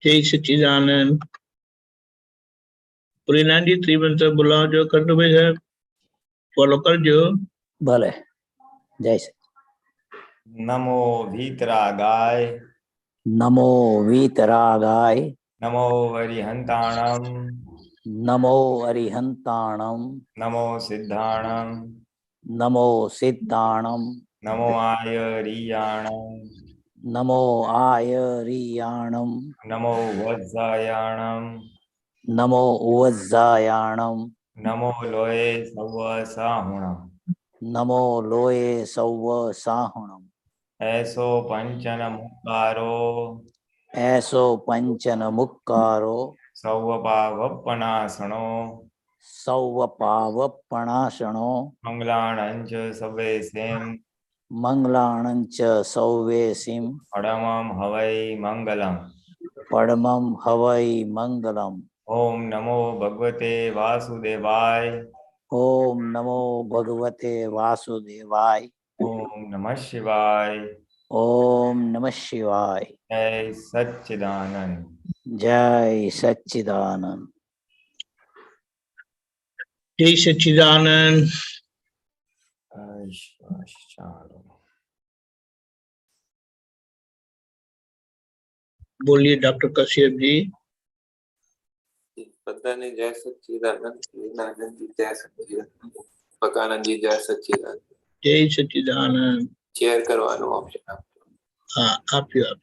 जय सच्चिदानंद। प्रीना जी त्रिवंश बुलाओ जो कर दो भाई साहब, फॉलो कर जो। भले। जय सच्चिदानंद। नमो वीतरागाय। नमो वीतरागाय। नमो अरिहंताणम। नमो अरिहंताणम। नमो सिद्धाणम। नमो सिद्धाणम। नमो आयरियाणम। नमो आयरियाणम। नमो वज्जायाणम। नमो उवज्जायाणम। नमो लोये सवसाहुणम। नमो लोये सौव साहुणम। ऐसो पंचन मुक्कारो। ऐसो पंचन मुक्कारो। सौवपावपनासनो। सौवपावपणासनो। मंगलाणंच सवेसेम। मंगलाणंच सौवेसिम। परमं हवै मंगलम। परमं हवै मंगलम। ओम नमो भगवते वासुदेवाय। ओम नमो भगवते वासुदेवाय। ओम नमः शिवाय। ओम नमः शिवाय। जय सच्चिदानंद। जय सच्चिदानंद। जय सच्चिदानंद। बोलिए डॉक्टर कश्यप जी। पता नहीं। जय सच्चिदानंद। लीलानंद जी जय सच्चिदानंद। पकानंद जी जय सच्चिदानंद। जय सच्चिदानंद। शेयर करवानो ऑप्शन आप। हाँ आप ही आप।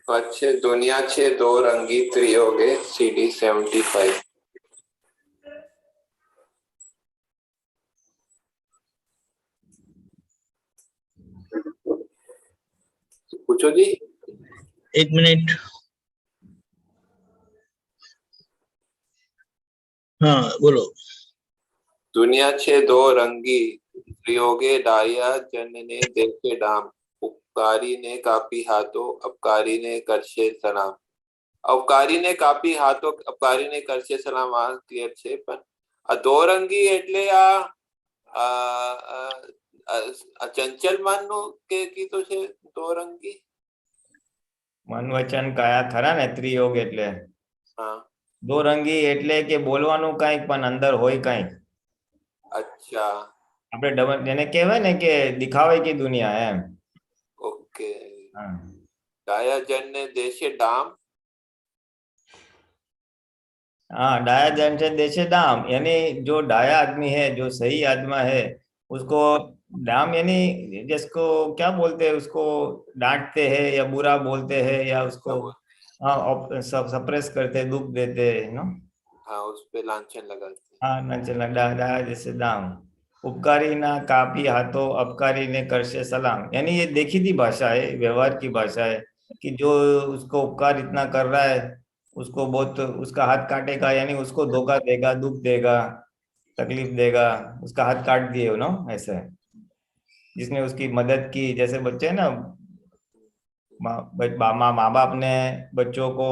पाचशे दुनियाचे दो रंगी त्रियोगे CD 75। पूछो जी। एक मिनट। हाँ बोलो। दुनियाचे दो रंगी त्रियोगे डाया जनने देखे डाम। उपकारी ने कापी हाथों अपकारी ने करशे सलाम। અવકારી ને કાપી હાથો અપકારી ને કરશે સલામ। આ ક્લિયર છે પણ આ દો રંગી એટલે આ ચંચલ માનનું કે કીધું છે દો રંગી। મન વચન કાયા ખરા ને ત્રિયોગ એટલે હા દો રંગી એટલે કે બોલવાનું કંઈક પણ અંદર હોય કંઈક। અચ્છા આપણે ડબલ જેને કહેવાય ને કે દિખાવે की दुनिया એમ। ઓકે। હા डाया जन ने देशे डाम। हाँ डाया जन से देशे दाम यानी जो डाया आदमी है जो सही आदमी है उसको दाम यानी जिसको क्या बोलते हैं उसको डांटते हैं या बुरा बोलते हैं या उसको हाँ सप्रेस करते दुख देते हैं नो। हाँ उस पे लांछन लगाते। हाँ लांछन डाया जैसे दाम। उपकारी ना कापी हाथों अपकारी ने करशे सलाम यानी ये देखी थी भाषा है व्यवहार की भाषा है कि जो उसको उपकार इतना कर रहा है उसको बहुत उसका हाथ काटेगा यानी उसको धोखा देगा दुख देगा तकलीफ देगा उसका हाथ काट दिए नो ऐसे जिसने उसकी मदद की जैसे बच्चे ना माँ बाप ने बच्चों को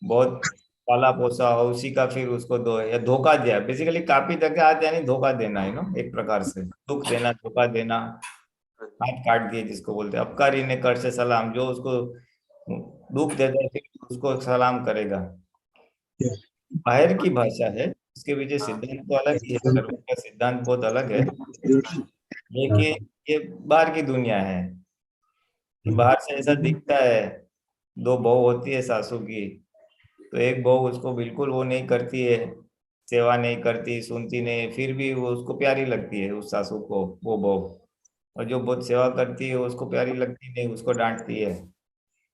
बहुत पाला पोसा उसी का फिर उसको दो या धोखा दिया बेसिकली कापी तक हाथ यानी धोखा देना है नो एक प्रकार से दुख देना धोखा देना हाथ काट दिए जिसको बोलते हैं। अपकारी ने कर से सलाम जो उसको दुख देता है उसको सलाम करेगा। बाहर की भाषा है इसके पीछे सिद्धांत तो अलग ही है धर्म का सिद्धांत बहुत अलग है लेकिन ये बाहर की दुनिया है कि बाहर से ऐसा दिखता है दो बहू होती है सासू की तो एक बहू उसको बिल्कुल वो नहीं करती है सेवा नहीं करती सुनती नहीं फिर भी वो उसको प्यारी लगती है उस सासू को वो बहू और जो बहुत सेवा करती है उसको प्यारी लगती नहीं उसको डांटती है।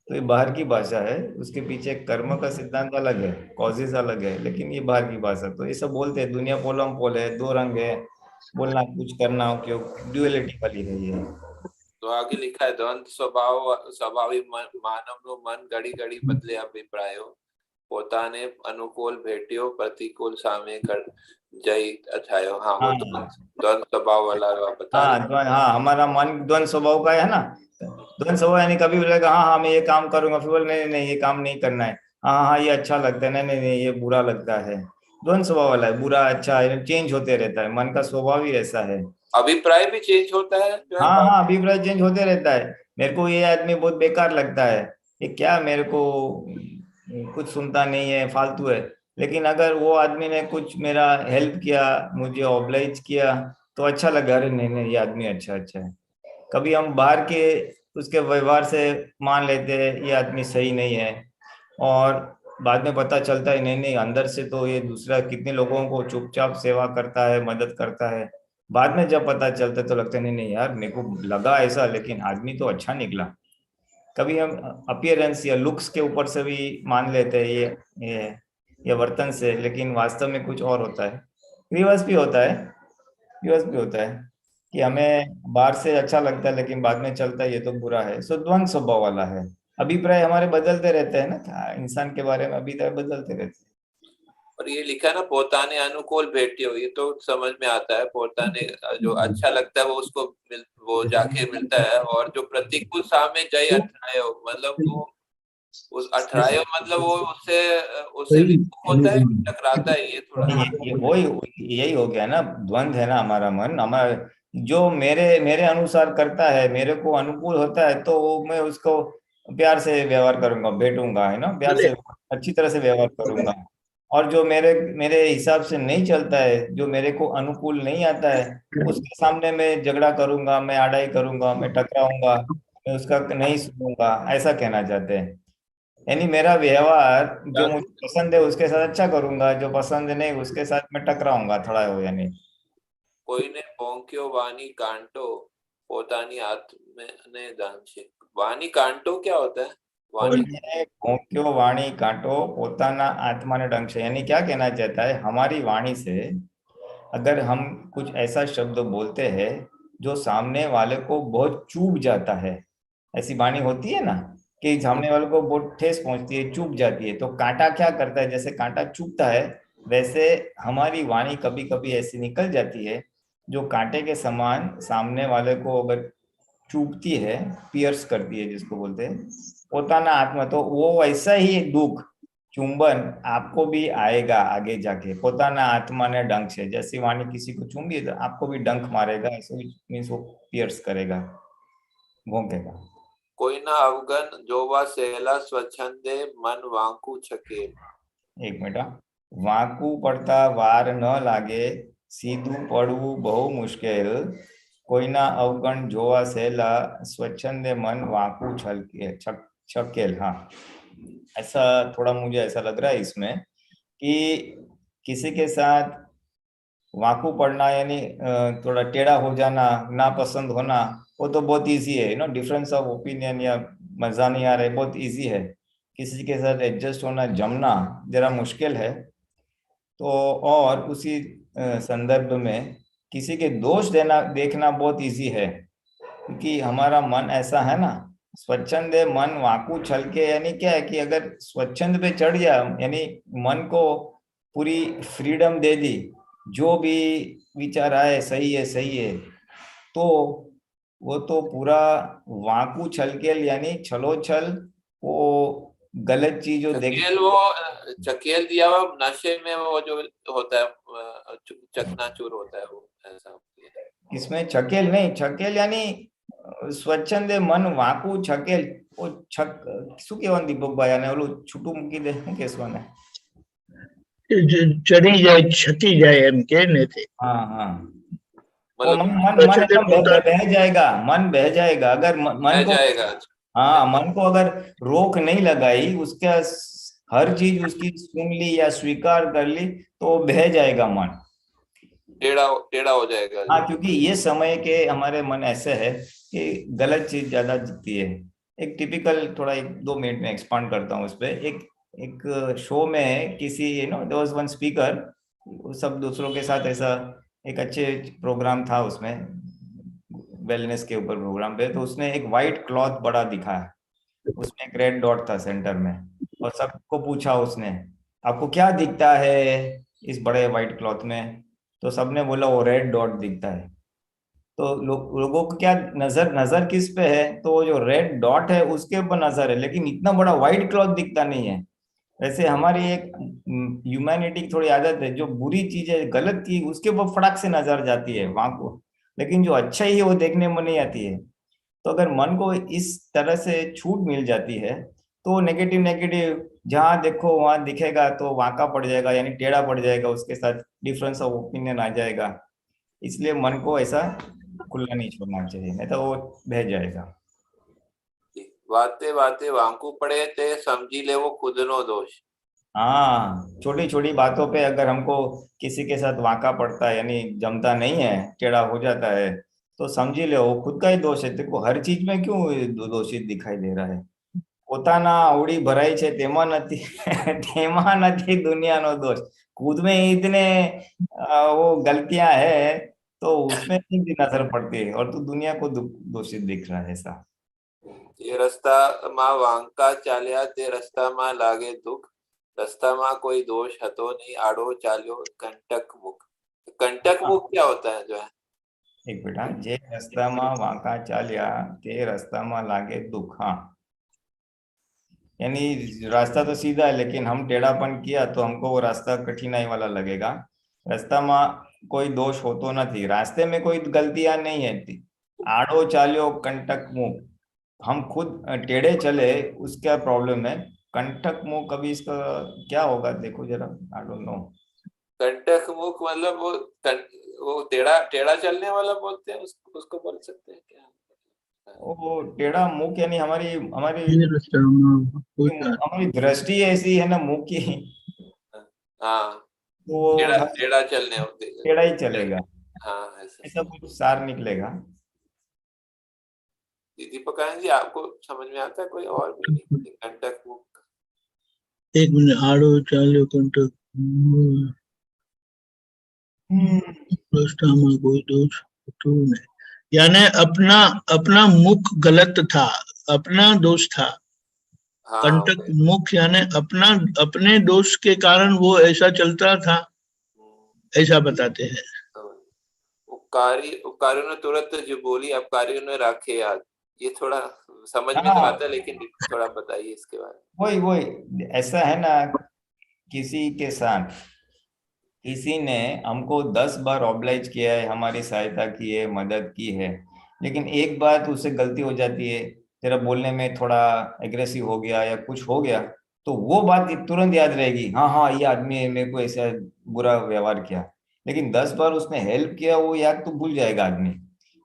तो ये बाहर की भाषा है उसके पीछे कर्म का सिद्धांत अलग है कॉजेज अलग है लेकिन ये बाहर की भाषा तो ये सब बोलते हैं दुनिया पोलम पोल है दो रंग है बोलना कुछ करना क्यों ड्यूअलिटी वाली है ये। तो आगे लिखा है द्वंद स्वभाव स्वाभाविक मानवનું મન ઘડી ઘડી બદલે અભિપ્રાયો પોતાને અનુકૂળ ભેટ્યો પ્રતિકૂળ સામે जय अठायो, हाँ वो हाँ द्वंद स्वभाव वाला आप बता हाँ रहे। हाँ, हमारा मन द्वंद स्वभाव का है ना। द्वंद स्वभाव यानी कभी बोलेगा हाँ हाँ मैं ये काम करूंगा, फिर बोले नहीं नहीं ये काम नहीं करना है, हाँ हाँ ये अच्छा लगता है, नहीं नहीं नहीं ये बुरा लगता है। द्वंद स्वभाव वाला है, बुरा अच्छा है, चेंज होते रहता है, मन का स्वभाव ही ऐसा है। अभिप्राय भी चेंज होता है हाँ हाँ, अभिप्राय चेंज होते रहता है। मेरे को ये आदमी बहुत बेकार लगता है, ये क्या मेरे को कुछ सुनता नहीं है, फालतू है। लेकिन अगर वो आदमी ने कुछ मेरा हेल्प किया, मुझे ऑब्लाइज किया, तो अच्छा लगा, अरे नहीं नहीं ये आदमी अच्छा अच्छा है। कभी हम बाहर के उसके व्यवहार से मान लेते हैं ये आदमी सही नहीं है, और बाद में पता चलता है नहीं नहीं अंदर से तो ये दूसरा कितने लोगों को चुपचाप सेवा करता है, मदद करता है। बाद में जब पता चलता है तो लगता है नहीं नहीं यार मेरे को लगा ऐसा, लेकिन आदमी तो अच्छा निकला। कभी हम अपीयरेंस या लुक्स के ऊपर से भी मान लेते हैं ये वर्तन से, लेकिन वास्तव में कुछ और होता है। रिवर्स भी होता है, रिवर्स भी होता है कि हमें बाहर से अच्छा लगता है लेकिन बाद में चलता है ये तो बुरा है। सो द्वंद स्वभाव वाला है। अभिप्राय हमारे बदलते रहते हैं ना, इंसान के बारे में अभिप्राय बदलते रहते हैं। और ये लिखा ना पोताने अनुकूल भेटियो, ये तो समझ में आता है। पोताने जो अच्छा लगता है वो उसको वो जाके मिलता है, और जो प्रतिकूल सामे जय अठायो, मतलब वो उस अठायो मतलब वो उससे उससे विमुख होता है, टकराता है, ये थोड़ा ये वही यही हो गया ना, द्वंद है ना हमारा मन। हमारा जो मेरे मेरे अनुसार करता है, मेरे को अनुकूल होता है, तो मैं उसको प्यार से व्यवहार करूंगा, भेटूंगा, है ना, प्यार से अच्छी तरह से व्यवहार करूंगा। और जो मेरे मेरे हिसाब से नहीं चलता है, जो मेरे को अनुकूल नहीं आता है, उसके सामने मैं झगड़ा करूंगा, मैं आड़ाई करूंगा, मैं टकराऊंगा, मैं उसका नहीं सुनूंगा, ऐसा कहना चाहते हैं। यानी मेरा व्यवहार जो मुझे पसंद है उसके साथ अच्छा करूंगा, जो पसंद नहीं उसके साथ मैं टकराऊंगा थोड़ा हो, यानी कोઈને ભોંક્યો वाणी कांटो પોતાની આત્મને દાન છે। वाणी कांटो क्या होता है? वाणी कोઈને भोंक्यो वाणी कांटो पोताना आत्मा ने डंक से, यानी क्या कहना चाहता है, हमारी वाणी से अगर हम कुछ ऐसा शब्द बोलते हैं जो सामने वाले को बहुत चुभ जाता है, ऐसी वाणी होती है ना कि सामने वाले को बहुत ठेस पहुंचती है, चुभ जाती है, तो कांटा क्या करता है, जैसे कांटा चुभता है वैसे हमारी वाणी कभी कभी ऐसी निकल जाती है जो कांटे के समान सामने वाले को अगर चुभती है, पियर्स करती है जिसको बोलते हैं पोताना आत्मा, तो वो वैसा ही दुख चुंबन आपको भी आएगा आगे जाके। पोताना आत्मा ने डंक से, जैसी वाणी किसी को चुंबी तो आपको भी डंक मारेगा, ऐसे मीन्स वो पियर्स करेगा, भोंकेगा। કોઈના અવગન જોવા સહેલા સ્વચ્છંદે મન વાંકુ છકે। एक मिनट, वाकू पड़ता वार न लागे, सीधू पड़वू बहु मुश्किल, कोईना अवगण जोवा सहेला स्वच्छंदे मन वाकू छलके छकेल। हाँ, ऐसा थोड़ा मुझे ऐसा लग रहा है इसमें कि किसी के साथ वाकू पड़ना यानी थोड़ा टेढ़ा हो जाना, नापसंद होना, वो तो बहुत इजी है, you know, difference of opinion या मजा नहीं आ रहा है, बहुत इजी है। किसी के साथ एडजस्ट होना, जमना जरा मुश्किल है। तो और उसी संदर्भ में किसी के दोष देना देखना बहुत इजी है, क्योंकि हमारा मन ऐसा है ना, स्वच्छंद है मन वाकू छल के, यानी क्या है कि अगर स्वच्छंद पे चढ़ गया, यानी मन को पूरी फ्रीडम दे दी, जो भी विचार आए सही है, तो वो तो पूरा वाकू छलकेल यानी छलोछल, वो गलत चीज जो देख, चकेल वो चकेल दिया हुआ नशे में वो जो होता है चकनाचूर होता है, वो ऐसा। इसमें छकेल नहीं, छकेल यानी સ્વચ્છંદે મન વાંકું છકેલ, ઓ છક શું કહેવાનું દીપકભાઈ, આને ઓલું છૂટું મૂકી દે, શું કહેવાનું? ચડી જાય, છકી જાય એમ કે ને તે। हाँ हाँ, वो मतलब मन एकदम बह जाएगा, मन बह जाएगा अगर मन को, जाएगा। हाँ, मन को अगर रोक नहीं लगाई, उसका हर चीज उसकी सुन ली या स्वीकार कर ली, तो बह जाएगा मन, टेढ़ा हो जाएगा। हाँ, क्योंकि ये समय के हमारे मन ऐसे है कि गलत चीज ज्यादा जीतती है। एक टिपिकल थोड़ा 1-2 मिनट में एक्सपांड करता हूँ उस पर। एक शो में किसी, you know, there was one speaker, सब दूसरों के साथ ऐसा एक अच्छे प्रोग्राम था उसमें, वेलनेस के ऊपर प्रोग्राम पे, तो उसने एक व्हाइट क्लॉथ बड़ा दिखाया, उसमें एक रेड डॉट था सेंटर में, और सबको पूछा उसने, आपको क्या दिखता है इस बड़े व्हाइट क्लॉथ में? तो सबने बोला वो रेड डॉट दिखता है। तो लोगों को क्या नजर किस पे है, तो वो जो रेड डॉट है उसके ऊपर नजर है, लेकिन इतना बड़ा व्हाइट क्लॉथ दिखता नहीं है। वैसे हमारी एक ह्यूमैनिटी की थोड़ी आदत है, जो बुरी चीज है, गलत चीज, उसके ऊपर फटाक से नजर जाती है वहां को, लेकिन जो अच्छा ही है वो देखने में नहीं आती है। तो अगर मन को इस तरह से छूट मिल जाती है, तो नेगेटिव नेगेटिव जहां देखो वहां दिखेगा तो वांका पड़ जाएगा, यानी टेढ़ा पड़ जाएगा, उसके साथ डिफरेंस ऑफ ओपिनियन आ जाएगा। इसलिए मन को ऐसा खुला नहीं छोड़ना चाहिए, नहीं तो वो बह जाएगा। वाते वाते वांकू पड़े ते समझी ले वो खुद नो दोष। हाँ, छोटी छोटी बातों पे अगर हमको किसी के साथ वांका पड़ता है, यानी जमता नहीं है, टेढ़ा हो जाता है, तो समझी ले वो खुद का ही दोष है। देखो हर चीज में क्यों दोषित दिखाई दे रहा है। પોતાના આવડી ભરાઈ છે તેમાં નથી તેમાં નથી दुनियाનો दोष। खुद में ही इतने वो गलतियां है, तो उसमें भी नजर पड़ती है, और तू दुनिया को दोषित दिख रहा है ऐसा। ये रस्ता मां वांका चाल्या ते रस्ता मां लागे दुख। रस्ता मां कोई दोष हतो नहीं आड़ो चाल्यो कंटक मुख। कंटक मुख क्या होता है जो है? एक बेटा, जे रस्ताમાં વાંકા ચાલ્યા તે રસ્તામાં લાગે दुख। हाँ, यानी रास्ता तो सीधा है, लेकिन हम टेढ़ापन किया तो हमको वो रास्ता कठिनाई वाला लगेगा। रास्ता में कोई दोष होतो नहीं, रास्ते में कोई गलतियां नहीं है। आड़ो चाल्यो कंटक मुख, हम खुद टेढ़े चले उसका प्रॉब्लम है। कंटक मुख, कभी इसका क्या होगा देखो जरा, आई डोंट नो। कंटक मुख मतलब वो टेढ़ा टेढ़ा चलने वाला बोलते हैं उसको बोल सकते हैं क्या? वो टेढ़ा मुख यानी हमारी हमारी ये रास्ता में होता है। हमारी दृष्टि ऐसी है ना मुख की, हाँ, तो वो टेढ़ा चलने टेढ़ा ही चलेगा, हाँ ऐसा कुछ सार निकलेगा। दीदी पकाएं जी, आपको समझ में आता है कोई और भी कंटक मुख? एक मिनट, आड़ो चालो कंटक रास्ता में कोई दोष तो नहीं, यानी अपना अपना मुख गलत था, अपना दोष था। हाँ, कंटक मुख यानी अपना अपने दोष के कारण वो ऐसा चलता था, ऐसा बताते हैं। उपकारियों ने तुरंत जो बोली अपकारियों ने रखे याद। ये थोड़ा समझ में तो आता है, लेकिन थोड़ा बताइए इसके बारे में। वही ऐसा है ना, किसी के साथ किसी ने हमको 10 बार ऑब्लाइज किया है, हमारी सहायता की है, मदद की है, लेकिन एक बार उससे गलती हो जाती है, जरा बोलने में थोड़ा एग्रेसिव हो गया या कुछ हो गया, तो वो बात तुरंत याद रहेगी, हाँ हाँ ये आदमी मेरे को ऐसा बुरा व्यवहार किया। लेकिन 10 बार उसने हेल्प किया वो याद तो भूल जाएगा आदमी।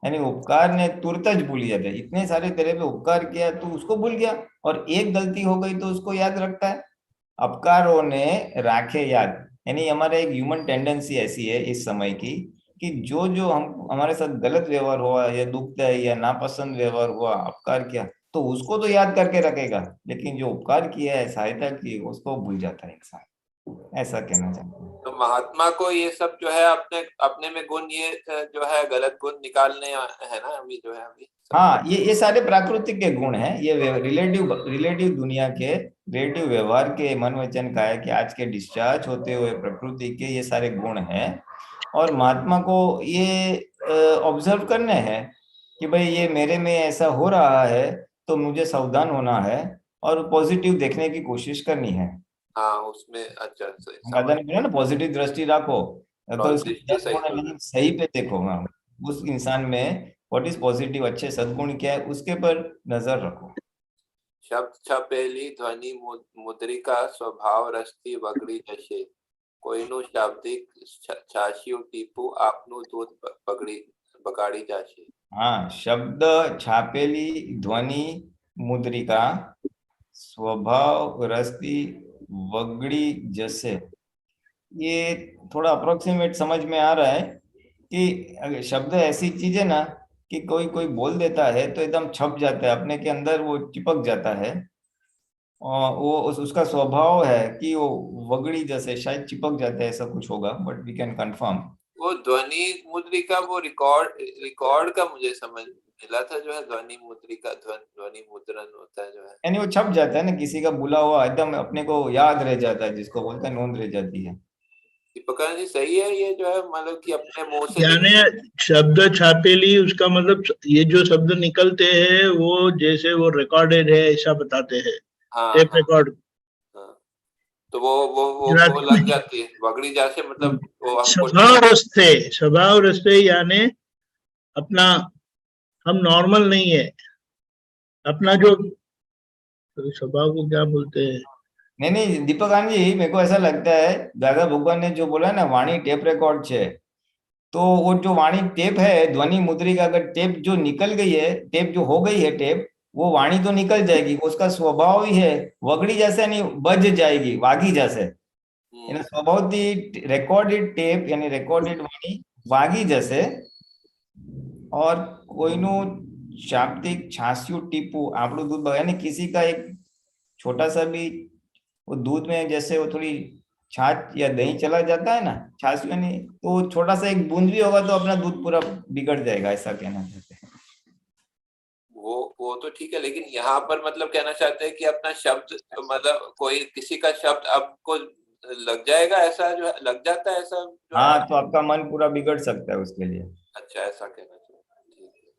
यानी उपकार ने तुरंत ज भूल जाते, इतने सारे तेरे पे उपकार किया तो उसको भूल गया, और एक गलती हो गई तो उसको याद रखता है। अपकारों ने राखे याद, यानी हमारे एक ह्यूमन टेंडेंसी ऐसी है इस समय की, कि जो जो हम हमारे साथ गलत व्यवहार हुआ या दुख है या नापसंद व्यवहार हुआ, अपकार किया, तो उसको तो याद करके रखेगा, लेकिन जो उपकार किया है, सहायता की, उसको भूल जाता है इंसान। ऐसा कहना चाहता हूँ। तो महात्मा को ये सब जो है अपने अपने में गुण, ये जो है गलत गुण निकालने है ना अभी जो है अभी। हाँ, ये सारे प्राकृतिक के गुण हैं, ये रिलेटिव दुनिया के रिलेटिव व्यवहार के मन वचन का है कि आज के डिस्चार्ज होते हुए प्रकृति के ये सारे गुण हैं, और महात्मा को ये ऑब्जर्व करने हैं कि भाई ये मेरे में ऐसा हो रहा है तो मुझे सावधान होना है और पॉजिटिव देखने की कोशिश करनी है। हाँ, उसमें अच्छा दादा ने बोला ना पॉजिटिव दृष्टि राखो, तो सही पे देखो। हाँ, उस इंसान में व्हाट इज पॉजिटिव, अच्छे सद्गुण क्या है, उसके पर नजर रखो। शब्द छपेली ध्वनि मुद्रिका स्वभाव रस्ती वगड़ी जशे। कोईनु शाब्दिक छाशियो टीपू आपनु दूध बगाड़ी जाशे। हाँ, शब्द छापेली ध्वनि मुद्रिका स्वभाव रस्ती वगड़ी जैसे, ये थोड़ा अप्रोक्सीमेट समझ में आ रहा है कि शब्द ऐसी चीज है ना कि कोई कोई बोल देता है तो एकदम छप जाता है, अपने के अंदर वो चिपक जाता है, और वो उसका स्वभाव है कि वो वगड़ी जैसे शायद चिपक जाता है, ऐसा कुछ होगा, बट वी कैन कंफर्म। वो ध्वनि मुद्रिका वो रिकॉर्ड का मुझे समझ मिला था, जो है ध्वनि मुद्रिका ध्वनि मुद्रण होता है जो है, यानी वो छप जाता है ना, किसी का बुला हुआ एकदम अपने को याद रह जाता है, जिसको बोलते हैं नोंद रह जाती है। दीपकानंद जी सही है ये जो है, मतलब कि अपने मुंह से यानी शब्द छापेली, उसका मतलब ये जो शब्द निकलते हैं वो जैसे वो रिकॉर्डेड है ऐसा बताते हैं, हाँ टेप हाँ रिकॉर्ड। हाँ, तो वो गुजराती लग में जाती है वगड़ी जैसे, मतलब वो हमको स्वभाव रस्ते यानी अपना, हम नॉर्मल नहीं है, अपना जो स्वभाव को क्या बोलते हैं। नहीं नहीं दीपकानंद जी, मेरे को ऐसा लगता है दादा भगवान ने जो बोला ना वाणी टेप रिकॉर्ड छे, तो वो जो वाणी टेप है ध्वनि मुद्रिका, अगर टेप जो निकल गई है, टेप जो हो गई है टेप, वो वाणी तो निकल जाएगी, उसका स्वभाव ही है वगड़ी जैसे, नहीं बज जाएगी वागी जैसे, એના સ્વભાવથી રેકોર્डेड ટેપ यानी રેકોર્डेड વાણી વાગી જશે। और કોઈનું શાબ્દિક છાસ્યું ટીપું આપણું दूध यानी किसी का एक छोटा सा भी वो दूध में जैसे वो थोड़ी छाछ या दही चला जाता है ना, छाछ यानी तो छोटा सा एक बूंद भी होगा तो अपना दूध पूरा बिगड़ जाएगा, ऐसा कहना चाहते हैं। वो तो ठीक है, लेकिन यहाँ पर मतलब कहना चाहते हैं कि अपना शब्द, मतलब कोई किसी का शब्द आपको लग जाएगा, ऐसा जो है लग जाता है ऐसा जो हाँ, है। तो आपका मन पूरा बिगड़ सकता है उसके लिए। अच्छा, ऐसा कहना चाहिए, ठीक है।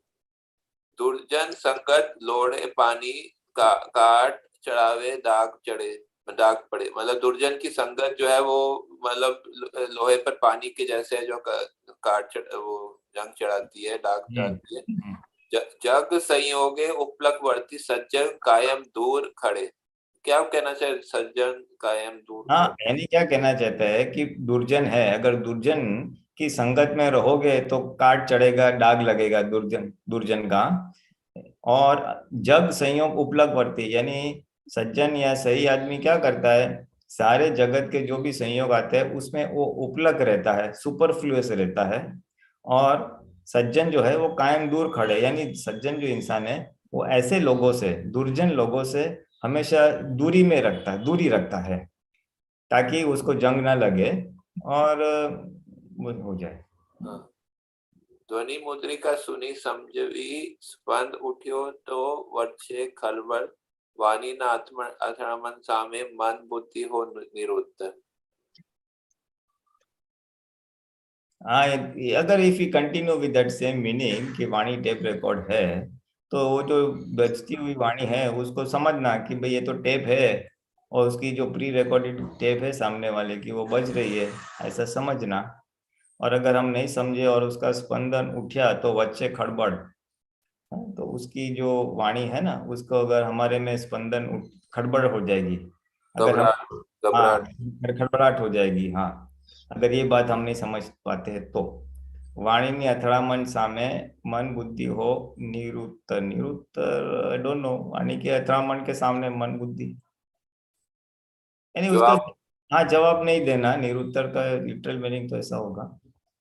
दुर्जन संकट लोढ़े पानी का काट चढ़ावे दाग पड़े, मतलब दुर्जन की संगत जो है वो मतलब लोहे पर पानी के जैसे है, जो वो जंग चढ़ाती है, दाग चढ़ाती है। जग संयोगे उपलक वर्ती सज्जन कायम दूर खड़े, क्या कहना चाहिए, सज्जन कायम दूर हाँ, खड़े। यानी क्या कहना चाहता है कि दुर्जन है, अगर दुर्जन की संगत में रहोगे तो काट चढ़ेगा, दाग लगेगा दुर्जन दुर्जन का। और जग संयोग उपलक वर्ती, यानी सज्जन या सही आदमी क्या करता है, सारे जगत के जो भी संयोग आते हैं उसमें वो उपलक रहता है, सुपरफ्लुअस रहता है। और सज्जन जो है वो कायम दूर खड़े, यानी सज्जन जो इंसान है वो ऐसे लोगों से, दुर्जन लोगों से हमेशा दूरी में रखता है, दूरी रखता है, ताकि उसको जंग ना लगे और वो हो जाए। हाँ। ध्वनि मुद्रिका सुनी समझवी स्पंद उठ्यो तो वर्षे खलबल वाणी ना अथर्मन सामे मन बुद्धि हो निरुद्ध। हाँ, अगर if you continue with that same meaning कि वाणी टेप रिकॉर्ड है, तो वो जो बजती हुई वाणी है उसको समझना कि भाई ये तो टेप है, और उसकी जो प्री रिकॉर्डेड टेप है सामने वाले की वो बज रही है, ऐसा समझना। और अगर हम नहीं समझे और उसका स्पंदन उठा तो वच्चे खड़बड़, तो उसकी जो वाणी है ना उसको अगर हमारे में स्पंदन खड़बड़ हो जाएगी, अगर हम, घबराहट हाँ, घबराहट। खड़बड़ाहट हो जाएगी। हाँ, अगर ये बात हम नहीं समझ पाते हैं तो वाणी અથડામણ સામે मन बुद्धि हो निरुत्तर, निरुत्तर आई डोंट नो, वाणी के અથડામણ के सामने मन बुद्धि, यानी उसका, जवाब हाँ, जवाब नहीं देना, निरुत्तर का लिटरल मीनिंग तो ऐसा होगा।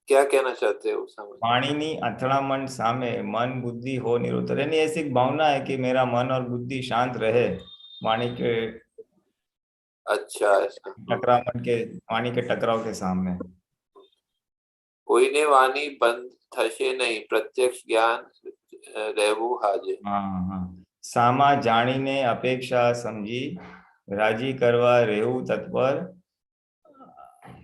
क्या कहना चाहते हो समझ। वाणीनी અથડામણ सामे मन बुद्धि हो निरुत्तर, यानी ऐसी एक भावना है कि मेरा मन और बुद्धि शांत रहे वाणी के अच्छा ऐसा। टकराव के, वाणी के टकराव के सामने। कोईने वाणी बंद थशे नहीं प्रत्यक्ष ज्ञान રહેવું હાજે। हाँ हाँ, सामा जाणीने अपेक्षा समझी राजी करवा રહેવું तत्पर।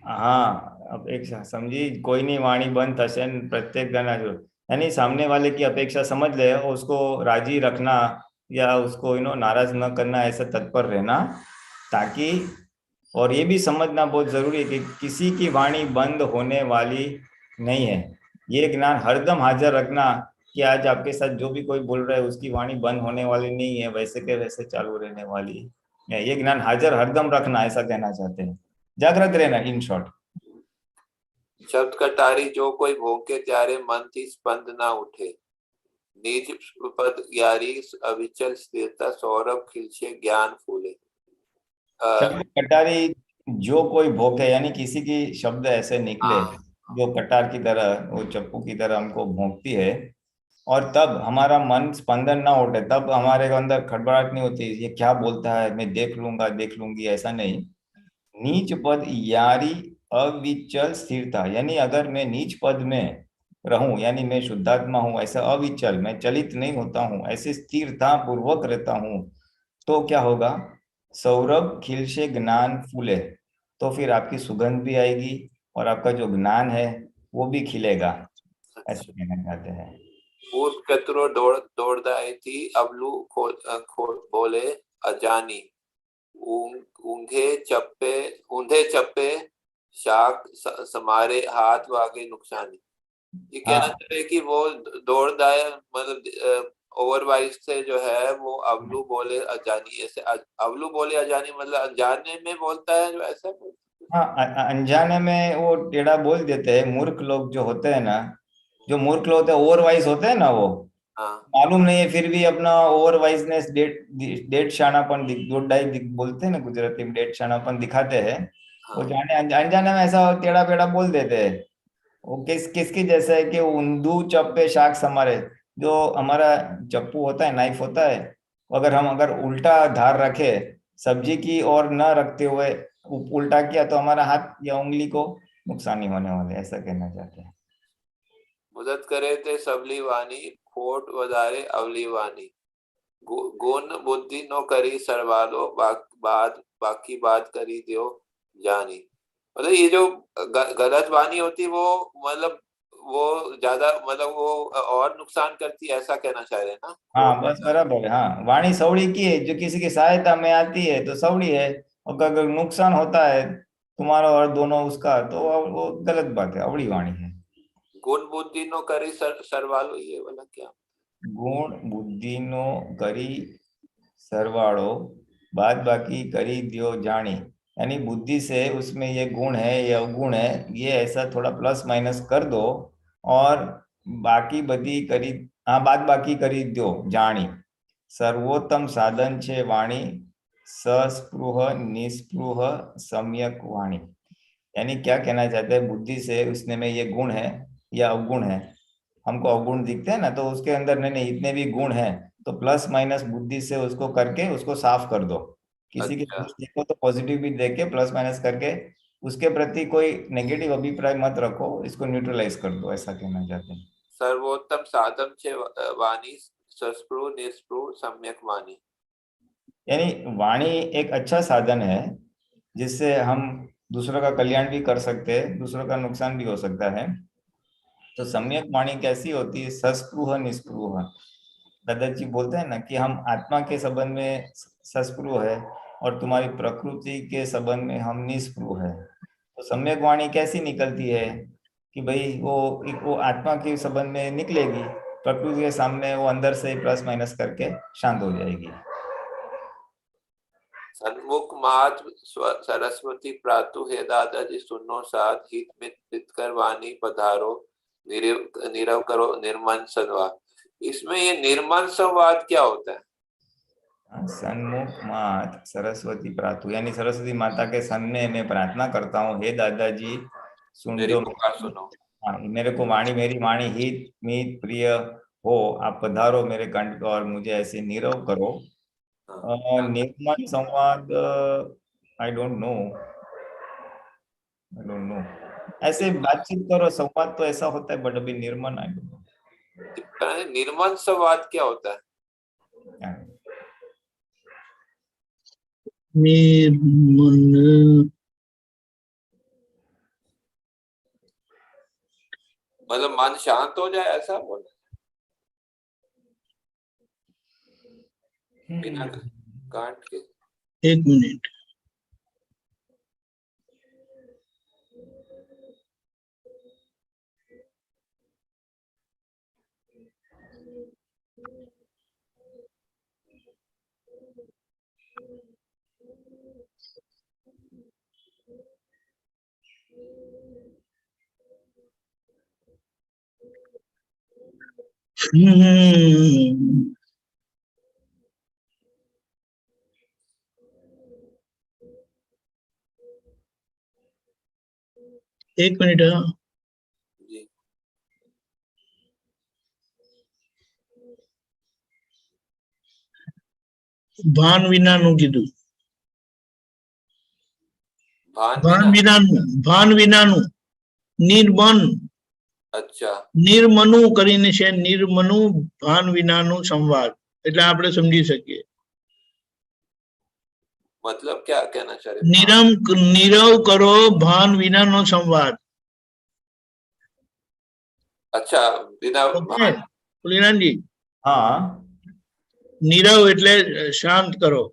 हाँ, अपेक्षा समझी, कोई नहीं वाणी बंद थशे ने प्रत्येक गणा जो, यानी सामने वाले की अपेक्षा समझ ले और उसको राजी रखना या उसको नाराज न करना, ऐसा तत्पर रहना, ताकि, और ये भी समझना बहुत जरूरी है कि किसी की वाणी बंद होने वाली नहीं है। ये ज्ञान हरदम हाजिर रखना कि आज आपके साथ जो भी कोई बोल रहा है उसकी वाणी बंद होने वाली नहीं है, वैसे के वैसे चालू रहने वाली है। ये ज्ञान हाजिर हरदम रखना, ऐसा कहना चाहते हैं, जागृत रहना इन शॉर्ट। शब्द कटारी जो कोई भोंके त्यारे मन थी स्पंद ना उठे निज पद यारी अविचल स्थिरता सौरभ खिलचे ज्ञान फूले। शब्द कटारी जो कोई भोंके, यानी किसी की शब्द ऐसे निकले हाँ जो कटार की तरह, वो चप्पू की तरह हमको भोंकती है, और तब हमारा मन स्पंदन ना उठे, तब हमारे अंदर खड़बड़ाहट नहीं होती, ये क्या बोलता है, मैं देख लूंगा देख लूंगी, ऐसा नहीं। नीच पद यारी अविचल स्थिरता, यानी अगर मैं नीच पद में रहूं, यानी मैं शुद्धात्मा हूं, ऐसा अविचल, मैं चलित नहीं होता हूं, ऐसे स्थिरता पूर्वक रहता हूं, तो क्या होगा, सौरभ खिलशे ज्ञान फूले, तो फिर आपकी सुगंध भी आएगी, और आपका जो ज्ञान है वो भी खिलेगा, ऐसा अच्छा। कहना चाहते हैं। पूर्व कतरो दौड़दाई थी अबलू बोले अजानी, ऊंधे चप्पे शाख समारे हाथ वागे नुकसानी। ये कहना हाँ चाह रहे कि वो दौड़दाय मतलब ओवर वाइज से जो है वो अबलू बोले अजानी, ऐसे अबलू बोले अजानी मतलब अनजाने में बोलता है जो ऐसा बोलता हाँ, अनजाने में वो टेढ़ा बोल देते हैं। मूर्ख लोग जो होते हैं ना, जो मूर्ख लोग होते हैं ओवर वाइज होते हैं ना, वो है। हाँ मालूम नहीं है फिर भी अपना ओवर वाइजनेस डेट शानापन बोलते हैं ना गुजराती में, डेट शानापन दिखाते हैं। वो हाँ जाने अनजाने में ऐसा टेढ़ा पेढ़ा बोल देते हैं। वो किसकी जैसा है कि ऊंधू चप्पे शाक समारे, जो हमारा चप्पू होता है, नाइफ होता है, अगर उल्टा धार रखे सब्जी की और न रखते हुए उल्टा किया तो हमारा हाथ या उंगली को नुकसानी होने वाले, ऐसा कहना चाहते हैं। मदद करे थे सबली वानी, खोट वधारे अवली वानी, गुण बुद्धि नो करी सरवालो, बाकी बात करी दियो जानी। मतलब ये जो गलत वाणी होती है वो मतलब वो ज्यादा मतलब वो और नुकसान करती है, ऐसा कहना चाह रहे हैं ना। हाँ बस बराबर है। हाँ, वाणी सवड़ी की है, जो किसी की सहायता में आती है तो सवड़ी है, और अगर नुकसान होता है तुम्हारा और दोनों उसका तो वो गलत बात है, अवड़ी वाणी है। गुण बुद्धि नो करी सरवालो, ये वाला क्या? गुण बुद्धि नो करी सरवाड़ो, बाद बाकी करी दियो जानी, यानी बुद्धि से उसमें ये गुण है ये अवगुण है ये ऐसा थोड़ा प्लस माइनस कर दो, और बाकी बदी करी, हाँ बाद बाकी करी दो जानी। सर्वोत्तम साधन छे वाणी, सस्पृह निस्पृह सम्यक वाणी। यानी क्या कहना चाहते हैं, बुद्धि से उसने में ये गुण है या अवगुण है, हमको अवगुण दिखते हैं ना, तो उसके अंदर नहीं नहीं इतने भी गुण हैं, तो प्लस माइनस बुद्धि से उसको करके उसको साफ कर दो। किसी के अच्छा, दोष देखो तो पॉजिटिव भी देख के प्लस माइनस करके उसके प्रति कोई नेगेटिव अभिप्राय मत रखो, इसको न्यूट्रलाइज कर दो, ऐसा कहना चाहते हैं। सर्वोत्तम साधन छे वाणी, सस्पृह निस्पृह सम्यक वाणी। यानी वाणी एक अच्छा साधन है जिससे हम दूसरों का कल्याण भी कर सकते हैं, दूसरों का नुकसान भी हो सकता है। तो सम्यक वाणी कैसी होती है, सस्पृह निस्पृह। दादाजी बोलते हैं ना कि हम आत्मा के संबंध में सस्पृह है और तुम्हारी प्रकृति के संबंध में हम निस्पृह है। तो सम्यक वाणी कैसी निकलती है कि भाई वो आत्मा के संबंध में निकलेगी, प्रकृति के सामने वो अंदर से प्लस माइनस करके शांत हो जाएगी। सन्मुख मात सरस्वती प्रातु, हे दादाजी सुनो साथ, हित मित कर वाणी पधारो, नीरव करो निर्मल संवाद। इसमें ये निर्मल संवाद क्या होता है? सन्मुख मात सरस्वती प्रातु, यानी सरस्वती माता के सामने मैं प्रार्थना करता हूँ, हे दादाजी सुन मेरी जो, पुकार सुनो। हाँ मेरे को वाणी, मेरी वाणी हित मीत प्रिय हो, आप पधारो मेरे कंठ को और मुझे ऐसे नीरव करो। हाँ, निर्मल संवाद, I don't know, I don't know. ऐसे बातचीत करो, संवाद तो ऐसा होता है, बट अभी निर्मल आई डोंट निर्मल संवाद क्या होता है? नो। निर्मल मतलब मन शांत हो जाए, ऐसा बोला बिना कांट के? एक मिनट, एक मिनट। हाँ, जी, ભાન વિનાનું કીધું, भान ભાન बिना। વિનાનું, ભાન વિનાનું, નિર્મન, अच्छा, નિર્મનું કરીને છે, નિર્મનું ભાન વિનાનું સંવાદ, એટલે આપણે સમજી શકીએ। मतलब क्या कहना चाह रहे? નીરવ કરો ભાન વિનાનો સંવાદ, अच्छा बिना ओके पुलिनानजी, हाँ નીરવ એટલે શાંત કરો,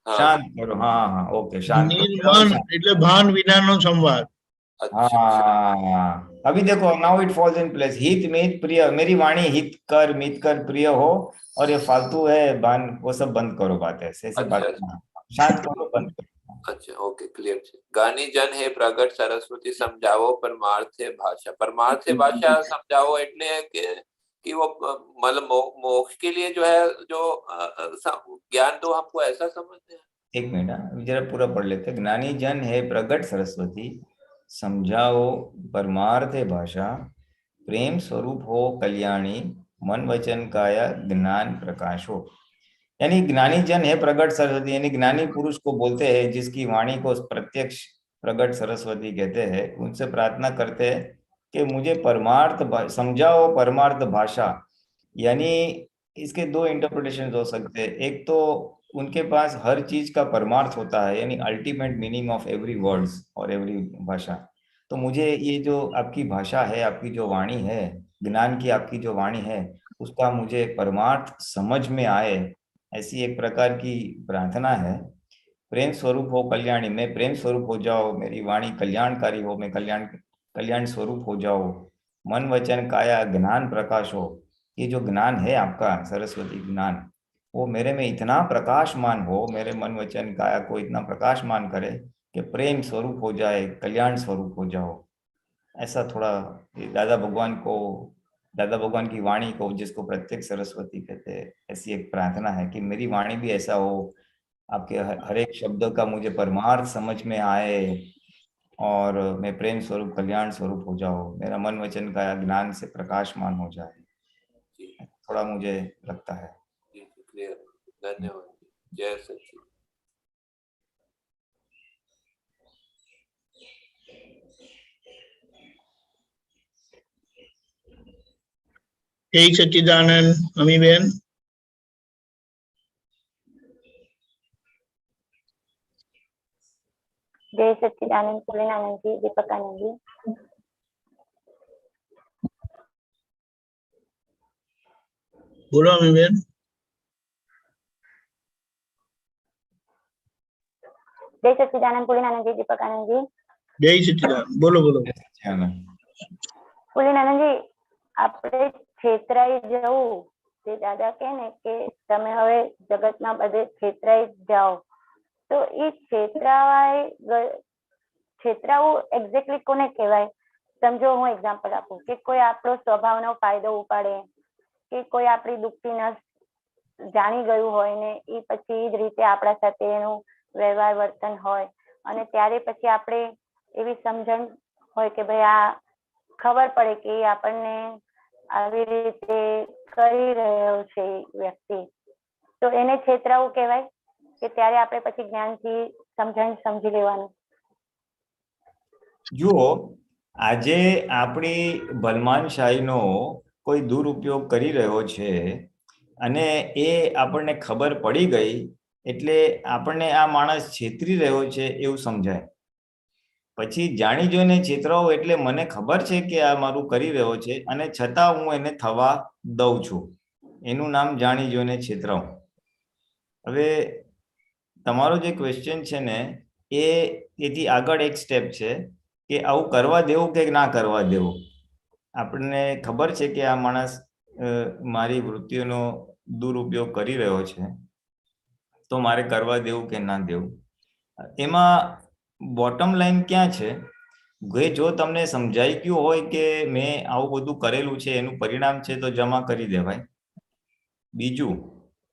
हाँ शांत करो, हाँ हाँ ओके, शांत करो, નિર્મન शांत। એટલે ભાન વિનાનો સંવાદ. अच्छा हाँ अभी देखो, now it falls in place. हित मित प्रिय, मेरी वाणी हित कर मित कर प्रिय हो, और ये फालतू है बान वो सब बंद करो, बात ऐसे अच्छा, बात, अच्छा। शांत करो, बंद करो। अच्छा ओके क्लियर છે. ગાની જન હે પ્રગટ સરસ્વતી સમજાવો પરમાર્થે भाषा. परमार्थे भाषा समझाओ એટલે कि वो मतलब मोक्ष के लिए जो है जो ज्ञान तो हमको ऐसा समझते हैं. एक मिनट, हाँ, जरा पूरा पढ़ लेते हैं। ज्ञानी जन है प्रगट सरस्वती समझाओ परमार्थ है भाषा, प्रेम स्वरूप हो कल्याणी, मन वचन काया ज्ञान प्रकाश हो। यानी ज्ञानी जन है प्रगट सरस्वती, यानी ज्ञानी पुरुष को बोलते हैं जिसकी वाणी को प्रत्यक्ष प्रगट सरस्वती कहते हैं। उनसे प्रार्थना करते हैं कि मुझे परमार्थ समझाओ परमार्थ भाषा। यानी इसके दो इंटरप्रिटेशन हो सकते हैं। एक तो उनके पास हर चीज का परमार्थ होता है, यानी ultimate meaning of every words और एवरी भाषा। तो मुझे ये जो आपकी भाषा है, आपकी जो वाणी है, ज्ञान की आपकी जो वाणी है, उसका मुझे परमार्थ समझ में आए, ऐसी एक प्रकार की प्रार्थना है। प्रेम स्वरूप हो कल्याणी, मैं प्रेम स्वरूप हो जाओ, मेरी वाणी कल्याणकारी हो, मैं कल्याण स्वरूप हो जाओ। मन वचन काया ज्ञान प्रकाश हो, ये जो ज्ञान है आपका सरस्वती ज्ञान, वो मेरे में इतना प्रकाशमान हो, मेरे मन वचन काया को इतना प्रकाशमान करे कि प्रेम स्वरूप हो जाए, कल्याण स्वरूप हो जाओ। ऐसा थोड़ा दादा भगवान की वाणी को, जिसको प्रत्यक्ष सरस्वती कहते हैं, ऐसी एक प्रार्थना है कि मेरी वाणी भी ऐसा हो, आपके हर एक शब्द का मुझे परमार्थ समझ में आए, और मैं प्रेम स्वरूप कल्याण स्वरूप हो जाओ, मेरा मन वचन का ज्ञान से प्रकाशमान हो जाए। थोड़ा मुझे लगता है। क्लियर, धन्यवाद, जय सच्चिदानंद। જય સચ્ચિદાનંદ અમીબેન. जय सच्चिदानंद पुलिनानंद जी, दीपकानंद जी। બોલો અમીબેન. जय सच्चिदानंद पुलिनानंद जी, दीपकानंद जी। જય સચ્ચિદાનંદ, બોલો બોલો. પુલિનાનંદ जी, આપણે છેતરાઈ જવું, જે દાદા કહે ને કે તમે હવે જગતમાં બધે છેતરાઈ જાઓ, તો એ છેતરાવું એક્ઝેક્ટલી કોને કહેવાય? સમજો હું એક્ઝામ્પલ આપું કે કોઈ આપણો સ્વભાવનો ફાયદો ઉપાડે, કે કોઈ આપણી દુઃખી નસ જાણી ગયું હોય ને એ પછી એ જ રીતે આપણા સાથે એનું વ્યવહાર વર્તન હોય, અને ત્યારે પછી આપણે એવી સમજણ હોય કે ભાઈ આ ખબર પડે કે આપણને આવી રીતે કરી રહ્યો છે વ્યક્તિ, તો એને છેતરાવું કહેવાય કે ત્યારે આપણે પછી જ્ઞાનથી સમજણ સમજી લેવાનું? જુઓ, આજે આપણી ભલમાનશાહીનો કોઈ દુરુપયોગ કરી રહ્યો છે, અને એ આપણને ખબર પડી ગઈ, એટલે આપણને આ માણસ છેતરી રહ્યો છે એવું સમજાય. પછી જાણી જોઈને છેતરાવો એટલે મને ખબર છે કે આ મારું કરી રહ્યો છે, અને છતાં હું એને થવા દઉં છું, એનું નામ જાણી જોઈને છેતરાવું. હવે તમારો જે ક્વેશ્ચન છે ને, એથી આગળ એક સ્ટેપ છે કે આવું કરવા દેવું કે ના કરવા દેવું. આપણને ખબર છે કે આ માણસ મારી વૃત્તિઓનો દુરુપયોગ કરી રહ્યો છે, તો મારે કરવા દેવું કે ના દેવું. એમાં બોટમ લાઈન ક્યાં છે? જો તમને સમજાઈ ગયું હોય કે મેં આવું બધું કરેલું છે, એનું પરિણામ છે, તો જમા કરી દેવાય. બીજું,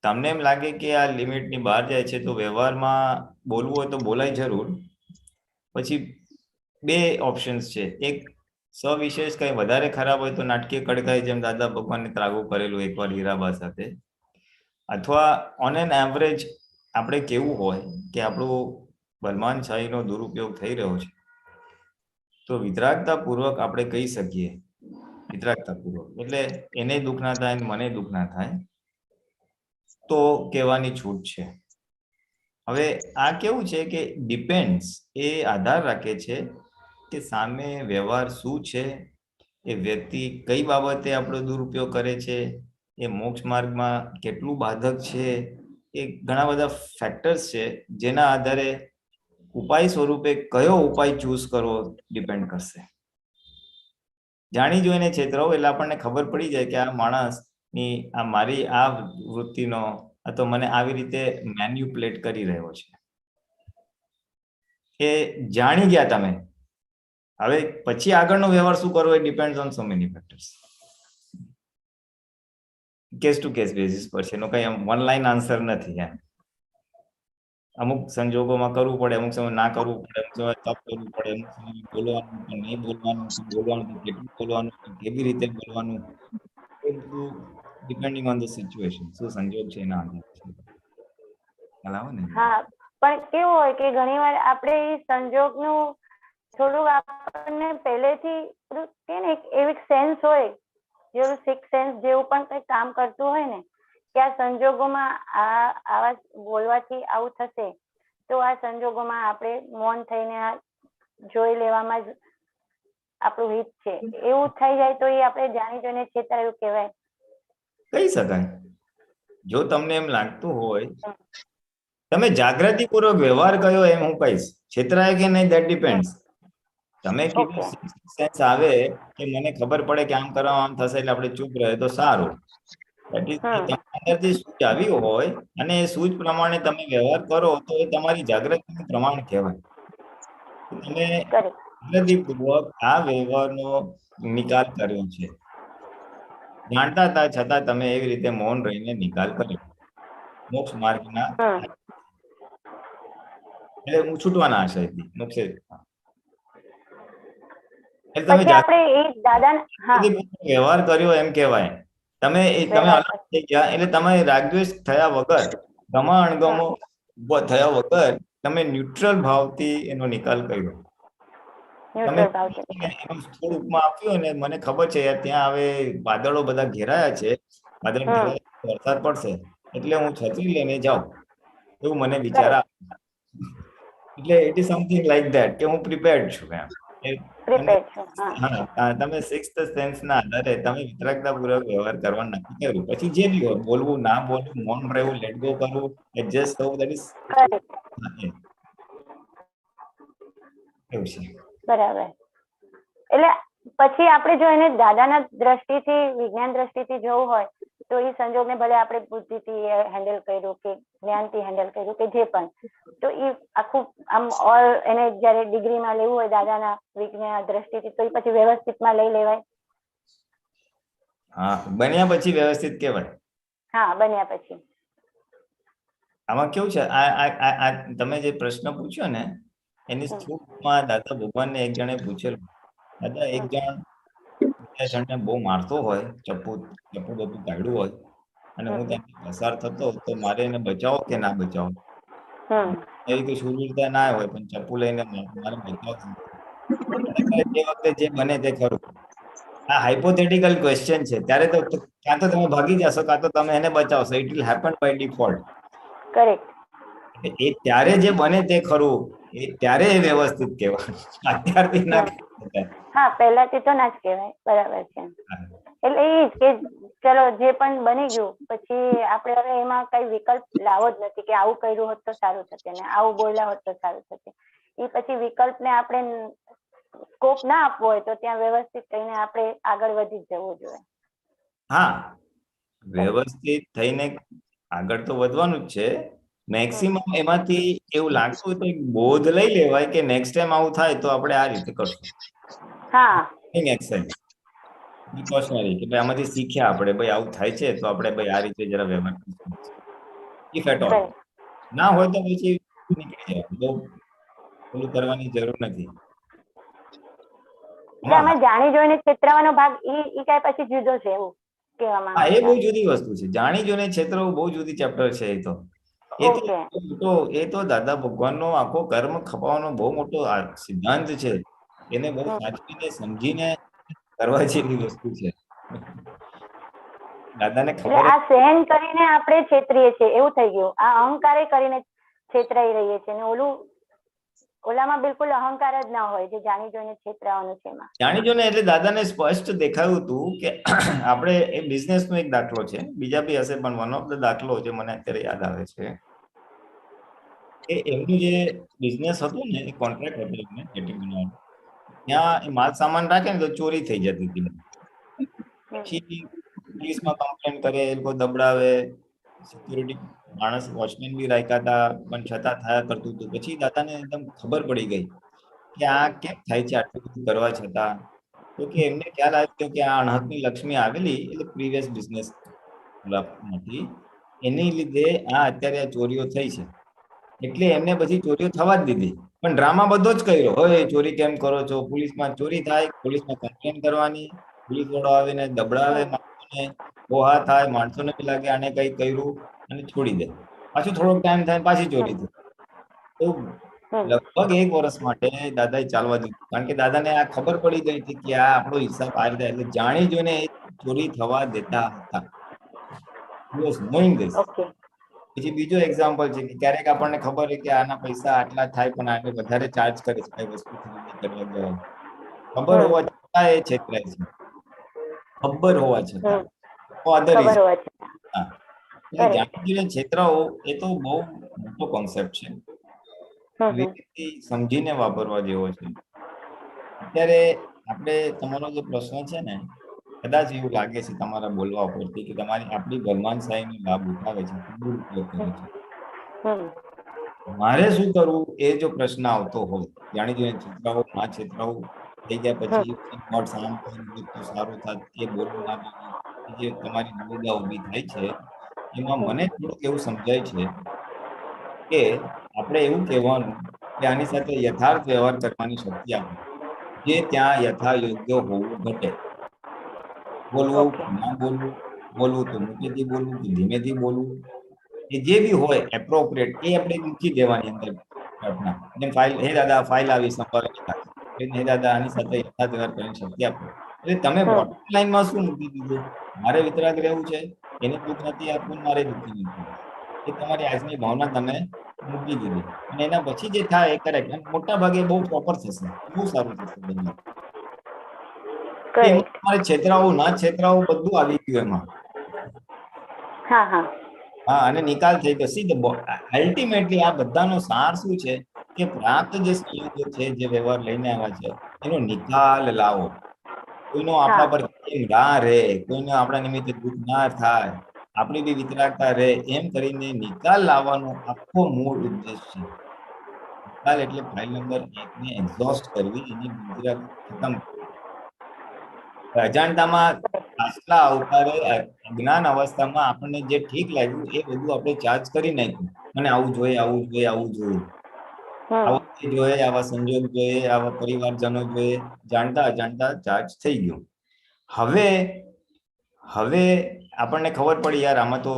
તમને એમ લાગે કે આ લિમિટની બહાર જાય છે, તો વ્યવહારમાં બોલવું હોય તો બોલાય જરૂર. પછી બે ઓપ્શન્સ છે. એક, સવિશેષ કઈ વધારે ખરાબ હોય તો નાટકીય કડકાઈ, જેમ દાદા ભગવાનને ત્રાગુ કરેલું એકવાર હીરાબા સાથે. અથવા ઓન એન એવરેજ આપણે કેવું હોય કે આપણું ભલમાનશાહીનો દુરુપયોગ થઈ રહ્યો છે, તો વિતરાગતાપૂર્વક આપણે કહી શકીએ, વિતરાગતાપૂર્વક એટલે એને દુઃખ ના થાય, મને દુઃખ ના થાય, તો કહેવાની છૂટ છે. હવે આ કેવું છે કે ડિપેન્ડ્સ, એ આધાર રાખે છે કે સામે વ્યવહાર શું છે, એ વ્યક્તિ કઈ બાબતે આપણો દુરુપયોગ કરે છે, એ મોક્ષ માર્ગમાં કેટલું બાધક છે, એ ઘણા બધા ફેક્ટર્સ છે જેના આધારે ઉપાય સ્વરૂપે કયો ઉપાય ચૂઝ કરવો ડિપેન્ડ કરશે. જાણી જોઈને છેતરાવ એટલે આપણને ખબર પડી જાય કે આ માણસની આ મારી આ વૃત્તિનો આ તો મને આવી રીતે મેન્યુપ્લેટ કરી રહ્યો છે. એ જાણી ગયા તમે, હવે પછી આગળનો વ્યવહાર શું કરવો એ depend on so many factors. Case to case basis પર છે, એનો કઈ વન લાઈન આન્સર નથી. અમુક સંજોગોમાં કરવું પડે, અમુક સમય ના કરવું પડે, અમુક સમય તપ કરવું પડે, અમુક સમય બોલવાનું પણ નહીં બોલવાનું, બોલવાનું તો કેટલું બોલવાનું, કેવી રીતે બોલવાનું, એ બધું ડિપેન્ડિંગ ઓન ધ સિચ્યુએશન. શું સંજોગ છે એના આધારે ચલાવો ને. હા, પણ કેવું હોય કે ઘણીવાર આપણે એ સંજોગનું થોડું આપણને પહેલેથી કે ને એવી સેન્સ હોય, જેવું સિક્સ સેન્સ જેવું પણ કંઈ કામ કરતું હોય ને કે આ સંજોગોમાં આવા બોલવાથી આવું થશે, તો આ સંજોગોમાં આપણે મૌન થઈને આ જોઈ લેવામાં જ આપણું હિત છે, એવું થઈ જાય તો એ આપણે જાણી જોઈને છેતરાયું કહેવાય. કહી શકાય. જો તમને એમ લાગતું હોય, તમે જાગૃતિપૂર્વક વ્યવહાર કર્યો એમ હું કહીશ. છેતરાય કે નહીં દેટ ડિપેન્ડ્સ. તમે કીધું સેન્સ આવે કે મને ખબર પડે કે આમ કરવા આમ થશે એટલે આપણે ચૂપ રહે તો સારું. અંદરથી સૂઝ આવી હોય અને એ સૂઝ પ્રમાણે તમે વ્યવહાર કરો તો એ તમારી જાગૃતિનું પ્રમાણ કહેવાય. તમે જાગૃતિપૂર્વક આ વ્યવહારનો નિકાલ કર્યો છે, જાણતા હતા છતાં તમે એવી રીતે મૌન રહીને નિકાલ કર્યો મોક્ષ માર્ગના, એટલે છૂટવાના આશયથી મોક્ષે. વ્યવહાર કર્યો એમ કહેવાય. તમે અલગ થઈ ગયા એટલે તમે રાગદ્વેષ થયા વગર, ગમા અણગમો થયા વગર તમે ન્યુટ્રલ ભાવથી એનો નિકાલ કર્યો. તમે સ્વરૂપમાં આપ્યો ને મને ખબર છે ત્યાં હવે વાદળો બધા ઘેરાયા છે, વાદળ ઘેરાયા વરસાદ પડશે એટલે હું છત્રી લઈને જાઉં એવું મને વિચાર આવે. એટલે it is something like that કે હું પ્રિપેર્ડ છું એમ. હા, તમે સિક્સ્થ સેન્સ ના આધારે તમે વિતરાગતાપૂર્વક વ્યવહાર કરવાનું નક્કી કર્યું. પછી જે બી હોય, બોલવું ના બોલવું, મૌન રહેવું, લેટ ગો કરવું, એડજસ્ટ થવું, દેટ ઇઝ એવું છે. બરાબર. એટલે પછી આપણે જો એને દાદાના દ્રષ્ટિથી, વિજ્ઞાન દ્રષ્ટિથી જોવું હોય તો એ સંજોગને ભલે આપણે બુદ્ધિથી હેન્ડલ કર્યું કે જ્ઞાનથી હેન્ડલ કર્યું કે જે પણ, તો એ આખું આમ ઓલ એને જયારે ડિગ્રીમાં લેવું હોય દાદાના વિજ્ઞાન દ્રષ્ટિથી તો એ પછી વ્યવસ્થિતમાં લઈ લેવાય. હા, બન્યા પછી વ્યવસ્થિત કહેવાય. હા, બન્યા પછી. આમાં કેવું છે, આ તમે જે પ્રશ્ન પૂછ્યો ને એની સ્થૂળમાં દાદા ભગવાનને એક જણે પૂછેલું. દાદા, એક જણ બીજા જણને બહુ મારતો હોય, ચપ્પુ બપ્પુ કાઢ્યું હોય અને હું ત્યાંથી પસાર થતો તો મારે એને બચાવો કે ના બચાવો? એવી કોઈ શૂરવીરતા ના હોય પણ ચપ્પુ લઈને મારે બચાવવું. જે વખતે જે બને તે ખરું. આ હાઇપોથેટિકલ ક્વેશ્ચન છે. ત્યારે તો કાં તો તમે ભાગી જશો કાં તો તમે એને બચાવશો. It will happen by default. Correct. એ ત્યારે જે બને તે ખરું, એ ત્યારે વ્યવસ્થિત કહેવાય. અત્યારથી ના કહેવાય. હા, પહેલાથી તો ના જ કહેવાય. બરાબર છે. એટલે એ જ કે ચલો જે પણ બની ગયું પછી આપણે હવે એમાં કઈ વિકલ્પ લાવો જ નથી કે આવું કર્યું હોત તો સારું થશે ને આવું બોલ્યા હોત તો સારું થશે. એ પછી વિકલ્પને આપણે સ્કોપ ના આપવો હોય તો ત્યાં વ્યવસ્થિત થઈને આપણે આગળ વધી જવું જોઈએ. હા, વ્યવસ્થિત થઈને આગળ તો વધવાનું જ છે. મેક્સિમમ એમાંથી એવું લાગતું હોય તો એક બોધ લઈ લેવાય કે નેક્સ્ટ ટાઈમ આવું થાય તો આપણે આ રીતે કરશું. હા, પ્રિકોશનરી કે ભાઈ આમાંથી શીખ્યા આપણે, ભાઈ આવું થાય છે તો આપણે ભાઈ આ રીતે જરા વ્યવહાર કરીશું. ઇફ એટ ઓલ ના હોય તો પછી નીકળી જાય, બહુ પેલું કરવાની જરૂર નથી. આમાં જાણી જોઈને છેતરાવાનો ભાગ ઈ કઈ પછી જુદો છે એવું કહેવામાં આવે છે. એ બહુ જુદી વસ્તુ છે. જાણી જોઈને છેતરવું બહુ જુદી ચેપ્ટર છે. એ તો દાદા ભગવાનનો આખો કર્મ ખપાવવાનો બહુ મોટો સિદ્ધાંત છે. એને બહુ સાચવીને સમજીને કરવા જેવી વસ્તુ છે. દાદાને ખબર આ સહન કરીને આપણે છેતરીએ છીએ એવું થઈ ગયું. આ અહંકારે કરીને છેતરાઈ રહીએ છીએ ને ઓલું ઓલામાં બિલકુલ અહંકાર જ ના હોય, જે જાણી જોઈને છેતરાવાનું છે એમાં. જાણી જો ને એટલે દાદાને સ્પષ્ટ દેખાયું હતું કે આપણે એ બિઝનેસ નો એક દાખલો છે, બીજા બી હશે પણ વન ઓફ ધ દાખલો જે મને અત્યારે યાદ આવે છે કે એમનું જે બિઝનેસ હતું ને એ કોન્ટ્રાક્ટ હતો એમને કેટેગરીનો, ત્યાં એ માલ સામાન રાખે ને તો ચોરી થઈ જતી હતી. પછી પોલીસમાં કમ્પ્લેન કરે, એ લોકો દબડાવે, સિક્યુરિટી માણસ વોચમેન બી રાખ્યા હતા પણ છતાં થયા કરતું હતું. પછી દાદાને એકદમ ખબર પડી ગઈ કે આ કેમ થાય છે આટલું બધું કરવા છતાં. તો કે એમને ખ્યાલ આવ્યો કે આ અણહકની લક્ષ્મી આવેલી એટલે પ્રીવિયસ બિઝનેસ નથી, એની લીધે આ અત્યારે આ ચોરીઓ થઈ છે. એટલે એમને પછી ચોરીઓ થવા જ દીધી, પણ ડ્રામા બધો જ કર્યો, હવે ચોરી કેમ કરો છો, પોલીસમાં ચોરી થાય, પોલીસમાં કમ્પ્લેન કરવાની, પોલીસ વાળો આવીને દબડાવે માણસોને, બોહા થાય, માણસોને બી લાગે આને કઈ કર્યું અને છોડી દે. પાછું થોડોક ટાઈમ થાય પાછી ચોરી થઈ. તો લગભગ 1 વર્ષ માટે દાદાએ ચાલવા દીધું, કારણ કે દાદાને આ ખબર પડી ગઈ હતી કે આ આપણો હિસાબ આ રીતે, એટલે જાણી જોઈને ચોરી થવા દેતા હતા. પછી બીજો એક્ઝામ્પલ છે કે ક્યારેક આપણને ખબર હોય કે આના પૈસા આટલા થાય પણ આને વધારે ચાર્જ કરે છે કઈ વસ્તુ ખરીદી કરવા જાય, ખબર હોવા છતાં એ છેતરાય છે, ખબર હોવા છતાં. જાણીને છેતરાવો એ તો બહુ મોટો કોન્સેપ્ટ છે, સમજીને વાપરવા જેવો છે. અત્યારે આપણે તમારો જે પ્રશ્ન છે ને, કદાચ એવું લાગે છે તમારા બોલવા ઉપરથી કે તમારી આપણી ભરમાનશાહીનો લાભ ઉઠાવે છે, દુરુપયોગ કરે છે. મારે શું કરવું એ જો પ્રશ્ન આવતો હોય, જાણી જોઈને છેતરાવો ના છેતરાવો, થઈ ગયા પછી સારું થાત એ બોલવું, જે તમારી નિવેદા ઉભી થાય છે એમાં મને થોડુંક એવું સમજાય છે કે આપણે એવું કહેવાનું કે આની સાથે યથાર્થ વ્યવહાર કરવાની શક્તિ આપે, જે ત્યાં યથા યોગ્ય હોવું ઘટે. બોલવું ના બોલવું, બોલવું તો મોટેથી બોલવું કે ધીમેથી બોલવું, એ જે બી હોય એપ્રોપ્રિએટ એ આપણે મૂકી દેવાની અંદર ઘટના. જેમ ફાઇલ, હે દાદા ફાઇલ આવી સંભાળે નિકાલ, હે દાદા આની સાથે યથાર્થ વ્યવહાર કરવાની શક્તિ આપો. એટલે તમે બોટમ લાઈનમાં શું મૂકી દીધું, મારે વિતરાગ રહેવું છે, એને દુઃખ નથી આપવું, મારે દુઃખી નથી, એ તમારી આજની ભાવના તમે મૂકી દીધી, અને એના પછી જે થાય એ કરેક્ટ, અને મોટા ભાગે બહુ પ્રોપર થશે, બહુ સારું થશે બધું. તમારે છેતરાવું ના છેતરાવું બધું આવી ગયું એમાં. હા, અને નિકાલ થઈ ગયો. સી અલ્ટિમેટલી આ બધાનો સાર શું છે કે પ્રાપ્ત જે સંયોગો છે, જે વ્યવહાર લઈને આવ્યા છે, એનો નિકાલ લાવો. કોઈનો આપણા પર પ્રેમ ના રહે, કોઈનો આપણા નિમિત્તે દુઃખ ના થાય, આપણી બી વિતરાગતા રહે, એમ કરીને નિકાલ લાવવાનો આખો મૂળ ઉદ્દેશ છે. નિકાલ એટલે ફાઇલ નંબર 1 ને એક્ઝોસ્ટ કરવી, એની મંજિરા ખતમ કરવી. અજાણતામાં પાછલા અવતારે અજ્ઞાન અવસ્થામાં આપણને જે ઠીક લાગ્યું એ બધું આપણે ચાર્જ કરી નાખ્યું. મને આવું જોઈએ, આવું જોઈએ, આવું જોઈએ, આવું જોઈએ, આવા સંજોગ જોઈએ, આવા પરિવારજનો જોઈએ, જાણતા અજાણતા ચાર્જ થઈ ગયું. હવે આપણને ખબર પડી યાર આમાં તો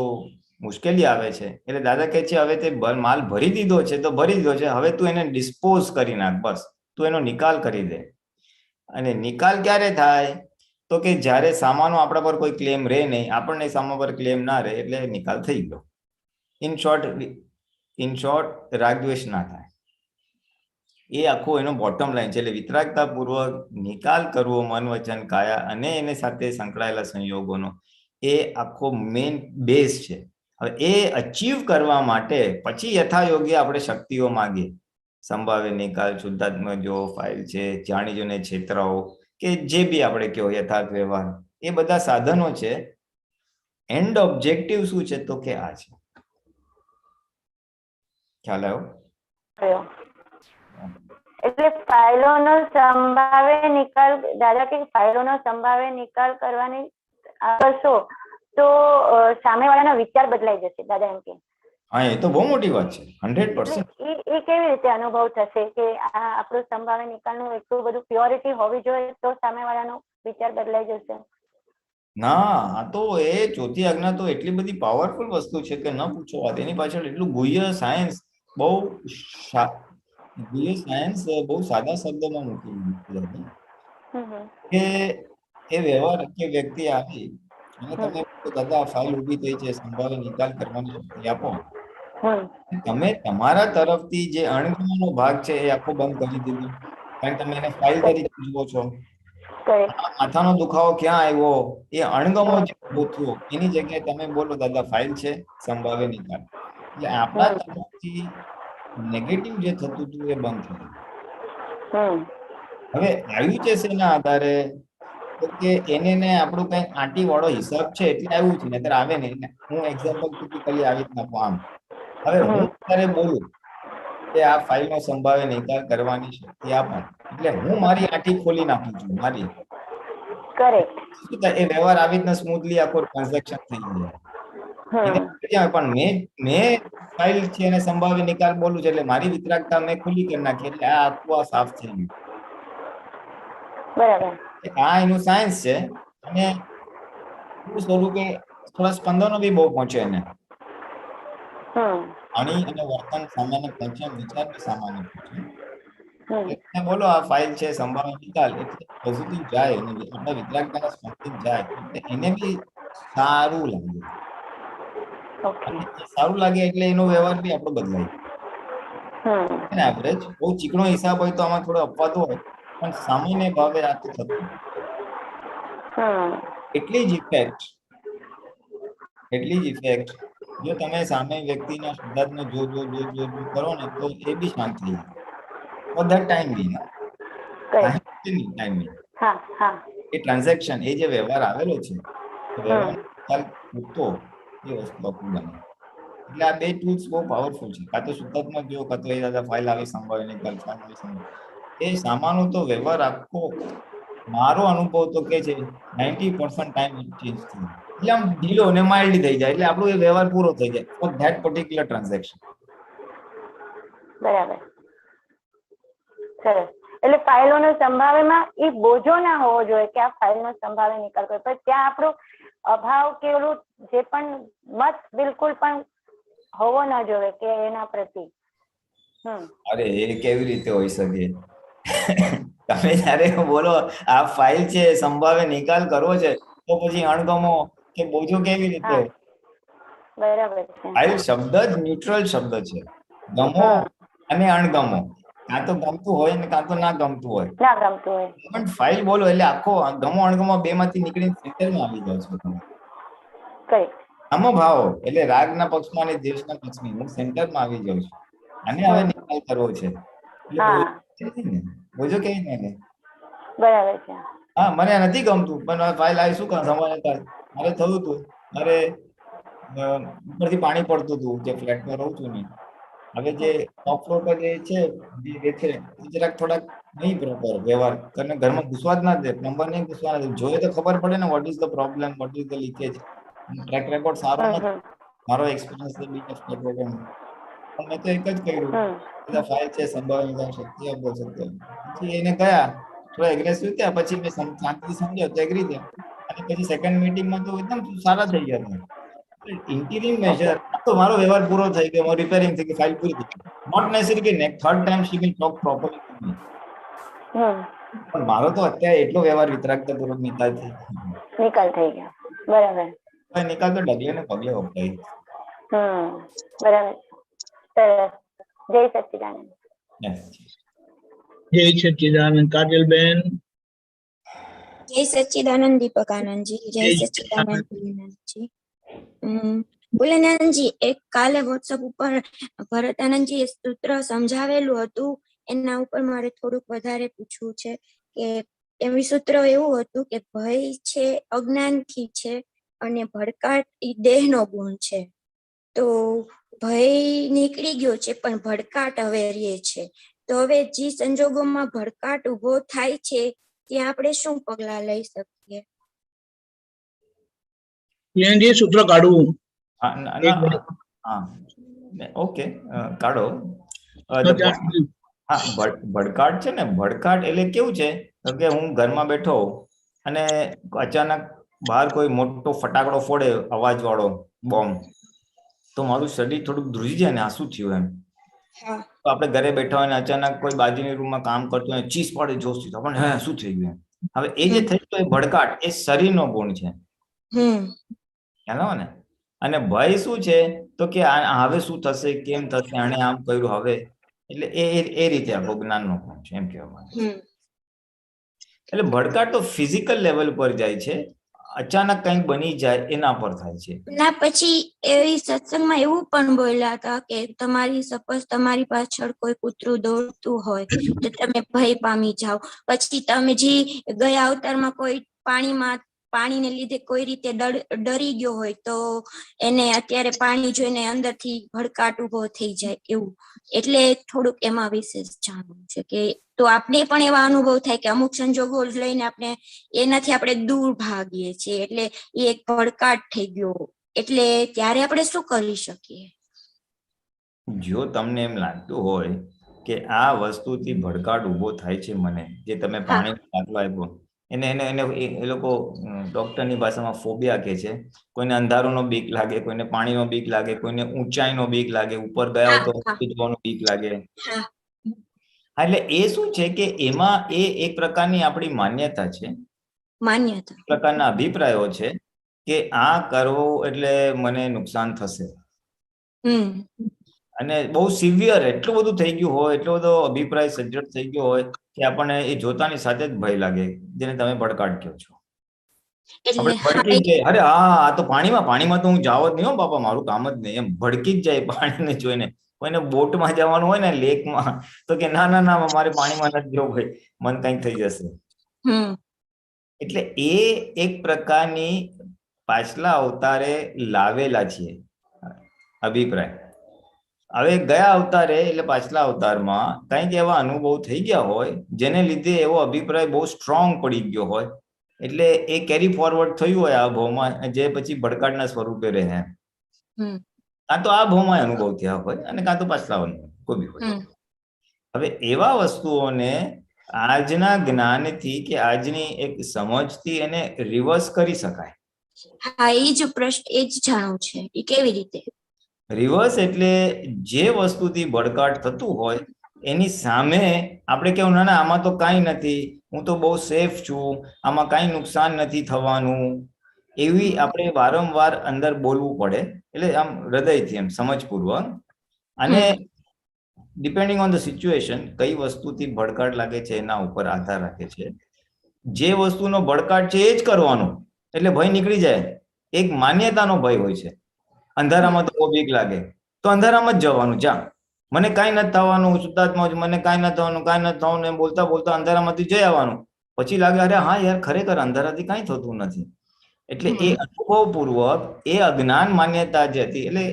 મુશ્કેલી આવે છે, એટલે દાદા કહે છે હવે તે માલ ભરી દીધો છે તો ભરી દીધો છે, હવે તું એને ડિસ્પોઝ કરી નાખ, બસ તું એનો નિકાલ કરી દે. અને નિકાલ ક્યારે થાય તો કે જ્યારે સામાનો આપણા પર કોઈ ક્લેમ રહે નહીં, આપણને સામા પર ક્લેમ ના રહે, એટલે નિકાલ થઈ ગયો. ઇન શોર્ટ રાગદ્વેષ ના થાય, એ આખો એનો બોટમ લાઈન છે. એટલે વિતરાગતા પૂર્વક નિકાલ કરવો મન વચન કાયા અને એને સાથે સંકળાયેલા સંયોગોનો, એ આખો મેઇન બેઝ છે. હવે એ અચીવ કરવા માટે પછી યથાયોગ્ય આપણે શક્તિઓ માંગીએ, સંભાવે નિકાલ, શુદ્ધાત્મક જો ફાઇલ છે, જાણી જોઈને છેતરાઓ, કે જે બી આપણે કહો યથાર્થ વ્યવહાર, એ બધા સાધનો છે. એન્ડ ઓબ્જેક્ટિવ શું છે તો કે આ છે. ખ્યાલ આવ્યો? એટલે ફાઇલોનો સંભાવે નિકાલ, દાદા કે ફાઇલોનો સંભાવે નિકાલ કરવાની કરશો તો સામેવાળાનો વિચાર બદલાઈ જશે, દાદા એમ કે. હા, એ તો બહુ મોટી વાત છે, 100%. એ કેવી રીતે અનુભવ થશે કે આ આપણું સંભાવે નિકાલનું એટલું બધું પ્યોરિટી હોવી જોઈએ તો સામેવાળાનો વિચાર બદલાઈ જશે? ના, આ તો એ ચોથી આજ્ઞા તો એટલી બધી પાવરફુલ વસ્તુ છે કે ન પૂછો વાત. એની પાછળ એટલું ગુહ્ય સાયન્સ, બહુ સાદા શબ્દોમાં મૂકી દીધું કે એ વ્યવહાર કે વ્યક્તિ આવી અને તમે દાદા ફાઇલ ઉભી થઈ છે, સંભાવે નિકાલ કરવાની શક્તિ આપો, હમ તમે તમારા તરફથી જે અણગમોનો ભાગ છે એ આખો બંધ કરી દીધો, કારણ કે તમે એને ફાઇલ તરીકે જુઓ છો. કરેક્ટ. માથાનો દુખાવો ક્યાં આવ્યો, એ અણગમો જે ઉભો થયો, એની જગ્યાએ તમે બોલો દાદા ફાઇલ છે, સંભાવે નિકાલ. એટલે આપણા તરફથી નેગેટિવ જે થતું હતું એ બંધ થયું. હવે આવ્યું છે શેના આધારે? તો કે એને ને આપણું કઈ આંટી વાળો હિસાબ છે એટલે આવ્યું છે, નહીતર આવે નહીં. હું એક્ઝામ્પલ ટિપિકલી આવી રીતના આપું આમ. હવે હું ત્યારે બોલું કે આ ફાઇલનો સંભાવે નિકાલ કરવાની છે, એ આપણ એટલે હું મારી આંટી ખોલી નાખું છું મારી. કરેક્ટ. એ વ્યવહાર આવી રીતના સ્મૂથલી આખો ટ્રાન્ઝેક્શન થઈ જાય. પણ મેં ફાઇલ છે અને સંભાવે નિકાલ બોલું છું એટલે મારી વિતરાગતા મેં ખુલ્લી કરી નાખી, એટલે આ આખું આ સાફ થઈ ગયું. બરાબર. આ એનું સાયન્સ છે. અને સ્વરૂપે થોડા સ્પંદનો બી બહુ પહોંચે એને. વાણી અને વર્તન સામાન્ય પહોંચે, વિચાર બી સામાન્ય પહોંચે. બોલો આ ફાઇલ છે સંભાવે નિકાલ એટલે પોઝિટિવ જાય અને આપણા વિતરાગતાના સ્પંદિત જાય એટલે એને બી સારું લાગે. સારું લાગે એટલે એનો વ્યવહાર બી આપણો બદલાય. એવરેજ બહુ ચીકણો હિસાબ હોય તો આમાં થોડો અપવાદો હોય, પણ સામાન્ય ભાવે આ તો થતું. એટલી જ ઇફેક્ટ જો તમે સામે વ્યક્તિના શુદ્ધાત્મા જો કરો ને તો એ બી શાંત થઈ જાય. For that time being, એ ટ્રાન્ઝેક્શન, એ જે વ્યવહાર આવેલો છે, વ્યવહાર મૂકતો એ વસ્તુ આપણું બને. એટલે આ બે ટૂલ્સ બહુ પાવરફુલ છે. કાં તો શુદ્ધાત્મા જો, કાં તો એ દાદા ફાઇલ આવી સંભાવે નિકાલ, ફાઇલ આવી સંભાવે. એ સામાનો તો વ્યવહાર આખો, મારો અનુભવ તો કે છે 90% ટાઈમ ચેન્જ થઈ જાય. એટલે આમ ઢીલો અને માઇલ્ડ થઈ જાય એટલે આપણો એ વ્યવહાર પૂરો થઈ જાય ફોર ધેટ પર્ટિક્યુલર ટ્રાન્ઝેક્શન. બરાબર. સરસ. એટલે ફાઇલોનો સંભાવેમાં એ બોજો ના હોવો જોઈએ કે આ ફાઇલનો સંભાવે નિકાલ કરે, પણ ત્યાં આપણો અભાવ કે ઓલું જે પણ મત બિલકુલ પણ હોવો ના જોઈએ કે એના પ્રતિ. અરે એ કેવી રીતે હોઈ શકે? તમે જયારે બોલો આ ફાઇલ છે સંભાવે નિકાલ કરવો છે તો પછી અણગમો કે બોજો કેવી રીતે? બરાબર. ફાઇલ શબ્દ જ ન્યુટ્રલ શબ્દ છે. ગમો અને અણગમો, કાં તો ગમતું હોય ને કાં તો ના ગમતું હોય. પણ ફાઇલ બોલો એટલે આખો ગમો અણગમો બે માંથી નીકળીને સેન્ટરમાં આવી જાવ છો તમે. સમભાવ એટલે રાગના પક્ષમાં અને દ્વેષના પક્ષમાં હું સેન્ટરમાં આવી જાઉં છું. અને હવે નિકાલ કરવો છે. બોજો કેવી રીતે? બરાબર છે. હા, મને નથી ગમતું પણ ફાઇલ આવી શું કામ સંભાવે નિકાલ? મારે થયું હતું, મારે ઉપરથી પાણી પડતું હતું જે ફ્લેટમાં રહું છું ને. હવે જે ટોપ ફ્લોર પર જે છે જરાક થોડાક નહીં પ્રોપર વ્યવહાર કરીને ઘરમાં ઘૂસવા જ ના દે, પ્લમ્બર નહીં ઘૂસવા ના દે. જોઈએ તો ખબર પડે ને what is the problem, what is the leakage. Track record સારો નથી, મારો એક્સપિરિયન્સ છે બીજા ટ્રેક રેકોર્ડ. પણ મેં તો એક જ કર્યું, બધા ફાઇલ છે સંભાવે નિકાલ શક્તિ આપો શકતો. પછી એને ગયા થોડા એગ્રેસિવ થયા, પછી મેં શાંતિથી સમજ્યો તો એગ્રી થયા. અને પછી સેકન્ડ મીટિંગમાં તો એકદમ સારા થઈ ગયા. ઇન્ટિરિયમ મેજર તો મારો વ્યવહાર પૂરો થઈ ગયો, રિપેરિંગ થઈ ગઈ, ફાઇલ પૂરી થઈ ગઈ. નોટ નેસેસરી કે third time she will talk properly to me. પણ મારો તો અત્યારે એટલો વ્યવહાર વિતરાગતાપૂર્વક નિકાલ થઈ ગયો. બરાબર. નિકાલ તો ડગલે ને પગલે વપરાય. બરાબર. સરસ. જય સચ્ચિદાનંદ. જય સચ્ચિદાનંદ. કાજલબેન. જય સચ્ચિદાનંદ દીપકાનંદજી. જય સચ્ચિદાનંદ ભોલેનાથજી. ભોલેનાથજી, એક કાલે વોટ્સઅપ ઉપર ભરતાનંદજી સૂત્ર સમજાવેલું હતું, એના ઉપર મારે થોડુંક વધારે પૂછવું છે કે એનું સૂત્ર એવું હતું કે ભય છે અજ્ઞાનથી છે અને ભડકાટ એ દેહનો ગુણ છે. તો ભય નીકળી ગયો છે પણ ભડકાટ હવે રહે છે. તો હવે જે સંજોગોમાં ભડકાટ ઉભો થાય છે ત્યાં આપણે શું પગલા લઈ શકીએ? સૂત્ર કાઢવું. ઓકે, કાઢો. ભડકાટ છે ને, ભડકાટ એટલે કેવું છે કે હું ઘરમાં બેઠો અને અચાનક બહાર કોઈ મોટો ફટાકડો ફોડે અવાજ વાળો બોમ્બ, તો મારું શરીર થોડુંક ધ્રુજી જાય ને, આ શું થયું એમ. તો આપણે ઘરે બેઠા હોય ને અચાનક કોઈ બાજુની રૂમમાં કામ કરતું હોય ચીસ પડે જોશથી, તો આપણને હે શું થઈ ગયું. હવે એ જે થઈ ગયું એ ભડકાટ, એ શરીરનો ગુણ છે. ખ્યાલ આવે ને? અને ભય શું છે તો કે હવે શું થશે, કેમ થશે, આણે આમ કર્યું હવે, એટલે એ રીતે આપણું જ્ઞાનનો ગુણ છે એમ કહેવા માંગે છે. એટલે ભડકાટ તો ફિઝિકલ લેવલ પર જાય છે, અચાનક કંઈક બની જાય એના પર થાય છે. ના પછી એવી સત્સંગમાં એવું પણ બોલ્યા હતા કે તમારી સપોઝ તમારી પાછળ કોઈ કૂતરું દોડતું હોય તો તમે ભય પામી જાઓ, પછી તમે જે ગયા અવતારમાં કોઈ પાણીને લીધે કોઈ રીતે ડરી ગયો હોય તો એને અત્યારે પાણી જોઈને અંદરથી ભડકાટ ઉભો થઈ જાય એવું. એટલે થોડુંક એમાં વિશેષ જાણવું છે કે તો આપણે પણ એવા અનુભવ થાય કે અમુક સંજોગો લઈને એનાથી આપણે દૂર ભાગીએ છીએ, એટલે એ એક ભડકાટ થઈ ગયો, એટલે ત્યારે આપણે શું કરી શકીએ? જો તમને એમ લાગતું હોય કે આ વસ્તુથી ભડકાટ ઉભો થાય છે મને, જે તમે પાણી દાખલો આપ્યો, એને એ લોકો ડોક્ટરની ભાષામાં ફોબિયા કહે છે. કોઈને અંધારાનો બીક લાગે, કોઈને પાણીનો બીક લાગે, કોઈને ઊંચાઈનો બીક લાગે, ઉપર ગયા હોય તો જવાનો બીક લાગે. એટલે એ શું છે કે એમાં એ એક પ્રકારની આપણી માન્યતા છે, પ્રકારના અભિપ્રાયો છે કે આ કરવું એટલે મને નુકસાન થશે. અને બહુ સિવિયર એટલું બધું થઈ ગયું હોય, એટલો બધો અભિપ્રાય સજ્જડ થઈ ગયો હોય કે આપણને એ જોતાની સાથે જ ભય લાગે, જેને તમે ભડકાટ કહો છો. આપણે ભડકી જાય, અરે આ તો પાણીમાં તો હું જાવ જ નહીં હો બાપા, મારું કામ જ નહીં, એમ ભડકી જ જાય પાણીને જોઈને. કોઈને બોટમાં જવાનું હોય ને, લેકમાં, તો કે ના મારે પાણીમાં નથી જવું ભાઈ, મન કંઈક થઈ જશે. એટલે એ એક પ્રકારની પાછલા અવતારે લાવેલા છીએ અભિપ્રાય. હવે ગયા અવતારે એટલે પાછલા અવતારમાં કંઈક એવા અનુભવ થઈ ગયા હોય જેને લીધે એવો અભિપ્રાય બહુ સ્ટ્રોંગ પડી ગયો હોય, એટલે એ કેરી ફોરવર્ડ થયું હોય આ ભાવમાં, જે પછી ભડકાટના સ્વરૂપે રહે. કાં તો આ ભાવમાં અનુભવ થયા હોય અને કાં તો પાછલા કોઈ બી હોય. હવે એવા વસ્તુઓને આજના જ્ઞાનથી કે આજની એક સમજથી એને રિવર્સ કરી શકાય. હા, એ જ પ્રશ્ન, એ જ જાણવું છે, એ કેવી રીતે રિવર્સ? એટલે જે વસ્તુથી ભડકાટ થતું હોય એની સામે આપણે કેવું, ના આમાં તો કાંઈ નથી, હું તો બહુ સેફ છું, આમાં કાંઈ નુકસાન નથી થવાનું, એવી આપણે વારંવાર અંદર બોલવું પડે. એટલે આમ હૃદયથી, એમ સમજપૂર્વક. અને ડિપેન્ડિંગ ઓન ધ સિચ્યુએશન કઈ વસ્તુથી ભડકાટ લાગે છે એના ઉપર આધાર રાખે છે. જે વસ્તુનો ભડકાટ છે એ જ કરવાનો, એટલે ભય નીકળી જાય. એક માન્યતાનો ભય હોય છે. અંધારામાં તો બીક લાગે તો અંધારામાં જ જવાનું, જ્યાં મને કાંઈ નથી થવાનું, શુદ્ધાત્મા મને કાંઈ નથી થવાનું, એમ બોલતા બોલતા અંધારામાંથી જઈ આવવાનું. પછી લાગે અરે હા યાર, ખરેખર અંધારાથી કાંઈ થતું નથી. એટલે એ અનુભવપૂર્વક એ અજ્ઞાન માન્યતા જે હતી, એટલે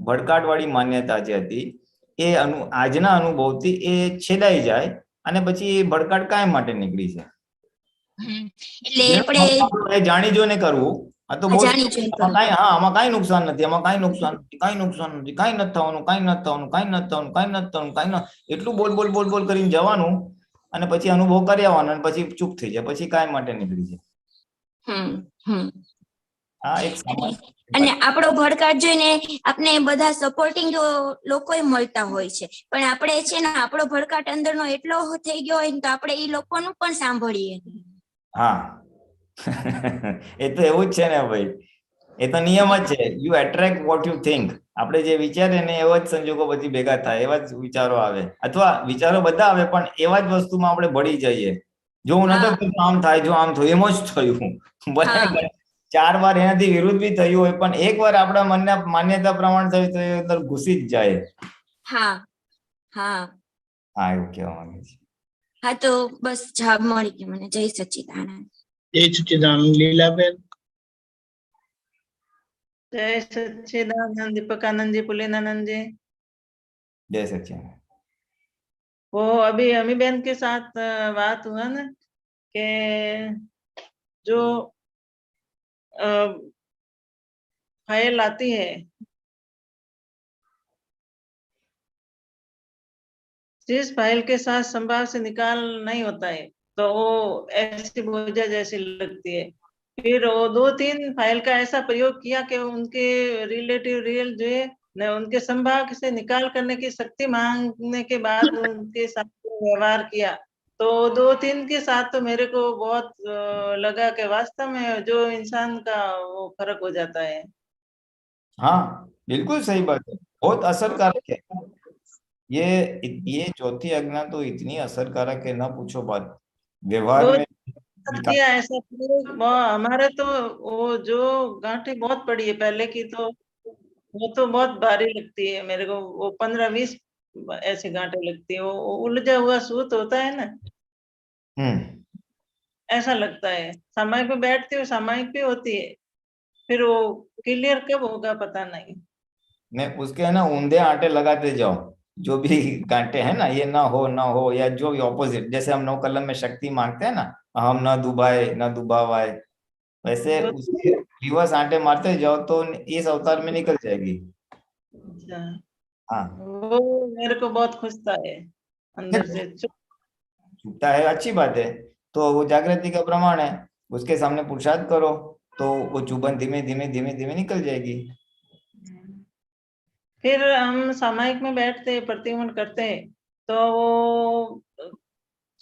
ભડકાટવાળી માન્યતા જે હતી, એ આજના અનુભવથી એ છેદાઈ જાય અને પછી એ ભડકાટ કાયમ માટે નીકળી જાય. એટલે આપણે જાણી જોઈને કરવું. આ તો બહુ આમાં કાંઈ નુકસાન નથી, આમાં કાંઈ નુકસાન નથી, કાંઈ નુકસાન નથી, કાંઈ નથી થવાનું, કાંઈ નથી થવાનું, કાંઈ નથી થવાનું, કાંઈ નથી થવાનું, કાંઈ એટલું બોલ કરીને જવાનું અને પછી અનુભવ કરી આવવાનો અને પછી ચૂપ થઈ જાય, પછી કાંઈ માટે નીકળી જાય. આ એક અને આપણો ભડકાટ જોઈને આપણે બધા સપોર્ટિંગ લોકો મળતા હોય છે, પણ આપણે છે ને આપણો ભડકાટ અંદરનો એટલો થઈ ગયો હોય તો આપણે એ લોકોનું પણ સાંભળીએ. હા, એ તો એવું જ છે ને ભાઈ, એ તો નિયમ જ છે. You attract what you think. આપણે જે વિચારે ને એવા જ સંજોગો પછી ભેગા થાય, એવા જ વિચારો આવે, અથવા વિચારો બધા આવે પણ એવા જ વસ્તુમાં આપણે ભળી જઈએ. જો હું નતો કરતો આમ થાય, જો આમ થયું, એમ જ થયું. બરાબર, 4 વાર એનાથી વિરુદ્ધ બી થયું હોય પણ એક વાર આપણા મનના માન્યતા પ્રમાણે થયું તો એ અંદર ઘૂસી જ જાય. એવું કહેવા માંગે છે. હા, તો બસ જવાબ મળી ગયો મને. જય સચ્ચિદાનંદ. જય સચ્ચિદાનંદ. લીલાબેન. जय सच्चिदानंद दीपकानंद जी, पुलिनानंद जी, जय सच्चिदानंद। वो अभी अमी बहन के साथ बात हुआ ना कि जो फाइल आती है, जिस फाइल के साथ संभाव से निकाल नहीं होता है तो वो ऐसी बोझा जैसी लगती है। फिर वो 2-3 फाइल का ऐसा प्रयोग किया कि उनके रिलेटिव रियल जो है न, उनके संभाग से निकाल करने की शक्ति मांगने के बाद उनके साथ व्यवहार किया तो 2-3 के साथ तो मेरे को बहुत लगा कि वास्तव में जो इंसान का वो फर्क हो जाता है। हाँ बिल्कुल सही बात है, बहुत असरकारक है ये चौथी आज्ञा तो इतनी असरकारक है, ना पूछो बात। व्यवहार दो में किया ऐसा प्रयोग, हमारे तो वो जो गांठें बहुत पड़ी है पहले की, तो वो तो बहुत भारी लगती है मेरे को। वो 15-20 ऐसे गांठें लगती है। वो उलझा हुआ सूत होता है ना, हम्म ऐसा लगता है। सामायिक में बैठती हूँ, सामायिक भी होती है, फिर वो क्लियर कब होगा पता नहीं। नहीं, उसके है ना ऊंधे आटे लगाते जाओ, जो भी कांटे हैं ना, ये ना हो, या जो भी ऑपोजिट, जैसे हम नौ कलम में शक्ति मांगते हैं ना, हम न डुबाए न डुबावाए, वैसे वो उसके रिवर्स आटे मारते जाओ तो इस अवतार में निकल जाएगी। अच्छा, हाँ, वो मेरे को बहुत खुशता है अंदर से। छूटा है अच्छी बात है, तो वो जागृति का प्रमाण है, उसके सामने पुरुषार्थ करो तो वो चुभन धीमे धीमे धीमे धीमे निकल जाएगी। फिर हम सामायिक में बैठते हैं, प्रतिक्रमण करते हैं, तो वो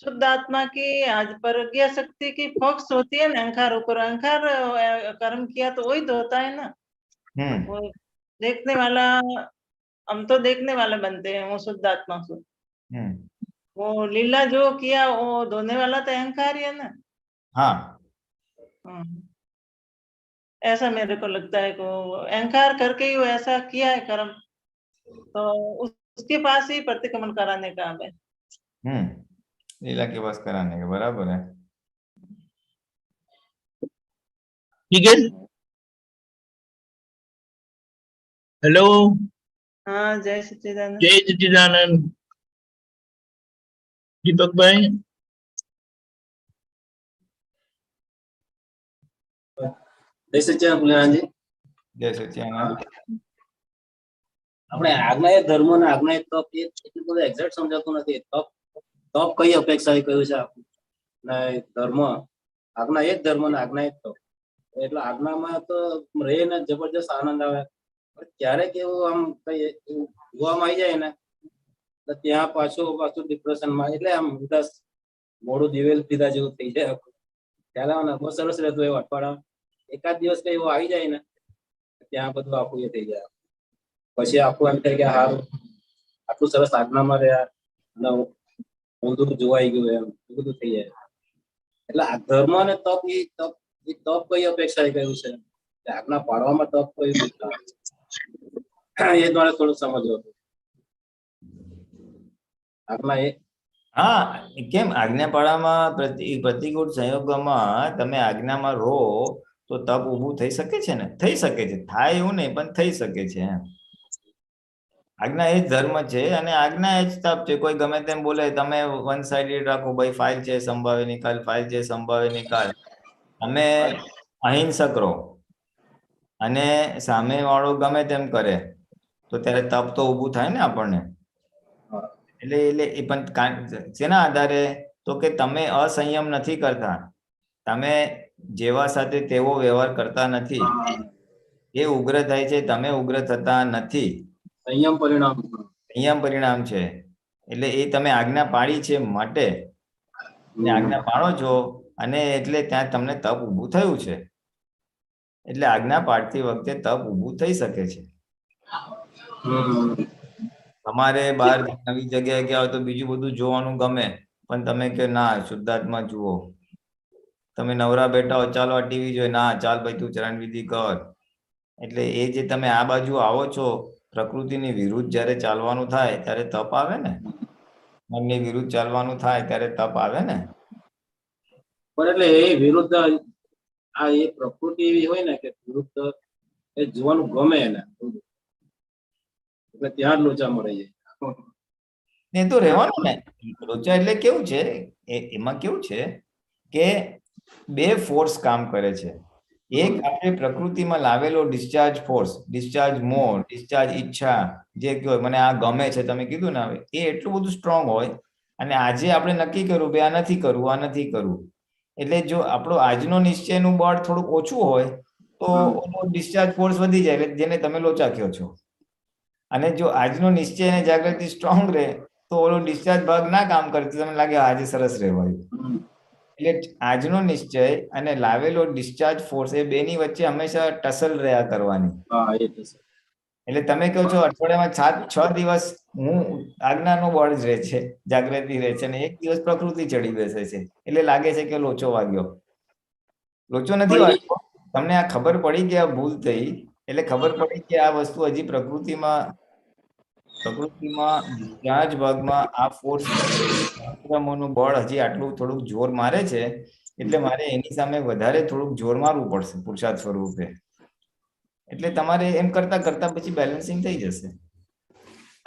शुद्ध आत्मा की आज प्रज्ञा शक्ति की फोकस होती है ना, अहंकार ऊपर। अहंकार कर्म किया तो वही तो होता है ना। हम्म वो देखने वाला, हम तो देखने वाले बनते हैं वो शुद्ध आत्मा से। हम्म वो लीला जो किया वो धोने वाला तो अहंकार ही है ना। हाँ हम्म। ऐसा मेरे को लगता है कि वो अहंकार करके ही वो ऐसा किया है कर्म, तो उसके पास ही प्रतिक्रमण कराने का है। लीला के बस कराने के बराबर है। ठीक है। हेलो, हाँ, जय सच्चिदानंद। जय सच्चिदानंद। दीपक भाई, જય સચ્ચિદાનંદ પુલિયાજી. जय सच्चिदानंद। આપણે આજ્ઞાએ ધર્મ અને આજ્ઞાએ તપ એ એટલું બધું એક્ઝેક્ટ સમજાતું નથી. તપ તપ કઈ અપેક્ષાએ કહ્યું છે આપણું, ને ધર્મ આજ્ઞા એ જ ધર્મ ને આજ્ઞા એ જ તપ. એટલે આજ્ઞામાં તો રહીને જબરજસ્ત આનંદ આવે. પણ ક્યારેક એવું આમ કઈ એવું જોવામાં આવી જાય ને, તો ત્યાં પાછું ડિપ્રેશનમાં, એટલે આમ ઉદાસ મોડું દિવેલ પીધા જેવું થઈ જાય. ખ્યાલ આવે ને, બહુ સરસ રહેતું એવું અઠવાડિયા એકાદ દિવસ કઈ એવું આવી જાય ને, ત્યાં બધું આખું એ થઈ જાય. પછી આખું એમ થાય કે હારું આટલું સરસ આજ્ઞામાં રહ્યા અને ઊંધું જોવાઈ ગયું, એમ એ બધું થઈ જાય. એટલે આ ધર્મ અને તપ એ તપ કઈ અપેક્ષાએ કહ્યું છે, આજ્ઞા પાડવામાં તપ કઈ રીતના, એ મારે થોડું સમજવું હતું. આજ્ઞા એ હા, કેમ આજ્ઞાપાળામાં પ્રતિકૂળ સંયોગોમાં તમે આજ્ઞામાં રહો તો તપ ઊભું થઈ શકે છે ને? થઈ શકે છે, થાય એવું નહીં પણ થઈ શકે છે એમ. આજ્ઞા એ જ ધર્મ છે અને આજ્ઞા એ જ તપ છે. કોઈ ગમે તેમ બોલે, તમે વન સાઇડેડ રાખો, ભાઈ ફાઇલ છે સંભાવે નિકાલ, ફાઇલ છે સંભાવે નિકાલ, તમે અહિંસક રહો અને સામે વાળો ગમે તેમ કરે તો ત્યારે તપ તો ઊભું થાય ને આપણને. એટલે એ પણ શેના આધારે? તો કે તમે અસંયમ નથી કરતા, તમે જેવા સાથે તેવો વ્યવહાર કરતા નથી, એ ઉગ્ર થાય છે, તમે ઉગ્ર થતા નથી. સંયમ પરિણામ છે. એટલે એ તમે આજ્ઞા પાડી છે માટે આજ્ઞા પાડો છો, અને એટલે ત્યાં તમને તપ ઊભું થયું છે. એટલે આજ્ઞા પાડતી વખતે તપ ઊભું થઈ શકે છે. તમારે બહાર નવી જગ્યાએ ગયા હોય તો બીજું બધું જોવાનું ગમે, પણ તમે કે ના શુદ્ધાત્મા જુઓ. તમે નવરા બેઠા હો, ચાલો આ ટીવી જોઈએ, ના ચાલ ભાઈ તું ચરણ વિધિ કર. એટલે એ જે તમે આ બાજુ આવો છો, પ્રકૃતિની વિરુદ્ધ જયારે ચાલવાનું થાય ત્યારે તપ આવે ને, મનની વિરુદ્ધ ચાલવાનું થાય ત્યારે તપ આવે ને. પણ એટલે એ વિરુદ્ધ આ એ પ્રકૃતિ એવી હોય ને કે વિરુદ્ધ એ જોવાનું ગમે એને, એટલે ત્યાં જ લોચા મળે જાય. એ તો રહેવાનું ને. લોચા એટલે કેવું છે, એમાં કેવું છે કે બે ફોર્સ કામ કરે છે. એક આપણે પ્રકૃતિમાં લાવેલો discharge force, discharge mode, discharge ઈચ્છા, જે કહેવાય મને આ ગમે છે તમે કીધું ને, હવે એ એટલું બધું સ્ટ્રોંગ હોય. અને આજે આપણે નક્કી કર્યું કે આ નથી કરવું, આ નથી કરવું, એટલે જો આપણો આજનો નિશ્ચયનું બળ થોડુંક ઓછું હોય તો ડિસ્ચાર્જ ફોર્સ વધી જાય, એટલે જેને તમે લોચા કહો છો. અને જો આજનો નિશ્ચય અને જાગૃતિ સ્ટ્રોંગ રહે તો ઓલો ડિસ્ચાર્જ ભાગ ના કામ કરે, તમને લાગે આજે સરસ રહેવાયું. એટલે આજનો નિશ્ચય અને લાવેલો ડિસ્ચાર્જ ફોર્સ એ બેની વચ્ચે હંમેશા ટસલ રહ્યા કરવાની. હા એ તો છે. એટલે તમે કહો છો અઠવાડિયામાં 6 દિવસ હું આજ્ઞાનો બળ જ રહે છે, જાગૃતિ રહે છે, અને એક દિવસ પ્રકૃતિ ચડી બેસે છે, એટલે લાગે છે કે લોચો વાગ્યો. લોચો નથી વાગ્યો, તમને આ ખબર પડી કે આ ભૂલ થઈ, એટલે ખબર પડી કે આ વસ્તુ હજી પ્રકૃતિમાં ત્યાં જ ભાગમાં આ ફોર્સ નું બળ હજી આટલું થોડુંક જોર મારે છે, એટલે મારે એની સામે વધારે થોડુંક જોર મારવું પડશે પુરુષાર્થ સ્વરૂપે. એટલે તમારે એમ કરતા કરતા પછી બેલેન્સિંગ થઈ જશે.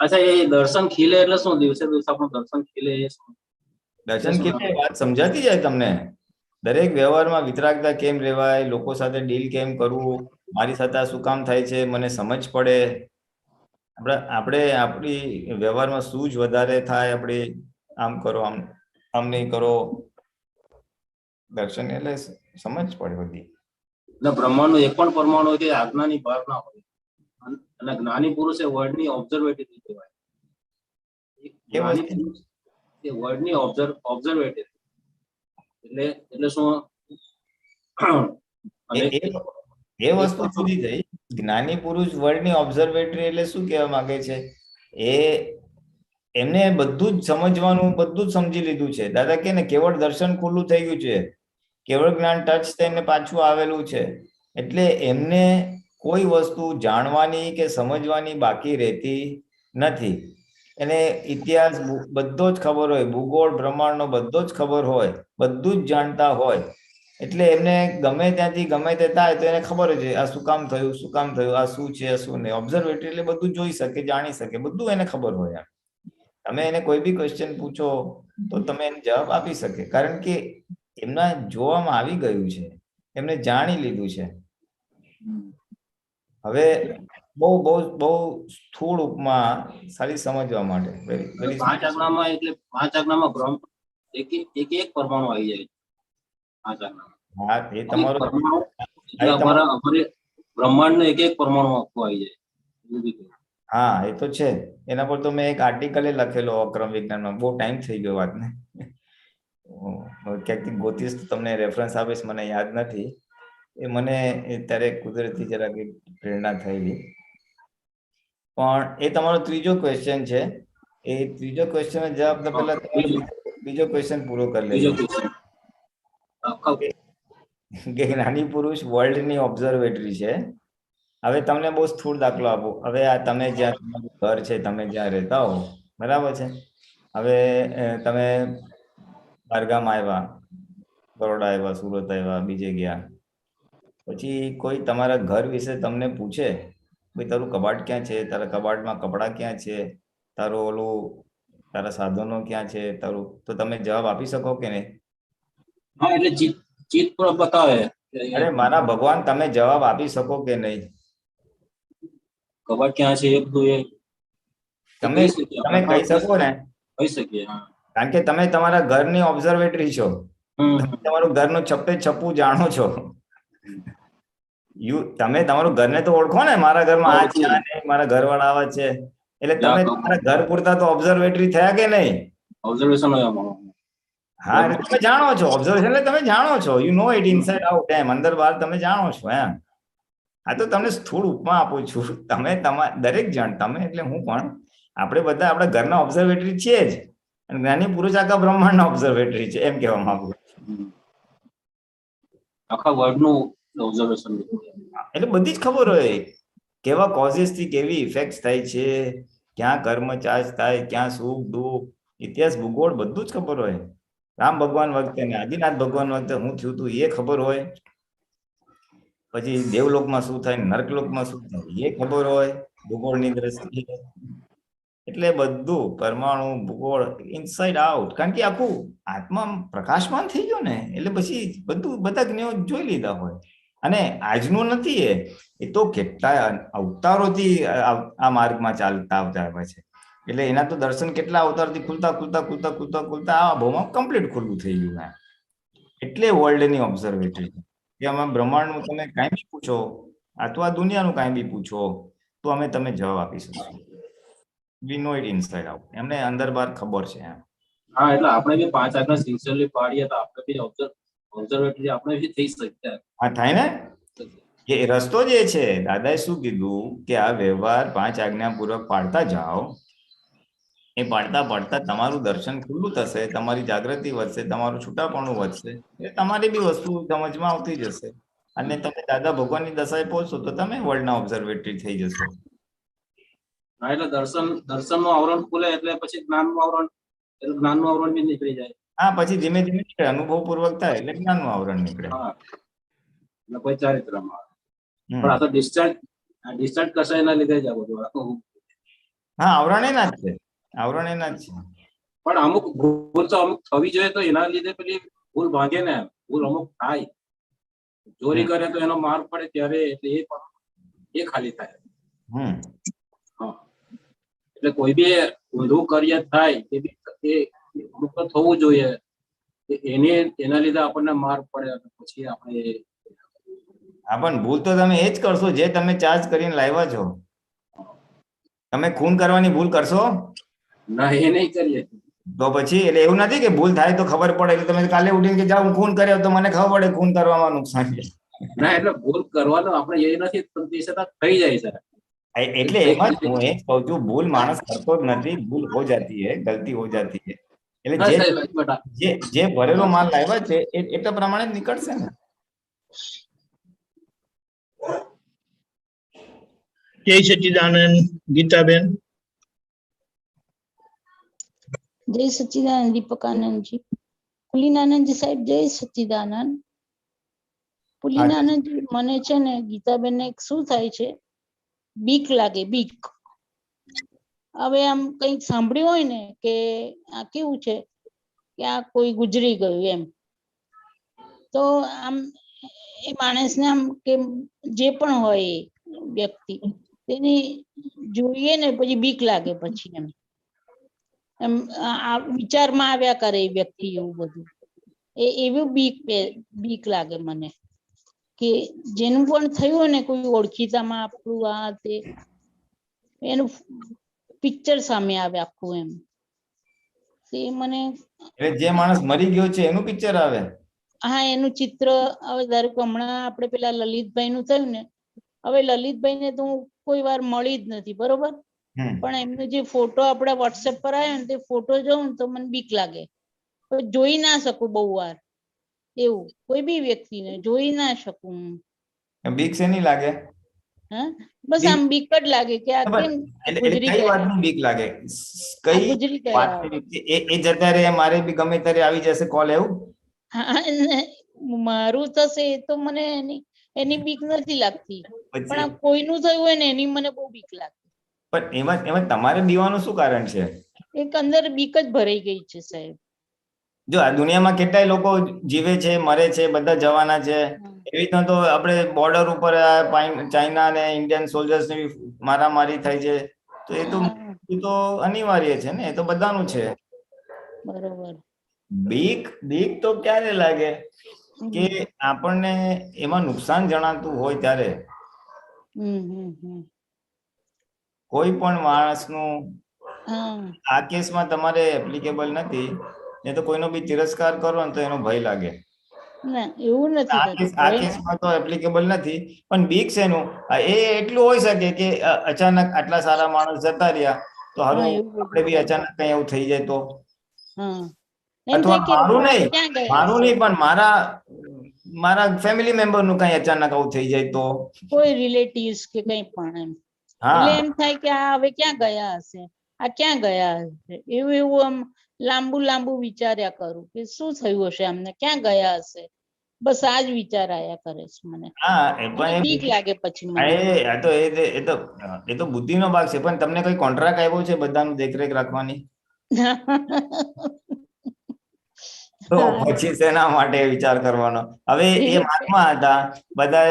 અચ્છા, એ દર્શન ખીલે એટલે શું? દિવસે દિવસે આપણું દર્શન ખીલે એ શું? દર્શન ખીલે વાત સમજાતી જાય તમને. દરેક વ્યવહારમાં વિતરાગતા કેમ રહેવાય, લોકો સાથે ડીલ કેમ કરવું, મારી સાથે આ શું કામ થાય છે, મને સમજ પડે. આપણે આપણી વ્યવહારમાં શું જ વધારે થાય, આપણે આમ કરો, આમ નહીં કરો. દર્શન એટલે સમજ પડે બધી. એટલે બ્રહ્માંડનું એક પણ પરમાણુ કે આજ્ઞાની બહાર ના હોય, અને જ્ઞાની પુરુષ એ વર્લ્ડની ઓબ્ઝર્વેટરી કહેવાય. જ્ઞાની પુરુષ એ વર્લ્ડની ઓબ્ઝર્વેટરી એટલે શું? એ વસ્તુ જુદી થઈ. જ્ઞાની પુરુષ વર્લ્ડની ઓબ્ઝર્વેટરી એટલે શું કહેવા માંગે છે? એમને બધું જ સમજવાનું, બધું જ સમજી લીધું છે. દાદા કે ને કેવળ દર્શન ખુલ્લું થઈ ગયું છે, કેવળ જ્ઞાન ટચ થઈને પાછું આવેલું છે. એટલે એમને કોઈ વસ્તુ જાણવાની કે સમજવાની બાકી રહેતી નથી. એને ઇતિહાસ બધો જ ખબર હોય, ભૂગોળ બ્રહ્માંડનો બધો જ ખબર હોય, બધું જ જાણતા હોય. એટલે એમને ગમે ત્યાંથી ગમે તે થાય તો એને ખબર જ આ શું કામ થયું, શું કામ થયું, આ શું છે, શું નહીં. ઓબ્ઝર્વેટરી એટલે બધું જોઈ શકે, જાણી શકે, બધું એને ખબર હોય. તમે એને કોઈ બી ક્વેશ્ચન પૂછો તો તમે એને જવાબ આપી શકે, કારણ કે એમના જોવામાં આવી ગયું છે, એમને જાણી લીધું છે. હવે બહુ બહુ બહુ સ્થૂળ ઉપમા સારી સમજવા માટે. પાંચ આજ્ઞામાં એટલે પાંચ આજ્ઞામાં બ્રહ્મ એક પરમાણુ આવી જાય. પાંચ આજ્ઞામાં હા, એ તમારો અમારે બ્રહ્માંડ એક પરમાણુ આખું આવી જાય. હા, એ તો છે. એના પર તો મેં એક આર્ટિકલ લખેલો અક્રમ વિજ્ઞાનમાં. બહુ ટાઈમ થઈ ગયો વાતને, ક્યાંકથી ગોતીશ તો તમને રેફરન્સ આપીશ, મને યાદ નથી. એ મને ત્યારે કુદરતી જરાક પ્રેરણા થયેલી. પણ એ તમારો ત્રીજો ક્વેશ્ચન છે. એ ત્રીજો ક્વેશ્ચન જવાબ તો પહેલા બીજો ક્વેશ્ચન પૂરો કરી લેજો. કે જ્ઞાની પુરુષ વર્લ્ડની ઓબ્ઝર્વેટરી છે. હવે તમને બહુ સ્થૂળ દાખલો આપો. હવે આ તમે જ્યાં તમારું ઘર છે, તમે જ્યાં રહેતા હો, બરાબર છે. હવે તમે બહારગામ આવ્યા, બરોડા આવ્યા, સુરત આવ્યા, બીજે ગયા. પછી કોઈ તમારા ઘર વિશે તમને પૂછે, ભાઈ તારું કબાટ ક્યાં છે, તારા કબાટમાં કપડાં ક્યાં છે, તારા સાધનો ક્યાં છે, તો તમે જવાબ આપી શકો કે નહીં? હા, એટલે ચિત્ત પર બતાવે. અરે મારા ભગવાન, તમે જવાબ આપી શકો કે નહીં? કબાટ ક્યાં છે તમે કહી શકો ને? કહી શકીએ. કારણ કે તમે તમારા ઘરની ઓબ્ઝર્વેટરી છો. તમારું ઘરનું છપ્પે છપ્પું જાણો છો. તમે તમારું ઘરને તો ઓળખો ને. મારા ઘરમાં આ છે, મારા ઘરવાળા આવા છે. એટલે તમે તમારા ઘર પૂરતા તો ઓબ્ઝર્વેટરી થયા કે નહીં? ઓબ્ઝર્વેશન. હા, એટલે તમે જાણો છો. ઓબ્ઝર્વેશન એટલે તમે જાણો છો. You know it inside out. એમ અંદર બહાર તમે જાણો છો. એમ આ તો તમને સ્થૂળ ઉપમા આપું છું. તમે દરેક જણ, તમે એટલે હું પણ, આપણે બધા આપણા ઘરના ઓબ્ઝર્વેટરી છીએ જ. અને જ્ઞાની પુરુષ આખા બ્રહ્માંડના ઓબ્ઝર્વેટરી છે, એમ કહેવા માંગુ. આખા વર્લ્ડનું ઓબ્ઝર્વેશન. એટલે બધી જ ખબર હોય, કેવા કોઝિસ થી કેવી ઇફેક્ટ થાય છે, ક્યાં કર્મ ચાર્જ થાય, ક્યાં સુખ દુઃખ, ઇતિહાસ ભૂગોળ બધું જ ખબર હોય. રામ ભગવાન વખતે ને આદિનાથ ભગવાન વખતે હું થયું હતું એ ખબર હોય. પછી દેવલોકમાં શું થાય, નર્કલોકમાં શું થાય એ ખબર હોય ભૂગોળની દ્રષ્ટિએ. એટલે બધું પરમાણુ ભૂગોળ ઇનસાઇડ આઉટ. કારણ કે આખું આત્મા પ્રકાશમાન થઈ ગયો ને, એટલે પછી બધા જ્ઞાનો જોઈ લીધા હોય. અને આજનું નથી એ તો કેટલા અવતારોથી આ માર્ગમાં ચાલતા આવતા હોય છે. એટલે એના તો દર્શન કેટલા અવતારથી ખુલતા ખુલતા ખુલતા ખુલતા ખુલતા આ ભાવમાં કમ્પ્લીટ ખુલ્લું થઈ ગયું. એટલે વર્લ્ડની ઓબ્ઝર્વેટરી કે આમાં બ્રહ્માંડનું તમે કાંઈ બી પૂછો, અથવા દુનિયાનું કાંઈ બી પૂછો તો તમે જવાબ આપી શકશો. વી નો ઇટ ઇનસાઇડ આઉટ. એમને અંદર બહાર ખબર છે. હા એટલે આપણે બી 5 આજ્ઞા સિન્સિયરલી પાડીએ તો આપણે બી ઓબ્ઝર્વેટરી આપણે બી થઈ શકીએ. હા થાય ને, એ રસ્તો જે છે. દાદાએ શું કીધું કે આ વ્યવહાર 5 આજ્ઞાપૂર્વક પાડતા જાઓ. એ પાડતા પાડતા તમારું દર્શન ખુલ્લું થશે, તમારી જાગૃતિ વધશે, તમારું છૂટાપણું વધશે, એ તમારી બી વસ્તુ સમજમાં આવતી જશે. અને તમે દાદા ભગવાનની દશાએ પહોંચશો તો તમે વર્લ્ડના ઓબ્ઝર્વેટરી થઈ જશો. હા એટલે દર્શનનું આવરણ ખુલે એટલે પછી જ્ઞાનનું આવરણ બી નીકળી જાય. હા પછી ધીમે ધીમે નીકળે, અનુભવપૂર્વક થાય એટલે જ્ઞાનનું આવરણ નીકળે. હા એટલે કોઈ ચારિત્રમાં હમ. પણ આ તો ડિસ્ચાર્જ કસાય ના લીધે જ આ બધું. હા આવરણ એના જ છે, આવરણ એના જ છે. પણ અમુક ભૂલ તો અમુક થવી જોઈએ તો એના લીધે પેલી ભૂલ ભાંગે ને, ભૂલ અમુક થાય. ચોરી કરે તો એનો માર પડે ત્યારે એટલે એ ખાલી થાય. હા એટલે કોઈ બી ઊંધું કાર્ય થાય એ બી અમુક તો થવું જોઈએ. એના લીધે આપણને માર પડે પછી આપણે. હા પણ ભૂલ તો તમે એ જ કરશો જે તમે ચાર્જ કરીને લાવ્યા છો. તમે ખૂન કરવાની ભૂલ કરશો? ના એ નહીં કરીએ. તો પછી એટલે એવું નથી કે ભૂલ થાય તો ખબર પડે એટલે તમે કાલે ઉઠીને કે જાઓ હું ખૂન કર્યો તો મને ખબર પડે ખૂન કરવામાં નુકસાન છે. ના એટલે ભૂલ કરવાનો આપણે એ નથી તે છતાં થઈ જાય છે. એટલે એમાં જ હું એ જ કહું છું, ભૂલ માણસ કરતો જ નથી, ભૂલ હો જાતી હે, ગલતી હો જાતી હે. એટલે જે ભરેલો માલ લાવ્યા છે એટલા પ્રમાણે જ નીકળશે ને. જય સચ્ચિદાનંદ. ગીતાબેન. જય સચ્ચિદાનંદ દીપકાનંદજી. પુલિનાનંદજી સાહેબ જય સચ્ચિદાનંદ. પુલિનાનંદજી મને છે ને ગીતાબેન ને શું થાય છે, બીક લાગે, બીક. હવે આમ કંઈક સાંભળ્યું હોય ને કે આ કેવું છે કે આ કોઈ ગુજરી ગયું એમ, તો આમ એ માણસને આમ કે જે પણ હોય વ્યક્તિ તેની જોઈએ ને પછી બીક લાગે, પછી એમ એમ આ વિચારમાં આવ્યા કરે એ વ્યક્તિ, એવું બધું એવું બીક લાગે મને કે જેનું પણ થયું હોય ને કોઈ ઓળખીતામાં આપણું આ તે એનું પિક્ચર સામે આવે આખું એમ. તે મને એટલે જે માણસ મરી ગયો છે એનું પિક્ચર આવે? હા એનું ચિત્ર. હવે ધારો કે હમણાં આપણે પેલા લલિતભાઈ નું થયું ને, હવે લલિતભાઈ ને તો હું કોઈ વાર મળી જ નથી, બરોબર, પણ એમનો જે ફોટો આપણે વોટ્સએપ પર આવ્યો ને તે ફોટો જોઉં તો મને બીક લાગે, જોઈ ના શકું બહુ વાર. એવું કોઈ બી વ્યક્તિને જોઈ ના શકું. બીક શેની લાગે? હા બસ આમ બીક જ લાગે કે આ કેમ ગુજરી કઈ ગયા, વાતની બીક લાગે? કઈ ગુજરી ગયા. એ જતા રહે મારે બી ગમે ત્યારે આવી જશે કોલ, એવું? હા મારું થશે એ તો મને એની બીક નથી લાગતી, પણ આ કોઈનું થયું હોય ને એની મને બહુ બીક લાગે. પણ એમાં તમારે બીવાનું શું કારણ છે? એક અંદર બીક જ ભરાઈ ગઈ છે સાહેબ. જો આ દુનિયામાં કેટલાય લોકો જીવે છે, મરે છે, બધા જવાના છે. એવી રીતના તો આપણે બોર્ડર ઉપર ચાઇના ને ઇન્ડિયન સોલ્જર્સ ની મારામારી થાય છે, તો એ તો અનિવાર્ય છે ને, એ તો બધાનું છે. બરોબર. બીક તો ક્યારે લાગે કે આપણને એમાં નુકસાન જણાતું હોય ત્યારે. કોઈ પણ માણસનું આ કેસમાં તમારે એપ્લિકેબલ નથી, ને તો કોઈનો બી તિરસ્કાર કરો ને તો એનો ભય લાગે. ના એવું નથી થતું. આ કેસમાં તો એપ્લિકેબલ નથી, પણ બીક શેનું? એ એટલું હોઈ શકે કે અચાનક આટલા સારા માણસ જતા રહ્યા તો હારું આપણે બી અચાનક કઈ એવું થઈ જાય તો, અથવા મારું નહીં પણ મારા ફેમિલી મેમ્બર નું કઈ અચાનક આવું થઈ જાય તો, કોઈ રિલેટિવ્સ કે કઈ પણ એમ, એટલે એમ થાય કે આ હવે ક્યાં ગયા હશે, આ ક્યાં ગયા હશે, એવું આમ લાંબુ વિચાર્યા કરું કે શું થયું હશે અમને, ક્યાં ગયા હશે, બસ આ જ વિચાર આયા કરે છે મને. બીક લાગે પછી મને. એ તો બુદ્ધિનો ભાગ છે, પણ તમને કોઈ કોન્ટ્રાક્ટ આવ્યો છે બધાનું દેખરેખ રાખવાની? તો પછી શેના માટે વિચાર કરવાનો? હવે એ મહાત્મા હતા, બધા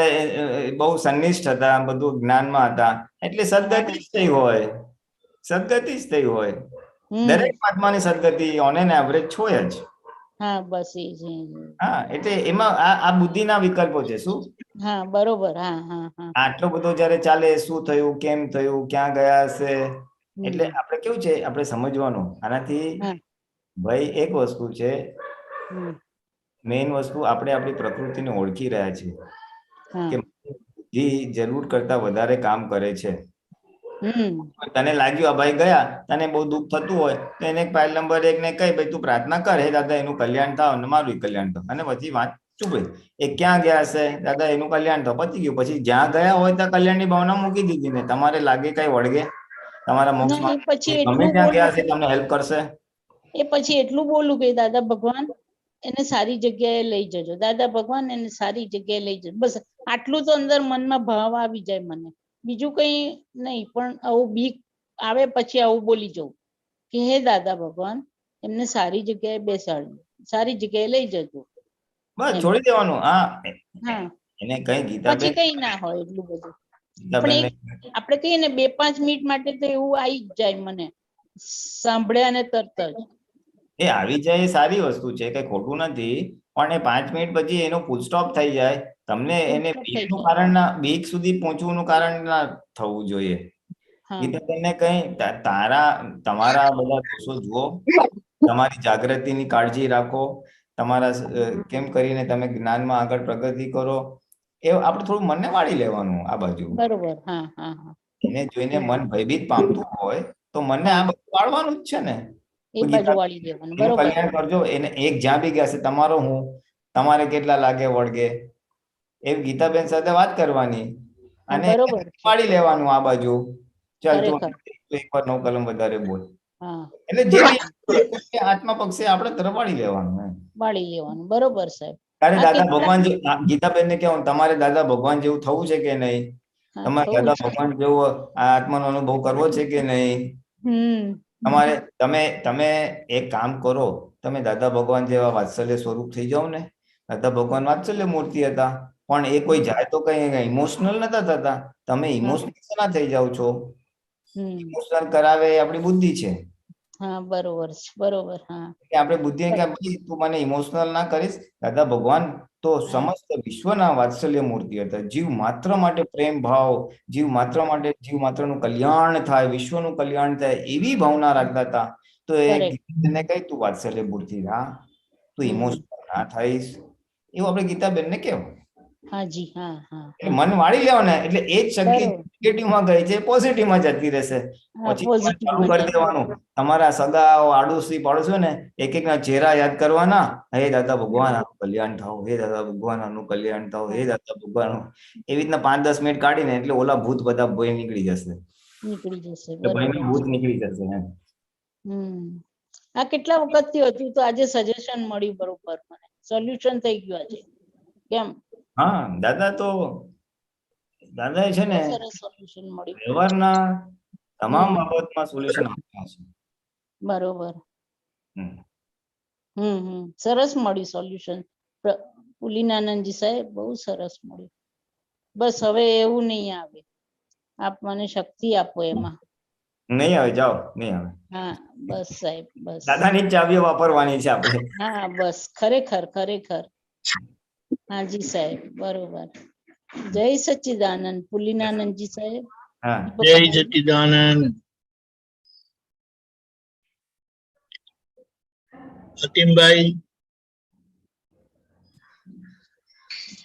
બહુ સંનિષ્ઠ હતા, બધું જ્ઞાનમાં હતા, એટલે સદગતિ જ થઈ હોય, સદગતિ જ થઈ હોય. દરેક મહાત્માની સદગતિ ઓન એન એવરેજ હોય જ. હા બસ એ જ. હા એટલે એમાં આ બુદ્ધિના વિકલ્પો છે. શું? હા બરોબર. હા. આટલો બધો જયારે ચાલે, શું થયું, કેમ થયું, ક્યાં ગયા હશે, એટલે આપણે કેવું છે, આપણે સમજવાનું આનાથી ભાઈ એક વસ્તુ છે, હમ, મેઇન વસ્તુ આપણે આપણી પ્રકૃતિને ઓળખી રહ્યા છીએ હા કે બુદ્ધિ જરૂર કરતા વધારે કામ કરે છે. હમ તને લાગ્યું આ ભાઈ ગયા, તને બહુ દુઃખ થતું હોય તો એને ફાઇલ નંબર 1 ને કહી ભાઈ તું પ્રાર્થના કર, હે દાદા એનું કલ્યાણ થાવ અને મારું કલ્યાણ થાવ, અને પછી વાત શું ભાઈ એ ક્યાં ગયા હશે, દાદા એનું કલ્યાણ થાવ, પતી ગયું. પછી જ્યાં ગયા હોય ત્યાં કલ્યાણની ભાવના મૂકી દીધી ને તમારે લાગે કઈ વળગે તમારા ના મોક્ષમાં એ પછી ગમે એટલું ત્યાં ગયા બોલું, હશે તમને હેલ્પ કરશે. એ પછી એટલું બોલું કે દાદા ભગવાન એને સારી જગ્યાએ લઈ જજો, દાદા ભગવાન એને સારી જગ્યાએ લઈ જજો, બસ આટલું તો અંદર મનમાં ભાવ આવી જાય મને, બીજું કઈ નહીં. પણ આવું બીક આવે પછી આવું બોલી જવું કે હે દાદા ભગવાન એમને સારી જગ્યાએ બેસાડજો, સારી જગ્યાએ લઈ જજો. બસ એમ. છોડી દેવાનું. હા હા એને કઈ પછી ગીતાબેન કઈ ના હોય એટલું બધું. પણ ગીતાબેન આપણે કહીએ ને 2-5 મિનિટ માટે તો એવું આવી જ જાય મને સાંભળ્યા ને તરત જ. એ આવી જાય એ સારી વસ્તુ છે, કઈ ખોટું નથી, પણ એ 5 મિનિટ પછી એનો ફૂલ સ્ટોપ થઈ જાય, તમને એને થઈ બીકનું જાય. કારણ ના, બીક સુધી પહોંચવાનું કારણ ના થવું જોઈએ. હા ગીતાબેનને કઈ તમારા બધા દોષો જુઓ, તમારી જાગૃતિની કાળજી રાખો, તમારા કેમ કરીને તમે જ્ઞાનમાં આગળ પ્રગતિ કરો, એ આપણે થોડું મનને વાળી લેવાનું આ બાજુ. બરોબર. હા હા હા એને જોઈને મન ભયભીત પામતું હોય તો મનને આ બધું વાળવાનું જ છે ને. એ બાજુ વાળી દેવાનું. એનું બરોબર. કલ્યાણ કરજો. એને એક જ્યાં બી ગયા છે તમારો હું, તમારે કેટલા લાગે વળગે, એ ગીતાબેન સાથે વાત કરવાની હા અને બરોબર છે. પાડી લેવાનું આ બાજુ. ચાલ તું ખરેખર. એક વાર 9 કલમ વધારે બોલ, હા એટલે જે બી આત્મા પક્ષે આપણે તરફ વાળી લેવાનું એમ. વાળી લેવાનું. બરોબર સાહેબ. તારે આ દાદા કેટલા ભગવાન ગીતાબેન ને કેવું, તમારે દાદા ભગવાન જેવું થવું છે કે નહીં, હા તમારે થવું દાદા છે. ભગવાન જેવો આ આત્માનો અનુભવ કરવો છે કે નહીં. હમ તમે એક કામ કરો, તમે દાદા ભગવાન જેવા વાત્સલ્ય સ્વરૂપ થઈ જાઓ ને. દાદા ભગવાન વાત્સલ્ય મૂર્તિ હતા, પણ એ કોઈ જાય તો કઈ ઇમોશનલ નતા થતા. તમે ઇમોશનલ ના થઈ જાઓ છો. ઇમોશનલ કરાવે એ આપણી બુદ્ધિ છે. હા બરોબર છે. બરોબર. હા કે આપણે બુદ્ધિ કે ભાઈ તું મને ઇમોશનલ ના કરીશ. દાદા ભગવાન તો સમસ્ત વિશ્વના વાત્સલ્ય મૂર્તિ હતા. જીવ માત્ર માટે પ્રેમ ભાવ, જીવ માત્ર નું કલ્યાણ થાય, વિશ્વનું કલ્યાણ થાય એવી ભાવના રાખતા હતા. તો એ ગીતાબેનને કઈ તું વાત્સલ્ય મૂર્તિ હા, તું ઇમોશનલ ના થઈશ, એવું આપણે ગીતાબેનને કેવું. હાજી. હા હા મન વાળી લેવાના, એટલે એ જ શક્તિ નેગેટિવ માં ગઈ છે પોઝિટિવ માં જતી રહેશે. હા પછી પોઝિટિવ ચાલુ માં કરી જાય. દેવાનું, તમારા સગાઓ આડોશી પાડોશો ને એક એક ના ચહેરા યાદ કરવાના. હે દાદા ભગવાન આનું કલ્યાણ થાવ, હે દાદા ભગવાન આનું કલ્યાણ થાવ, હે દાદા ભગવાન. એવી રીતના 5-10 મિનિટ કાઢીને એટલે ઓલા ભૂત બધા ભય નીકળી જશે. નીકળી જશે. ભયનું બરોબર. ભૂત નીકળી જશે એમ. આ કેટલા વખત થી હતું તો આજે સજેશન મળ્યું. બરોબર. મને સોલ્યુશન થઈ ગયું આજે. કેમ? હા દાદા એ છે ને સરસ સોલ્યુશન મળ્યું. વ્યવહારના તમામ બાબતમાં સોલ્યુશન આપ્યા છે. બરોબર. સરસ મળ્યું સોલ્યુશન. પુલિનાનંદજી સાહેબ બહુ સરસ મળ્યું. બસ હવે એવું નહીં આવે. આપ મને શક્તિ આપો એમાં. નહીં આવે, જાઓ. નહીં આવે. હા બસ સાહેબ. બસ દાદાની જ ચાવીઓ વાપરવાની છે આપણે. હા બસ ખરેખર. હાજી સાહેબ. બરોબર. જય સચ્ચિદાનંદ પુલિનાનંદજી સાહેબ. જય સચ્ચિદાનંદ. અતિમભાઈ.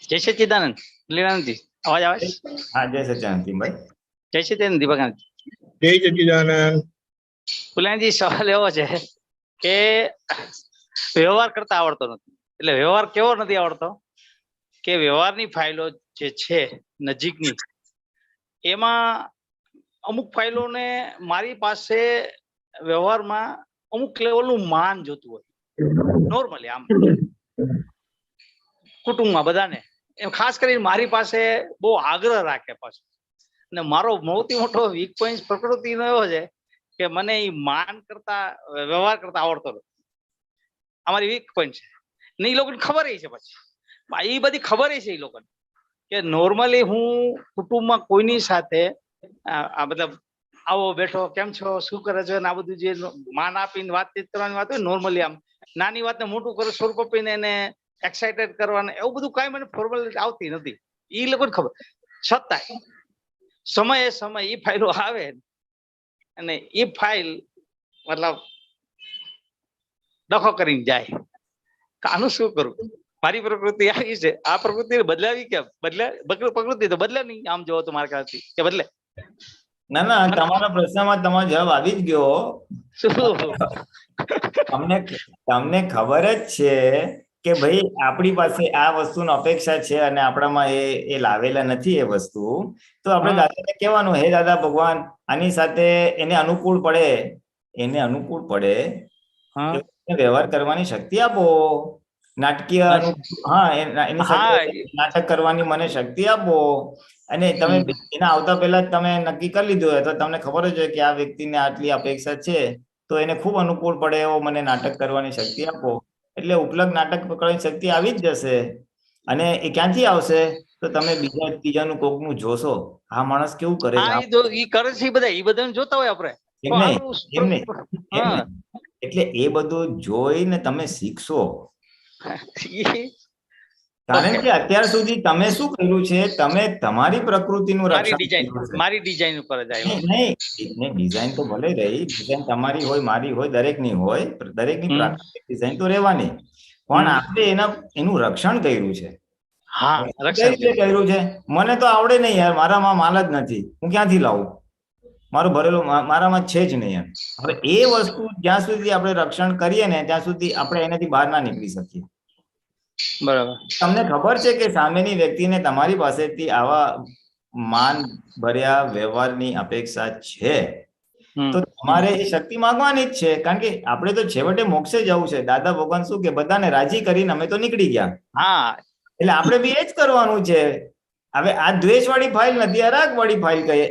જય સચ્ચિદાનંદ પુલિનાનંદજી. અવાજ આવે? હા જય સચ્ચિદાનંદ ભાઈ. જય સચ્ચિદાનંદ દીપકાનંદ. જય સચ્ચિદાનંદ. પુલિનાનંદજી સવાલ એવો છે કે વ્યવહાર કરતા આવડતો નથી. એટલે વ્યવહાર કેવો નથી આવડતો કે વ્યવહારની ફાઇલો જે છે નજીકની, એમાં અમુક ફાઇલોને મારી પાસે વ્યવહારમાં અમુક લેવલનું માન જોતું હોય. નોર્મલી આમ કુટુંબમાં બધાને એમ, ખાસ કરીને મારી પાસે બહુ આગ્રહ રાખે પાછું. અને મારો સૌથી મોટો વીક પોઈન્ટ પ્રકૃતિનો એવો છે કે મને એ માન કરતા વ્યવહાર કરતા આવડતો નથી. અમારી વીક પોઈન્ટ છે ને. એ લોકોને ખબર છે પછી એ બધી ખબર છે એ લોકોને કે નોર્મલી હું કુટુંબમાં કોઈની સાથે આ મતલબ આવો બેઠો, કેમ છો, શું કરે છે, આ બધું જે માન આપીને વાતચીત કરવાની વાત હોય, નોર્મલી આમ નાની વાતને મોટું કરે સ્વરૂપ આપીને એને એક્સાઇટેડ કરવાને એવું બધું કઈ મને ફોર્માલિટી આવતી નથી. એ લોકોને ખબર. છતાંય સમય એ ફાઇલો આવે અને એ ફાઇલ મતલબ ડખો કરીને જાય કે આનું શું કરું, મારી પ્રકૃતિ આવી છે, આ પ્રકૃતિ બદલાવી કેમ? પ્રકૃતિ તો બદલે નહીં, આમ જોવો તો મારા ખ્યાલથી કે બદલે. ના ના, તમારા પ્રશ્નમાં તમારો જવાબ આવી જ ગયો. તમને ખબર જ છે કે ભાઈ આપણી પાસે આ વસ્તુની અપેક્ષા છે અને આપણામાં એ લાવેલા નથી એ વસ્તુ, તો આપણે દાદાને કહેવાનું, હે દાદા ભગવાન, આની સાથે એને અનુકૂળ પડે વ્યવહાર કરવાની શક્તિ આપો, નાટકીય એની સાથે નાટક કરવાની મને શક્તિ આપો. અને તમે એના આવતા પહેલા જ તમે નક્કી કરી લીધું હોય તો તમને ખબર જ હોય કે આ વ્યક્તિને આટલી અપેક્ષા છે, તો એને ખૂબ અનુકૂળ પડે એવો મને નાટક કરવાની શક્તિ આપો. એટલે ઉપલબ્ધ નાટક પકડવાની શક્તિ આવી જ જશે. અને એ ક્યાંથી આવશે? તો તમે બીજાનું કોકનું જોશો, આ માણસ કેવું કરે છે, એ બધા જોતા હોય આપણે. એટલે એ બધું જોઈને તમે શીખશો. કારણ કે અત્યાર સુધી તમે શું કર્યું છે, તમે તમારી પ્રકૃતિનું રક્ષણ, મારી ડિઝાઇન ઉપર જ આવ્યો. નહીં, ડિઝાઇન તો ભલે રહી, ડિઝાઇન તમારી હોય, મારી હોય, દરેકની હોય, દરેકની પ્રાકૃતિક ડિઝાઇન તો રહેવાની, પણ આપણે એનું રક્ષણ કર્યું છે. કઈ રીતે કર્યું છે? મને તો આવડે નહીં યાર, મારામાં માલ જ નથી, હું ક્યાંથી લાવું? મારું ભરેલું મારામાં છે જ નહીં. હવે એ વસ્તુ જ્યાં સુધી આપણે રક્ષણ કરીએ ને ત્યાં સુધી આપણે એનાથી બહાર ના નીકળી શકીએ. બરાબર. તમને ખબર છે કે સામેની વ્યક્તિને તમારી પાસેથી આવા માન ભર્યા વ્યવહારની અપેક્ષા છે, તો તમારે એ શક્તિ માંગવાની જ છે. કારણ કે આપણે તો છેવટે મોક્ષે જવું છે. દાદા ભગવાન શું કે બધાને રાજી કરીને અમે તો નીકળી ગયા. એટલે આપણે બી એ જ કરવાનું છે. હવે આ દ્વેષ વાળી ફાઇલ નથી, આ રાગ વાળી ફાઇલ કહીએ.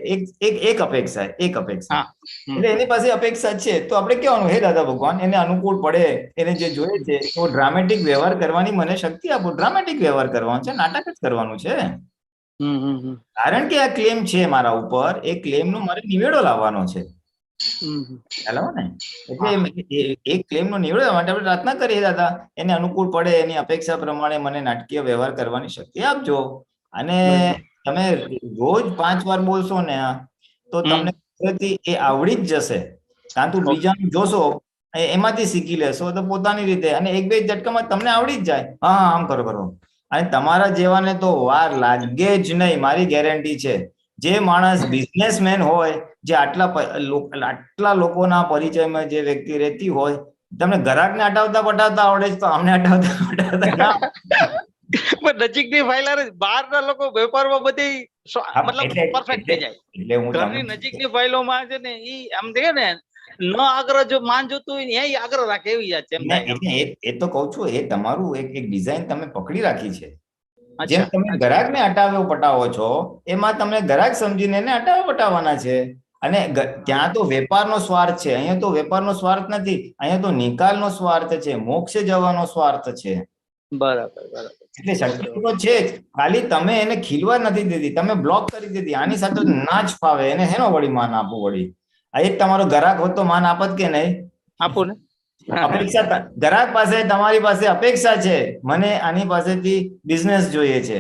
એક અપેક્ષા એટલે એની પાસે અપેક્ષા છે, તો આપણે કહેવાનું, હે દાદા ભગવાન, એને અનુકૂળ પડે, એને જે જોઈએ છે તો ડ્રામેટિક વ્યવહાર કરવાની મને શક્તિ આપો. ડ્રામેટિક વ્યવહાર કરવાનો છે, નાટક જ કરવાનું છે. કારણ કે આ ક્લેમ છે મારા ઉપર, એ ક્લેમ નો મારે નિવેડો લાવવાનો છે. ખ્યાલ આવે ને? એટલે એ ક્લેમ નો નિવેડો માટે આપણે પ્રાર્થના કરીએ, દાદા એને અનુકૂળ પડે, એની અપેક્ષા પ્રમાણે મને નાટકીય વ્યવહાર કરવાની શક્તિ આપજો. અને તમે રોજ 5 વાર બોલશો ને તો તમને એ આવડી જ જશે. કાં તો બીજાનું જોશો, એમાંથી શીખી લેશો તો પોતાની રીતે, અને 1-2 ઝટકામાં તમને આવડી જ જાય. હા, આમ કરો. અને તમારા જેવાને તો વાર લાગે જ નહીં, મારી ગેરંટી છે. જે માણસ બિઝનેસમેન હોય, જે આટલા લોકોના પરિચયમાં જે વ્યક્તિ રહેતી હોય, તમને ગ્રાહકને હટાવતા પટાવતા આવડે છે, તો અમને હટાવતા નજીકની ફાઇલ બહારના લોકો વેપારમાં બધી મતલબ પરફેક્ટ થઈ જાય. એટલે હું ઘરની નજીકની ફાઇલોમાં છે ને ઈ આમ કહે ને, ન આગ્રહ જો માન જોતું હોય ને એ આગ્રહ રાખે એવી વાત છે. એ તો કહું છું, એ તમારું એક ડિઝાઇન તમે પકડી રાખી છે. જેમ તમે ગ્રાહકને હટાવ્યો પટાવો છો, એમાં તમે ગ્રાહક સમજીને એને હટાવ્યો પટાવવાના છે. અને ત્યાં તો વેપારનો સ્વાર્થ છે, અહીંયા તો વેપારનો સ્વાર્થ નથી, અહીંયા તો નિકાલનો સ્વાર્થ છે, મોક્ષે જવાનો સ્વાર્થ છે. બરાબર. એટલે શક્તિ તો છે જ, ખાલી તમે એને ખીલવા નથી દીધી, તમે બ્લોક કરી દીધી. આની સાથે ના જ ફાવે, એને હેનો વળી માન આપવું? વળી આ એક તમારો ગ્રાહક હોત તો માન આપત કે નહીં? આપો ને. અપેક્ષા, ગ્રાહક પાસે તમારી પાસે અપેક્ષા છે, મને આની પાસેથી બિઝનેસ જોઈએ છે.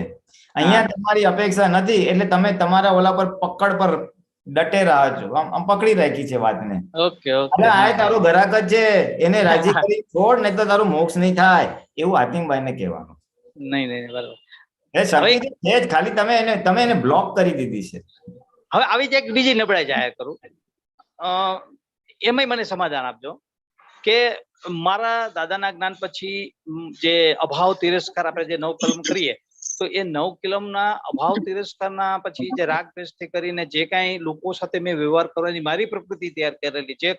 અહીંયા તમારી અપેક્ષા નથી, એટલે તમે તમારા ઓલા પર પકડ પર ડટેરા છો, આમ પકડી રાખી છે વાતને. આ તારો ગ્રાહક જ છે, એને રાજી કરી છોડ, નહીં તો તારું મોક્ષ નહીં થાય, એવું આતિમભાઈ ને કહેવાનું. નહીં, બરાબર. એ શક્તિ છે જ, ખાલી તમે એને બ્લોક કરી દીધી છે. હવે આવી જ એક બીજી નબળાઈ જાહેર કરું, એમાંય મને સમાધાન આપજો કે મારા દાદાના જ્ઞાન પછી જે અભાવ તિરસ્કાર આપણે જે 9 કલમ કરીએ, તો એ 9 કલમના અભાવ તિરસ્કારના પછી જે રાગ દ્વેષથી કરીને જે કાંઈ લોકો સાથે મેં વ્યવહાર કરવાની મારી પ્રકૃતિ તૈયાર કરેલી, જે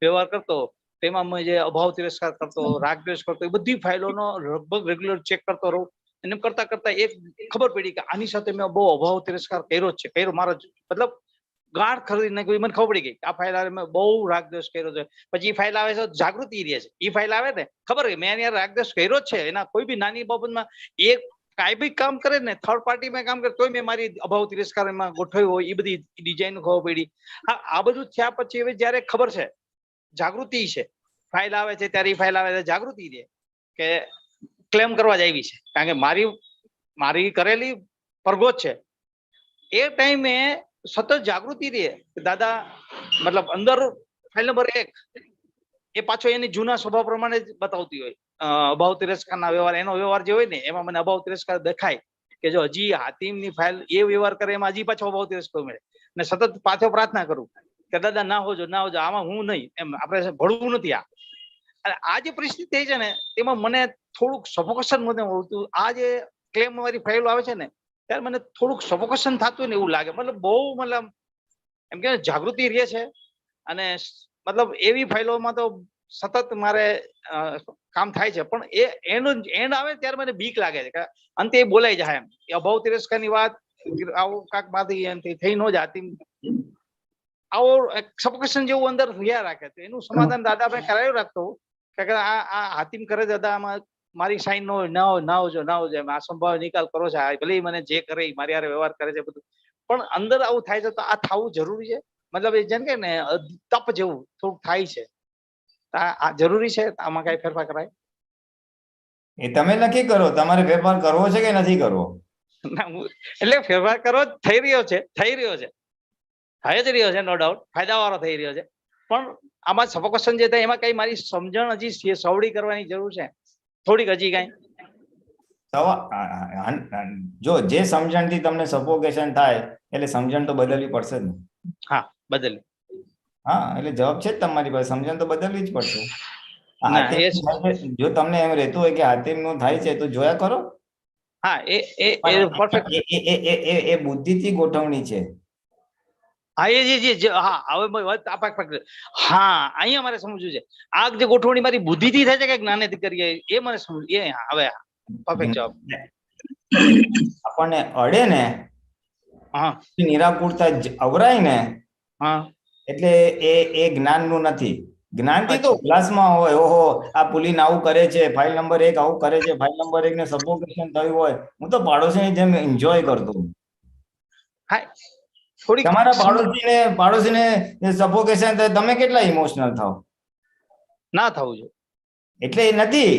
વ્યવહાર કરતો, તેમાં મેં જે અભાવ તિરસ્કાર કરતો, રાગ દ્વેષ કરતો, એ બધી ફાઇલોનો લગભગ રેગ્યુલર ચેક કરતો રહું. અને કરતા કરતા એક ખબર પડી કે આની સાથે મેં બહુ અભાવ તિરસ્કાર કર્યો મારો, મતલબ ગાઢ ખરીદને મને ખબર પડી ગઈ આ ફાઇલ આવે, મેં બહુ રાગદ્વેષ કર્યો છે. પછી ફાઇલ આવે છે જાગૃતિ રહે છે, એ ફાઇલ આવે ને ખબર કે મેં યાર રાગદ્વેષ કર્યો જ છે, એના કોઈ બી નાની બાબતમાં એક કાંઈ બી કામ કરે ને, થર્ડ પાર્ટીમાં કામ કરે તોય મેં મારી અભાવ તિરસ્કારમાં ગોઠવ્યું હોય, એ બધી ડિઝાઇન ખબર પડી. આ બધું થયા પછી હવે જયારે ખબર છે, જાગૃતિ છે, ફાઇલ આવે છે ત્યારે ફાઇલ આવે છે, જાગૃતિ રહે કે ક્લેમ કરવા જ આવી છે, કારણ કે મારી કરેલી પરગોત છે. એ ટાઈમે સતત જાગૃતિ રહે દાદા, મતલબ અંદર ફાઇલ નંબર 1 એ પાછો એની જૂના સ્વભાવ પ્રમાણે જ બતાવતી હોય. અભાવ તિરસ્કારના વ્યવહાર, એનો વ્યવહાર જે હોય ને એમાં મને અભાવ તિરસ્કાર દેખાય કે જો હજી હાતિમની ફાઇલ એ વ્યવહાર કરે એમાં હજી પાછો અભાવ તિરસ્કાર મળે, ને સતત પાછો પ્રાર્થના કરું કે દાદા ના હોજો, આમાં હું નહીં, એમ આપણે ભળવું નથી. આ જે પરિસ્થિતિ થઈ છે ને એમાં મને થોડુંક સફોકેશન મને હોતું. આ જે ક્લેમ વાળી ફાઇલો આવે છે ને ત્યારે મને થોડુંક સફોકેશન થતું ને એવું લાગે. મતલબ બહુ મતલબ એમ કે જાગૃતિ રહે છે, અને મતલબ એવી ફાઇલોમાં તો સતત મારે કામ થાય છે, પણ એનો એન્ડ આવે ત્યારે મને બીક લાગે છે કે અંતે એ બોલાઈ જાય. એમ એ અભાવ તિરસ્કારની વાત આવું કાંક માંથી થઈ ન જાતી, આવો સફોકેશન જેવું અંદર રહ્યા રાખે. તો એનું સમાધાન દાદાભાઈ કરાયું રાખતો કે આ હાતિમ કરે દાદા, આમાં મારી સાઈન ન હોય, ના હોજો, આ સંભાવ નિકાલ કરો છે, ભલે મને જે કરે મારી હારે વ્યવહાર કરે છે બધું, પણ અંદર આવું થાય છે તો આ થવું જરૂરી છે. મતલબ એ જેમ કે ને તપ જેવું થોડુંક થાય છે, આ જરૂરી છે. આમાં કઈ ફેરફાર કરાય? એ તમે નક્કી કરો, તમારે ફેરફાર કરવો છે કે નથી કરવો. એટલે ફેરફાર કરવો થઈ રહ્યો છે, થઈ જ રહ્યો છે, નો ડાઉટ ફાયદા વાળો થઈ રહ્યો છે. પણ આમાં સફોકેશન જે થાય એમાં કઈ મારી સમજણ હજી સવડી કરવાની જરૂર છે થોડીક, હજી કઈ. જો જે સમજણથી તમને સફોકેશન થાય એટલે સમજણ તો બદલવી પડશે ને. હા, બદલવી. હા, એટલે જવાબ છે જ તમારી પાસે, સમજણ તો બદલવી જ પડશે. જો તમને એમ રહેતું હોય કે હાતિમ નું થાય છે તો જોયા કરો. હા, એ બુદ્ધિથી ગોઠવણી છે. હા, હા, હવે હા, અહીંયા મારે સમજવું છે આ જે ગોઠવણી મારી બુદ્ધિથી થાય છે કે જ્ઞાનેથી કરીએ, એ મને સમજવું. હવે પરફેક્ટ જવાબ. આપણને અડે ને, હા, નિરાકુરતા અવરાય ને, હા, એટલે એ જ્ઞાનનું નથી. જ્ઞાનથી તો ઉલ્લાસમાં હોય, ઓહો આ પુલીન આવું કરે છે, ફાઇલ નંબર 1 આવું કરે છે, ફાઇલ નંબર 1 ને સફોકેશન થયું હોય, હું તો પાડોશીની જેમ એન્જોય કરતો. હા, થોડી તમારા પાડોશીને સફોકેશન થાય તમે કેટલા ઇમોશનલ થાવ? ના થવું જોઈએ. એટલે એ નથી.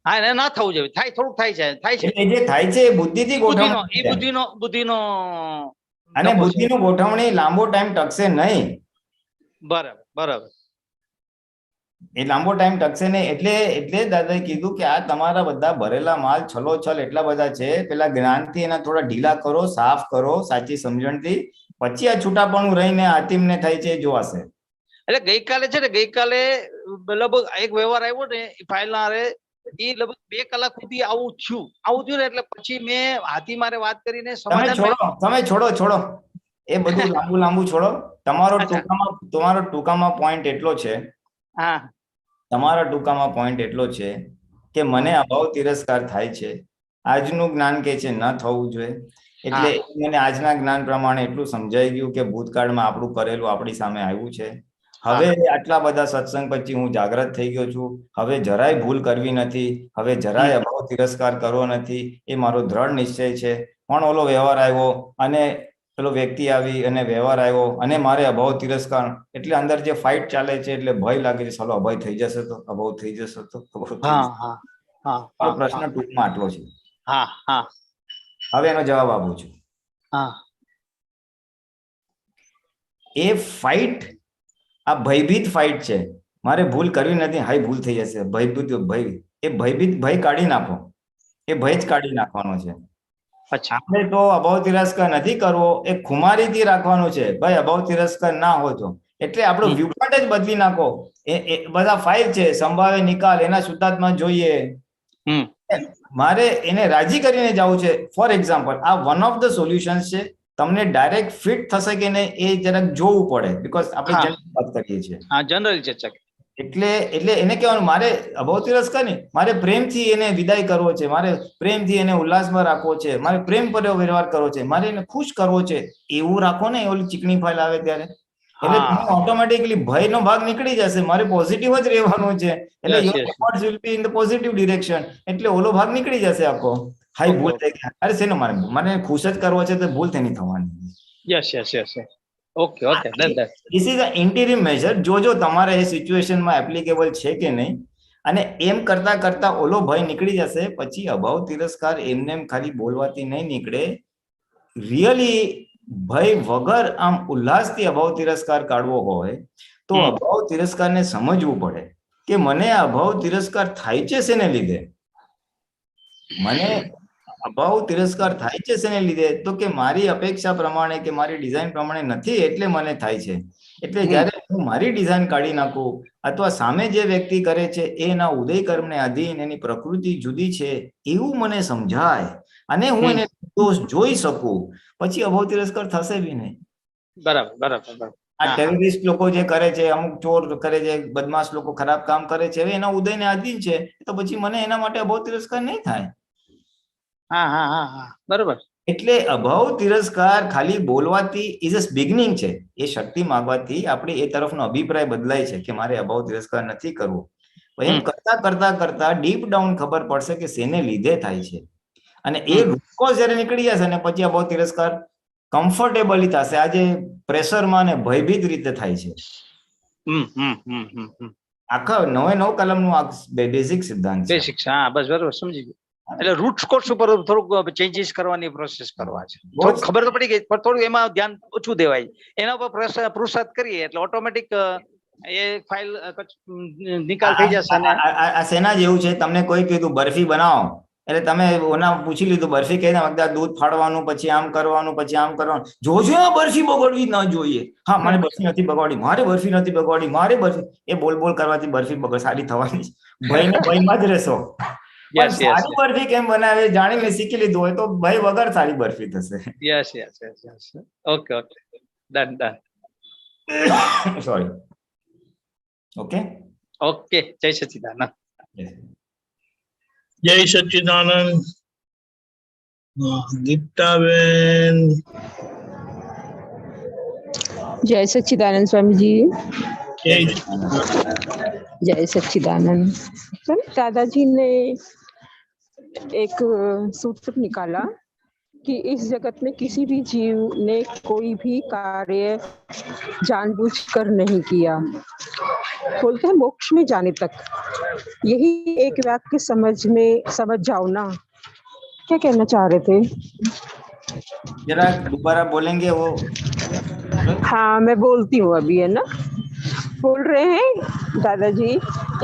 હા, એને ના થવું જોઈએ. થાય, થોડુંક થાય છે. એટલે જે થાય છે એ બુદ્ધિથી ગોઠવણી, બુદ્ધિનો અને બુદ્ધિનું ગોઠવણી લાંબો ટાઈમ ટકશે નહીં. બરાબર. એ લાંબો ટાઈમ ટકશે નહીં. એટલે દાદાએ કીધું કે આ તમારા બધા ભરેલા માલ છલોછલ એટલા બધા છે, પેલા જ્ઞાનથી એના થોડા ઢીલા કરો, સાફ કરો, સાચી સમજણથી, પછી આ છૂટાપણું રહીને હાતિમને થાય છે એ જોવાશે. એટલે ગઈકાલે છે ને, લગભગ એક વ્યવહાર આવ્યો ને ફાઇલ ના એ લગભગ 2 કલાક સુધી આવું થયું ને, એટલે પછી મેં હાથી મારે વાત કરીને તમે છોડો એ બધું લાંબુ છોડો. તમારો ટૂંકામાં પોઈન્ટ એટલો છે, તમારા ટૂંકામાં પોઈન્ટ એટલો છે કે મને અભાવ તિરસ્કાર થાય છે, આજનું જ્ઞાન કે છે ન થવું જોઈએ. એટલે મને આજના જ્ઞાન પ્રમાણે એટલું સમજાઈ ગયું કે ભૂતકાળમાં આપણું કરેલું આપણી સામે આવ્યું છે. હવે આટલા બધા સત્સંગ પછી હું જાગૃત થઈ ગયો છું. હવે જરાય ભૂલ કરવી નથી, હવે જરાય અભાવ તિરસ્કાર કરવો નથી, એ મારો દ્રઢ નિશ્ચય છે. પણ ઓલો વ્યવહાર આવ્યો અને પેલો વ્યક્તિ આવી અને વ્યવહાર આવ્યો અને મારે અભાવ તિરસ્કાર, એટલે અંદર જે ફાઇટ ચાલે છે એટલે ભય લાગે છે, ચાલો અભય થઈ જશે તો, અભાવ થઈ જશે તો. પ્રશ્ન ટૂંકમાં આટલો છે. હવે એનો જવાબ આપું છું. એ ફાઇટ આ ભયભીત ફાઇટ છે. મારે ભૂલ કરવી નથી, હાઈ ભૂલ થઈ જશે, ભય કાઢી નાખો, એ ભય જ કાઢી નાખવાનો છે. આપણે તો અભાવ તિરસ્કાર નથી કરવો, એ ખુમારીથી રાખવાનો છે. ભાઈ અભાવ તિરસ્કાર ના હોય તો, એટલે આપણો વ્યૂ પોઈન્ટ જ બદલી નાખો. એ બધા ફાઇલ છે, સંભાવે નિકાલ, એના શુદ્ધાત્મા જોઈએ. મારે એને રાજી કરીને જવું છે. ફોર એક્ઝામ્પલ, આ વન ઓફ ધ સોલ્યુશન્સ છે. તમને ડાયરેક્ટ ફિટ થશે કે નહીં એ જરાક જોવું પડે, બીકોઝ આપણે જનરલ વાત કરીએ છીએ. જનરલ ચર્ચા. એટલે એને કહેવાનું મારે અભાવ તિરસ્કાર નહીં, મારે પ્રેમથી એને વિદાય કરવો છે, મારે પ્રેમથી એને ઉલ્લાસમાં રાખવો છે, મારે પ્રેમ ભર્યો વ્યવહાર કરવો છે, મારે એને ખુશ કરવો છે. એવું રાખો ને ઓલી ચીકણી ફાઇલ આવે ત્યારે, એટલે ઓટોમેટિકલી ભયનો ભાગ નીકળી જશે. મારે પોઝિટિવ જ રહેવાનું છે, એટલે your efforts will be in the positive direction, એટલે ઓલો ભાગ નીકળી જશે આખો. હાઈ ભૂલ થઈ ગઈ, અરે શેનો મને ખુશ જ કરવો છે તો ભૂલ તેની થવાની. Yes. Okay. This is a interim measure. જોજો તમારે એ સિચ્યુએશનમાં એપ્લિકેબલ છે કે નહીં, અને એમ કરતા ઓલો ભય નીકળી જશે. પછી અભાવ તિરસ્કાર એમને ખાલી બોલવાથી નહીં નીકળે. રિયલી ભય વગર આમ ઉલ્લાસથી અભાવ તિરસ્કાર કાઢવો હોય તો અભાવ તિરસ્કારને સમજવું પડે. કે મને અભાવ તિરસ્કાર થાય છે શેને લીધે, મને અભાવ તિરસ્કાર થાય છે શેને લીધે, તો કે મારી અપેક્ષા પ્રમાણે કે મારી ડિઝાઇન પ્રમાણે નથી એટલે મને થાય છે. એટલે જ્યારે હું મારી ડિઝાઇન કાઢી નાખું અથવા સામે જે વ્યક્તિ કરે છે એના ઉદય કર્મને આધીન એની પ્રકૃતિ જુદી છે એવું મને સમજાય અને હું એને દોષ જોઈ શકું, પછી અભાવ તિરસ્કાર થશે બી નહીં. બરાબર બરાબર બરાબર. આ ટેરરિસ્ટ લોકો જે કરે છે, અમુક ચોર કરે છે, બદમાશ લોકો ખરાબ કામ કરે છે, હવે એના ઉદયને આધીન છે તો પછી મને એના માટે અભાવ તિરસ્કાર નહીં થાય. હા હા હા હા બરોબર. એટલે અભાવ તિરસ્કાર ખાલી બોલવાથી ઇઝ અ બિગનિંગ છે. એ શક્તિ માંગવાથી આપણે એ તરફનો અભિપ્રાય બદલાય છે કે મારે અભાવ તિરસ્કાર નથી કરવો. એમ કરતા કરતા કરતા ડીપ ડાઉન ખબર પડશે કે શેને લીધે થાય છે, અને એ રૂટ કોઝ જ્યારે નીકળી જશે ને પછી અભાવ તિરસ્કાર કમ્ફર્ટેબલી થશે. આજે પ્રેશરમાં ને ભયભીત રીતે થાય છે. આખા 9 કલમનું આ બેઝિક સિદ્ધાંત છે. બેસિક. હા બસ બરોબર સમજી ગયો. એટલે રૂટ કોર્સ ઉપર થોડુંક ચેન્જીસ કરવાની પ્રોસેસ કરવા છે. થોડું ખબર તો પડી ગઈ પણ થોડું એમાં ધ્યાન ઓછું દેવાય. એના ઉપર પુરુષાર્થ કરીએ એટલે ઓટોમેટિક એ ફાઇલ નિકાલ થઈ જશે. આ શેના જેવું છે, તમને કોઈ કીધું બરફી બનાવો એટલે તમે ઓના પૂછી લીધું બરફી કઈ દૂધ ફાડવાનું, પછી આમ કરવાનું, પછી આમ કરવાનું. જોજો આ બરફી બગડવી ના જોઈએ. હા મારે બરફી નથી બગડવી, મારે બરફી નથી બગડવી, મારે બરફી. એ બોલ બોલ કરવાથી બરફી બગડ સારી થવાની ભયને ભયમાં જ રહેશો. પણ સારી બરફી કેમ બનાવે જાણીને શીખી લીધું હોય તો ભય વગર સારી બરફી થશે. Yes yes yes yes. Okay okay done done. Sorry. Okay okay. જય સચ્ચિદાનંદ. જય સચ્ચિદાનંદ. ગીતાબેન. जय सच्चिदानंद स्वामी जी. जय जय सच्चिदानंद. दादाजी ने एक सूत्र निकाला कि इस जगत में किसी भी जीव ने कोई भी कार्य जानबूझकर नहीं किया, बोलते हैं मोक्ष में जाने तक. यही एक वाक्य समझ जाओ ना. क्या कहना चाह रहे थे? जरा दोबारा बोलेंगे वो? हाँ मैं बोलती हूँ अभी, है ना. बोल रहे हैं दादाजी,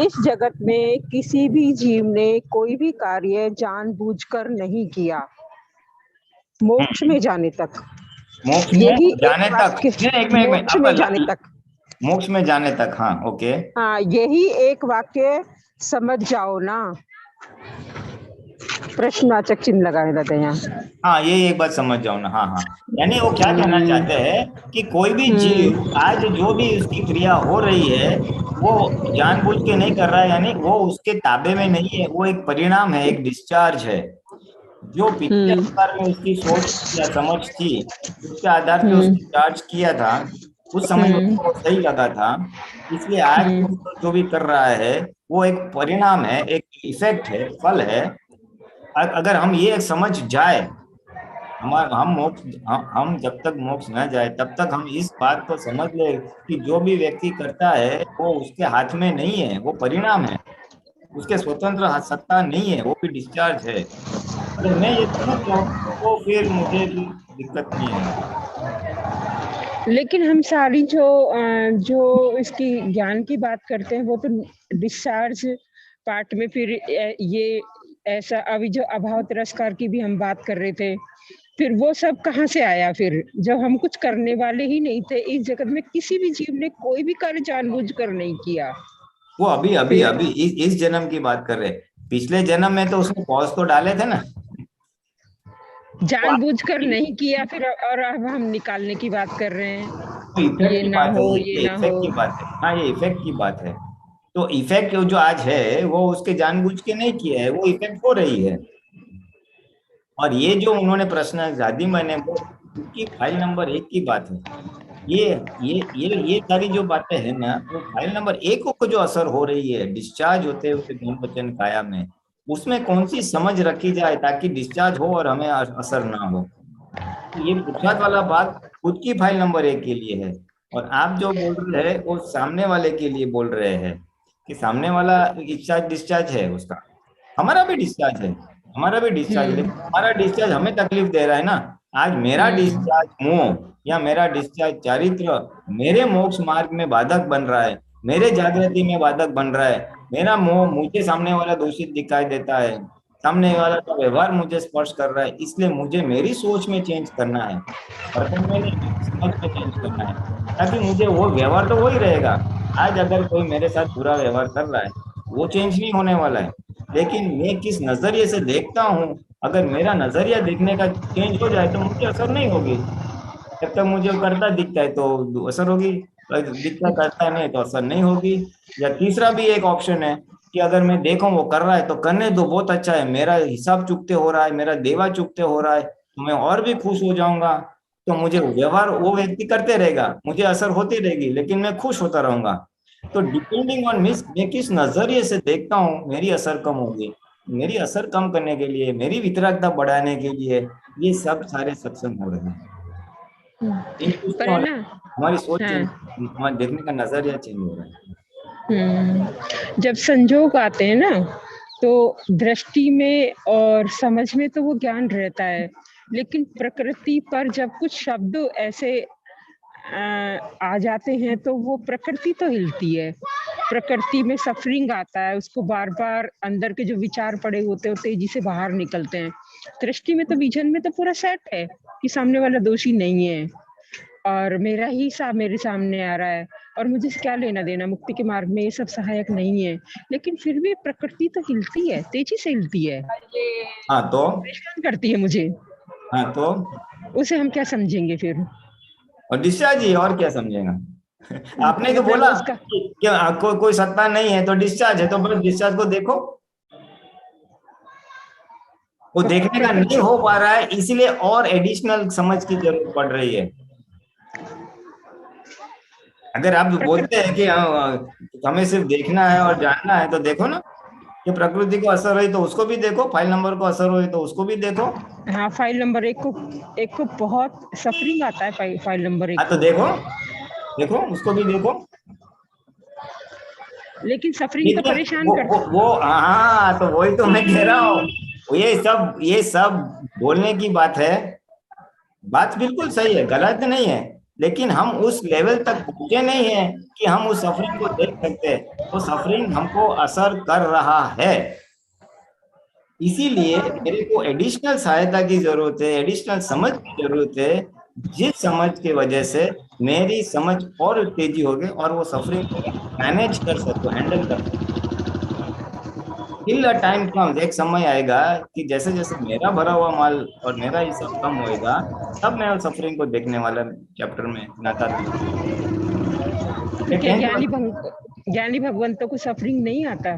इस जगत में किसी भी जीव ने कोई भी कार्य जानबूझकर नहीं किया, मोक्ष में जाने तक. मोक्ष में जाने तक. मोक्ष में जाने तक. मोक्ष में जाने तक. हाँ ओके. हाँ यही एक वाक्य समझ जाओ ना. प्रश्नवाचक चिन्ह लगाने रहते हैं यहाँ. हाँ ये एक बात समझ जाओ ना. हाँ हाँ यानी वो क्या कहना चाहते हैं कि कोई भी जीव आज जो भी उसकी क्रिया हो रही है वो जानबूझ के नहीं कर रहा है, यानी वो उसके ताबे में नहीं है, वो एक परिणाम है, एक डिस्चार्ज है. जो पिछले अवतार में उसकी सोच या समझ थी उसके आधार पे उसने चार्ज किया था, उस समय उसको सही लगा था, इसलिए आज जो भी कर रहा है वो एक परिणाम है, एक इफेक्ट है, फल है. अगर हम ये समझ जाए, हम जब तक मोक्ष न जाए तब तक हम इस बात को समझ ले कि जो भी व्यक्ति करता है वो उसके हाथ में नहीं है, वो परिणाम है, उसके स्वतंत्र सत्ता नहीं है, वो भी डिस्चार्ज है. अगर मैं ये समझ जाऊँ तो फिर मुझे भी दिक्कत नहीं है. लेकिन हम सारी जो इसकी ज्ञान की बात करते हैं वो तो डिस्चार्ज पार्ट में, फिर ये ऐसा अभी जो अभाव तिरस्कार की भी हम बात कर रहे थे, फिर वो सब कहाँ से आया? फिर जब हम कुछ करने वाले ही नहीं थे, इस जगत में किसी भी जीव ने कोई भी कार्य जानबूझकर नहीं किया. वो अभी इस जन्म की बात कर रहे हैं. पिछले जन्म में तो उसने पॉज तो डाले थे ना, जानबूझकर नहीं किया फिर, और अब हम निकालने की बात कर रहे हैं. ये ना हो, ये ना हो. हाँ ये इफेक्ट की बात है. तो इफेक्ट जो आज है वो उसके जानबूझ के नहीं किया है, वो इफेक्ट हो रही है. और ये जो उन्होंने प्रश्न आदि मैंने वो उनकी फाइल नंबर 1 की बात है. ये सारी जो बातें हैं ना, वो फाइल नंबर 1 को जो असर हो रही है डिस्चार्ज होते हुए गुण वचन काया में, उसमें कौन सी समझ रखी जाए ताकि डिस्चार्ज हो और हमें असर ना हो. ये पुरुषार्थ वाला बात खुद की फाइल नंबर 1 के लिए है, और आप जो बोल रहे हैं वो सामने वाले के लिए बोल रहे हैं कि सामने वाला डिस्चार्ज है उसका. हमारा भी डिस्चार्ज है, हमारा डिस्चार्ज हमें तकलीफ दे रहा है ना. आज मेरा डिस्चार्ज मोह या मेरा डिस्चार्ज चारित्र मेरे मोक्ष मार्ग में बाधक बन रहा है, मेरे जागृति में बाधक बन रहा है, मेरा मोह मुझे सामने वाला दोषी दिखाई देता है, सामने वाला का व्यवहार मुझे स्पर्श कर रहा है, इसलिए मुझे मेरी सोच में चेंज करना है, वर्तन में नहीं, समझ में चेंज करना है, ताकि मुझे वो व्यवहार तो वही रहेगा। आज अगर कोई मेरे साथ बुरा व्यवहार कर रहा है वो चेंज नहीं होने वाला है, लेकिन मैं किस नजरिए से देखता हूँ, अगर मेरा नजरिया देखने का चेंज हो जाए तो मुझे असर नहीं होगी। जब तक मुझे करता दिखता है तो असर होगी, दिखता करता नहीं तो असर नहीं होगी। या तीसरा भी एक ऑप्शन है कि अगर मैं देखूं वो कर रहा है तो करने दो, बहुत अच्छा है, मेरा हिसाब चुकते हो रहा है, मेरा देवा चुकते हो रहा है, तो मैं और भी खुश हो जाऊंगा। तो मुझे व्यवहार वो व्यक्ति करते रहेगा, मुझे असर होती रहेगी, लेकिन मैं खुश होता रहूंगा। तो डिपेंडिंग ऑन मिस मैं किस नजरिए से देखता हूँ मेरी असर कम होगी। मेरी असर कम करने के लिए, मेरी वितरागता बढ़ाने के लिए ये सब सारे सत्संग हो रहे हैं। पर है ना, हमारी सोच हाँ। चेंज, हमारे देखने का नजरिया चेंज हो रहा है। जब संजोग आते हैं ना तो दृष्टि में और समझ में तो वो ज्ञान रहता है, लेकिन प्रकृति पर जब कुछ शब्द ऐसे आ जाते हैं तो वो प्रकृति तो हिलती है, प्रकृति में सफरिंग आता है, उसको बार बार अंदर के जो विचार पड़े होते हैं तेजी से बाहर निकलते हैं। दृष्टि में तो विजन में तो पूरा सेट है कि सामने वाला दोषी नहीं है और मेरा ही मेरे सामने आ रहा है और मुझे क्या लेना देना, मुक्ति के मार्ग में ये सब सहायक नहीं है, लेकिन फिर भी प्रकृति तो हिलती है, तेजी से हिलती है। हाँ तो परेशान करती है मुझे। हाँ तो उसे हम क्या समझेंगे फिर? और डिस्चार्ज ही, और क्या समझेगा। आपने तो मतलब बोला उसका कि कोई सत्ता नहीं है तो डिस्चार्ज है, तो बस डिस्चार्ज को देखो। वो देखने का नहीं हो पा रहा है, इसीलिए और एडिशनल समझ की जरूरत पड़ रही है। अगर आप बोलते हैं कि हमें सिर्फ देखना है और जानना है, तो देखो ना कि प्रकृति को असर हुई तो उसको भी देखो, फाइल नंबर को असर हुई तो उसको भी देखो। हाँ, फाइल नंबर एक को बहुत सफरिंग आता है फाइल नंबर एक। हाँ तो देखो देखो उसको भी देखो, लेकिन सफरिंग तो परेशान करती है। वो हाँ, तो वही तो मैं कह रहा हूँ, ये सब बोलने की बात है, बात बिल्कुल सही है, गलत नहीं है, लेकिन हम उस लेवल तक पहुंचे नहीं है कि हम उस सफरिंग को देख सकते हैं। वो सफरिंग हमको असर कर रहा है, इसीलिए मेरे को एडिशनल सहायता की जरूरत है, एडिशनल समझ की जरूरत है, जिस समझ की वजह से मेरी समझ और तेजी होगी और वो सफरिंग को मैनेज कर सकूं, हैंडल कर सकूं। टिल अ टाइम कम्स, एक समय आएगा कि जैसे जैसे मेरा भरा हुआ माल और मेरा हिसाब कम होएगा, तब मैं सफरिंग को देखने वाला चैप्टर में नाता ज्ञानी भगवंतों को सफरिंग नहीं आता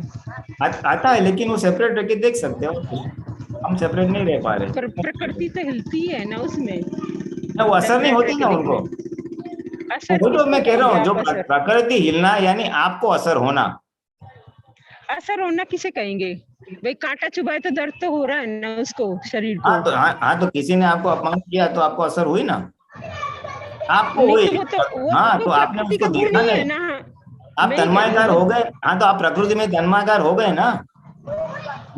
है, लेकिन वो सेपरेट रह देख सकते हो, हम सेपरेट नहीं रह पा रहे। पर प्रकृति तो हिलती है ना उसमें, ना वो असर नहीं होती ना उनको। वो तो मैं कह रहा हूँ, जो प्रकृति हिलना यानी आपको असर होना। असर होना किसे कहेंगे भाई? कांटा चुभाए तो दर्द तो हो रहा है ना उसको, शरीर को। हाँ तो किसी ने आपको अपमान किया तो आपको असर हुई ना, आपको हुई। हाँ तो आपने उसको देखा नहीं, आप तन्मयकार हो गए। हाँ तो आप प्रकृति में तन्मयकार हो गए ना।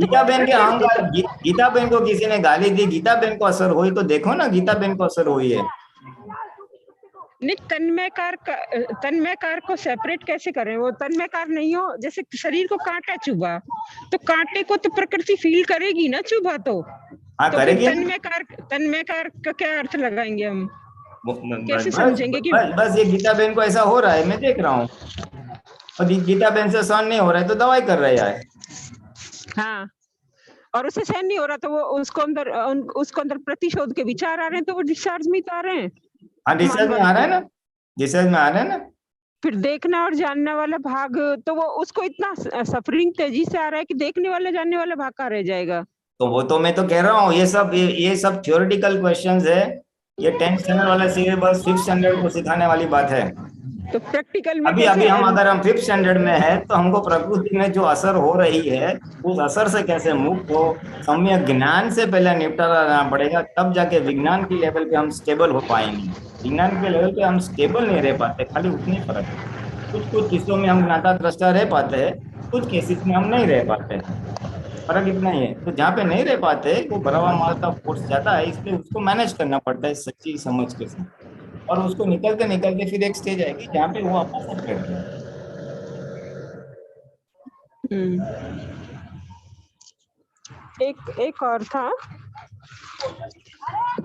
गीता बहन के अहंकार, गीता बहन को किसी ने गाली दी, गीता बहन को असर हुई, तो देखो ना गीता बहन को असर हुई है। नहीं, तन्मयकार को सेपरेट कैसे करें? वो तन्मयकार नहीं हो, जैसे शरीर को कांटा चुभा तो कांटे को तो प्रकृति फील करेगी ना, चुभा तो। हाँ, करेगी। तन्मयकार का क्या अर्थ लगाएंगे हम? कैसे समझेंगे कि बस ये गीता बहन को ऐसा हो रहा है, मैं देख रहा हूँ, और गीता बहन से सहन नहीं हो रहा है तो दवाई कर रहा है। हाँ, और उसे सहन नहीं हो रहा तो वो उसको अंदर प्रतिशोध के विचार आ रहे हैं, तो वो डिस्चार्ज में तो आ रहे हैं। हाँ, डिस्चार्ज में आ रहा है ना, डिस्चार्ज में आ रहा है ना। फिर देखना और जानने वाला भाग, तो वो उसको इतना सफरिंग तेजी से आ रहा है कि देखने वाला जानने वाला भाग का रह जाएगा। तो वो तो मैं तो कह रहा हूँ, ये सब थ्योरेटिकल क्वेश्चंस है, ये 10th स्टैंडर्ड वाला सिलेबस 5th स्टैंडर्ड को सिखाने वाली बात है। तो प्रैक्टिकल में अभी हम अगर हम 5th स्टैंडर्ड में है तो हमको प्रकृति में जो असर हो रही है उस असर से कैसे मुक्त हो, सम्यक ज्ञान से पहले निपटारा लेना पड़ेगा, तब जाके विज्ञान की लेवल पे हम स्टेबल हो पाएंगे। विज्ञान के लेवल पे हम स्टेबल नहीं रह पाते, खाली उतनी फर्क है। कुछ केसों में हम ज्ञाता दृष्टा रह पाते हैं, कुछ केसेस में हम नहीं रह पाते, फर्क इतना ही है। तो जहाँ पे नहीं रह पाते वो भरा हुआ माल का फोर्स जाता है, इसलिए उसको मैनेज करना पड़ता है सच्ची समझ के साथ, और उसको निकलते निकलते फिर एक स्टेज आएगी जहाँ पे वो अपना सब कर देगा। एक और था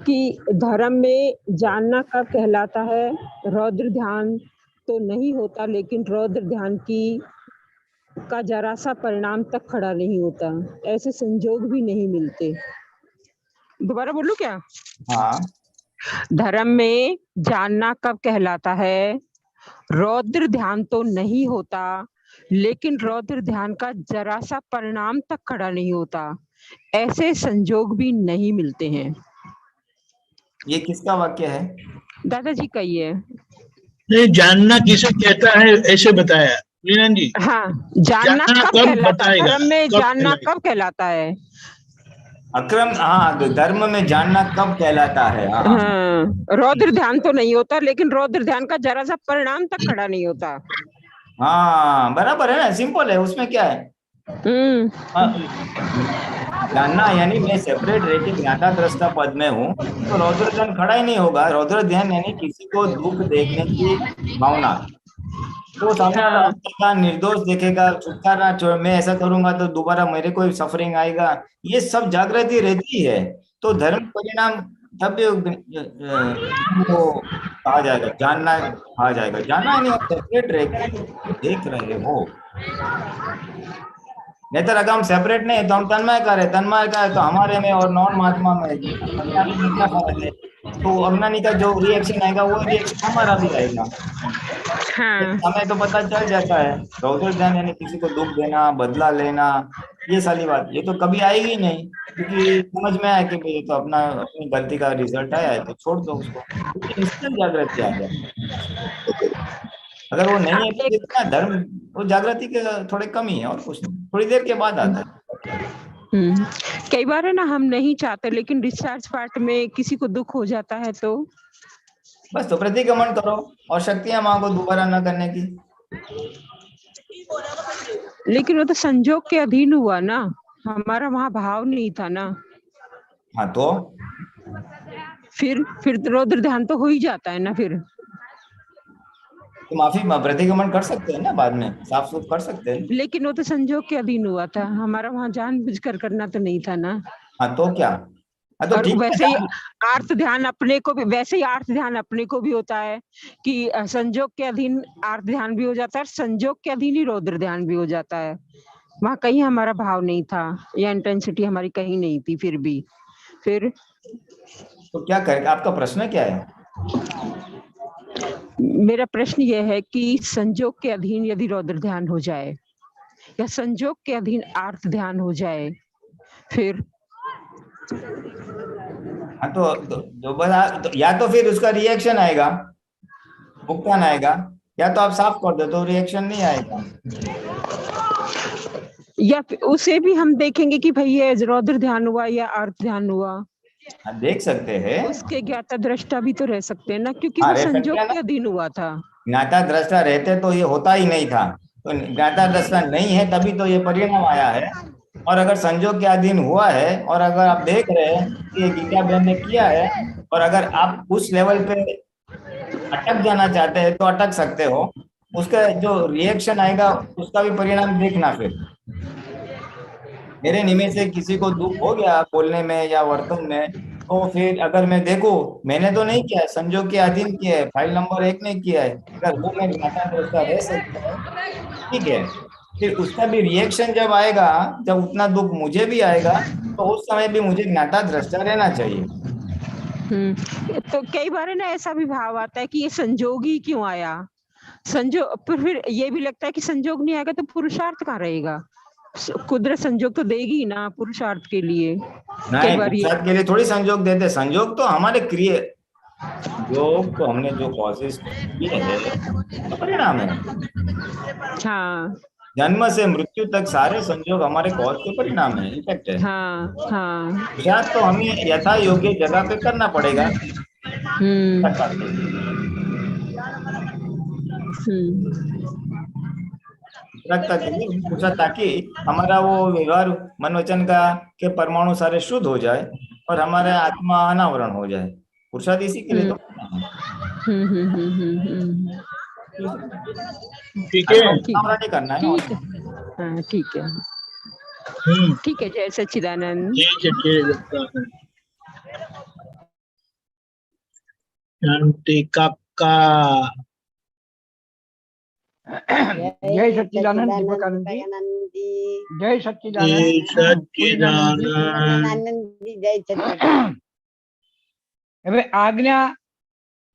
कि धर्म में जानना कब कहलाता है, रौद्र ध्यान तो नहीं होता लेकिन रौद्र ध्यान का जरा सा परिणाम तक खड़ा नहीं होता, ऐसे संजोग भी नहीं मिलते। दोबारा बोलूं क्या? हाँ, धर्म में जानना कब कहलाता है, रौद्र ध्यान तो नहीं होता लेकिन रौद्र ध्यान का जरा सा परिणाम तक खड़ा नहीं होता, ऐसे संजोग भी नहीं मिलते हैं। ये किसका वाक्य है? दादाजी का ही है। नहीं, जानना किसे कहता है ऐसे बताया मीनन जी। हाँ, जानना कब कहलाता है, धर्म में जानना कब कहलाता है? अक्रम, हाँ, धर्म में जानना कब कहलाता है? हाँ, रौद्र ध्यान तो नहीं होता लेकिन रौद्र ध्यान का जरा सा परिणाम तक खड़ा नहीं होता। हाँ, बराबर है ना, सिंपल है, उसमें क्या है? जानना यानी मैं सेपरेट रह के ज्ञाता दृष्टा पद में हूँ तो रौद्र ध्यान खड़ा ही नहीं होगा। रौद्र ध्यान यानी किसी को दुख देखने की भावना, तो सामने वाला निर्दोष देखेगा, छुटकारा, मैं ऐसा करूंगा तो दोबारा मेरे को सफरिंग आएगा, ये सब जागृति रहती है। तो धर्म परिणाम तब वो कहा जाएगा, जानना कहा जाएगा। जानना यानी आप सेपरेट रह के देख रहे हो, नहीं तो अगर हम सेपरेट नहीं है तो हम तन्मय का है तो हमारे में और नॉन महात्मा में क्या फर्क है? तो अज्ञानी का जो रिएक्शन आएगा वो रिएक्शन हमारा भी आएगा। हमें तो पता चल जाता है। रौद्र ध्यान यानी किसी को दुख देना, बदला लेना, ये सारी बात ये तो कभी आएगी नहीं, क्योंकि समझ में आया कि ये तो अपनी गलती का रिजल्ट आया है तो छोड़ दो उसको, इंस्टेंट जागृति आ जाए। अगर वो नहीं है तो इतना धर्म वो जागृति के थोड़े कमी है और कुछ नहीं, थोड़ी देर के बाद आता है। कई बार है ना, हम नहीं चाहते लेकिन डिस्चार्ज पार्ट में किसी को दुख हो जाता है तो बस तो प्रतिक्रमण करो और शक्तियां मांगो दोबारा न करने की। लेकिन वो तो संजोग के अधीन हुआ ना, हमारा वहां भाव नहीं था ना। हाँ, तो फिर रौद्र ध्यान तो हो ही जाता है ना। फिर तो माफी प्रतिक्रमण कर सकते हैं ना, बाद में साफ सुथ कर सकते हैं। लेकिन वो तो संजोग के अधीन हुआ था, हमारा वहां जानबूझकर करना तो नहीं था ना। हाँ, तो क्या? तो और वैसे ही आर्थ ध्यान अपने को भी, वैसे ही आर्थ ध्यान अपने को भी होता है कि संजोग के अधीन आर्थ ध्यान भी हो जाता है, संजोग के अधीन ही रौद्र ध्यान भी हो जाता है। वहां कहीं हमारा भाव नहीं था या इंटेंसिटी हमारी कहीं नहीं थी। फिर तो क्या करें? आपका प्रश्न क्या है? मेरा प्रश्न यह है कि संजोग के अधीन यदि रौद्र ध्यान हो जाए या संजोग के अधीन आर्थ ध्यान हो जाए फिर हाँ, तो या तो फिर उसका रिएक्शन आएगा, भुगतान आएगा, या तो आप साफ कर दो तो रिएक्शन नहीं आएगा। या उसे भी हम देखेंगे कि भाई ये रौद्र ध्यान हुआ या आर्थ ध्यान हुआ, देख सकते हैं। उसके ज्ञाता दृष्टा भी तो रह सकते हैं ना, क्योंकि वो संजोग के अधीन हुआ था। ज्ञाता दृष्टा रहते तो ये होता ही नहीं था, तो ज्ञाता दृष्टा नहीं है तभी तो ये परिणाम आया है। और अगर संजोग के अधीन हुआ है और अगर आप देख रहे हैं कि गीता बहन ने किया है और अगर आप उस लेवल पे अटक जाना चाहते हैं तो अटक सकते हो, उसका जो रिएक्शन आएगा उसका भी परिणाम देखना। फिर मेरे निमित्त से किसी को दुख हो गया बोलने में या वर्तन में, तो फिर अगर मैं देखूं मैंने तो नहीं किया, संजोग के अधीन किया है, फाइल नंबर 1 ने किया है, अगर वो मैं ज्ञाता दृष्टा रह सकता है, ठीक है। फिर उसका भी रिएक्शन जब आएगा, जब उतना दुख मुझे भी आएगा तो उस समय भी मुझे ज्ञाता दृष्टा रहना चाहिए। तो कई बार है ना ऐसा भी भाव आता है कि ये संजोग ही क्यों आया, संजोग। फिर ये भी लगता है कि संजोग नहीं आएगा तो पुरुषार्थ कहाँ रहेगा, कुदरत संजोग तो देगी ना पुरुषार्थ के लिए। नहीं, पुरुषार्थ के लिए थोड़ी संजोग देते, संजोग तो हमारे क्रिया, संजोग तो हमने जो कॉजेस किए हैं तो परिणाम है। हाँ, जन्म से मृत्यु तक सारे संजोग हमारे कॉज के परिणाम है, इफेक्ट है। हाँ। पुरुषार्थ तो हमें यथा योग्य जगह पे करना पड़ेगा। ताकि हमारा वो व्यवहार मन वचन का के परमाणु सारे शुद्ध हो जाए और हमारे आत्मा अनावरण हो जाए। पुरुषार्थ इसी के लिए तो ठीक है, नहीं करना है। हाँ ठीक है, ठीक है। जय सच्चिदानंद। जय सच्चिदानंद। शांति काका। जय सच्चिदानंद दीपकानंद जी, जय सच्चिदानंद जय सच्चिदानंद। जय सच्चिदानंद। હવે આજ્ઞા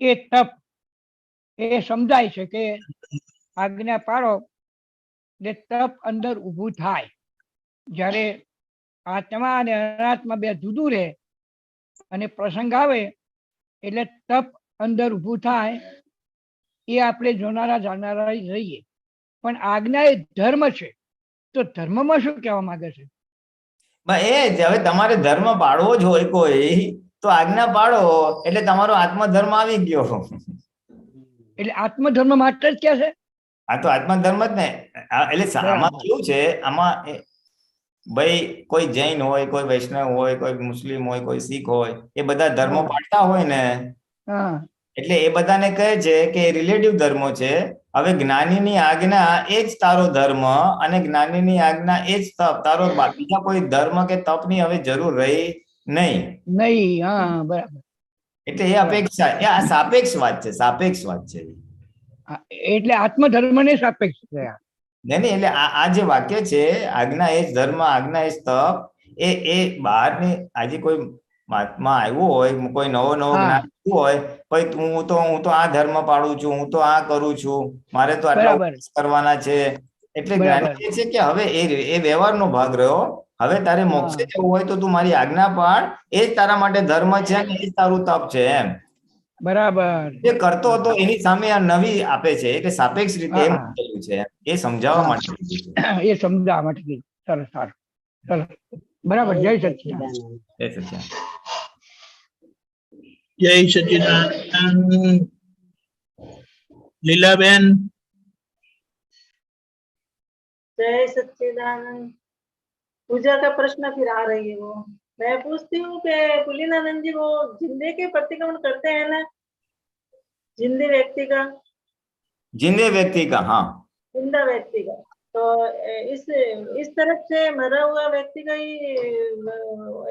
એ તપ એ સમજાય છે કે આજ્ઞા પાડો એટલે તપ અંદર ઊભું થાય. જ્યારે આત્મા અને અનાત્મા બે જુદું રહે અને પ્રસંગ આવે એટલે તપ અંદર ઊભું થાય. એ આપણે જોનારા જાણનારા રહીએ, પણ આજ્ઞા એ ધર્મ છે. તો ધર્મમાં શું કહેવા માંગે છે? એ જ હવે તમારે ધર્મ પાળવો જ હોય કોઈ તો આજ્ઞા પાડો એટલે તમારો આત્મધર્મ આવી ગયો. એટલે આત્મધર્મ માટે જ કે છે. આ તો આત્મધર્મ જ ને. એટલે આમાં કેવું છે, આમાં ભાઈ કોઈ જૈન હોય, કોઈ વૈષ્ણવ હોય, કોઈ મુસ્લિમ હોય, કોઈ શીખ હોય, એ બધા ધર્મો પાડતા હોય ને, એટલે એ બધાને કહે છે કે રિલેટિવ ધર્મો છે. હવે જ્ઞાનીની આજ્ઞા એ જ તારો ધર્મ અને જ્ઞાનીની આજ્ઞા એ જ તપ. તારો બીજા કોઈ ધર્મ કે તપની હવે જરૂર રહી નહીં. હા બરાબર. એટલે એ અપેક્ષા, એ આ સાપેક્ષ વાત છે, સાપેક્ષ વાત છે. એટલે આત્મધર્મ ને સાપેક્ષ છે. નહીં, એટલે આ જે વાક્ય છે, આજ્ઞા એ જ ધર્મ, આજ્ઞા એ જ તપ, એ બહારની આજે કોઈ મહાત્મા આવ્યો હોય, કોઈ નવો જ્ઞાન હોય, ભાઈ હું તો આ ધર્મ પાડું છું, હું તો આ કરું છું, મારે તો આટલા કરવાના છે. એટલે જ્ઞાની એ છે કે હવે એ વ્યવહારનો ભાગ રહ્યો. હવે તારે મોક્ષે જવું હોય તો તું મારી આજ્ઞા પાડ, એ જ તારા માટે ધર્મ છે અને એ જ તારું તપ છે. એમ બરાબર. જે કરતો હતો એની સામે આ નવી આપે છે, એટલે સાપેક્ષ રીતે એમ કહેલું છે. એ સમજાવવા માટે, એ સમજાવવા માટે. સરસ, સારું, ચલો બરાબર. જય સચ્ચિદાનંદ. જય સચ્ચિદાનંદ. જય સચ્चिदानंद। लीलाबेन। जय सच्चिदानंद। पूजा का प्रश्न फिर आ रही है। वो मैं पूछती हूँ कि पुलिनानंद जी वो जिंदे के प्रतिक्रमण करते हैं ना, जिंदे व्यक्ति का, जिंदे व्यक्ति का, हाँ, जिंदा व्यक्ति का, तो इस तरफ से मरा हुआ व्यक्ति का ही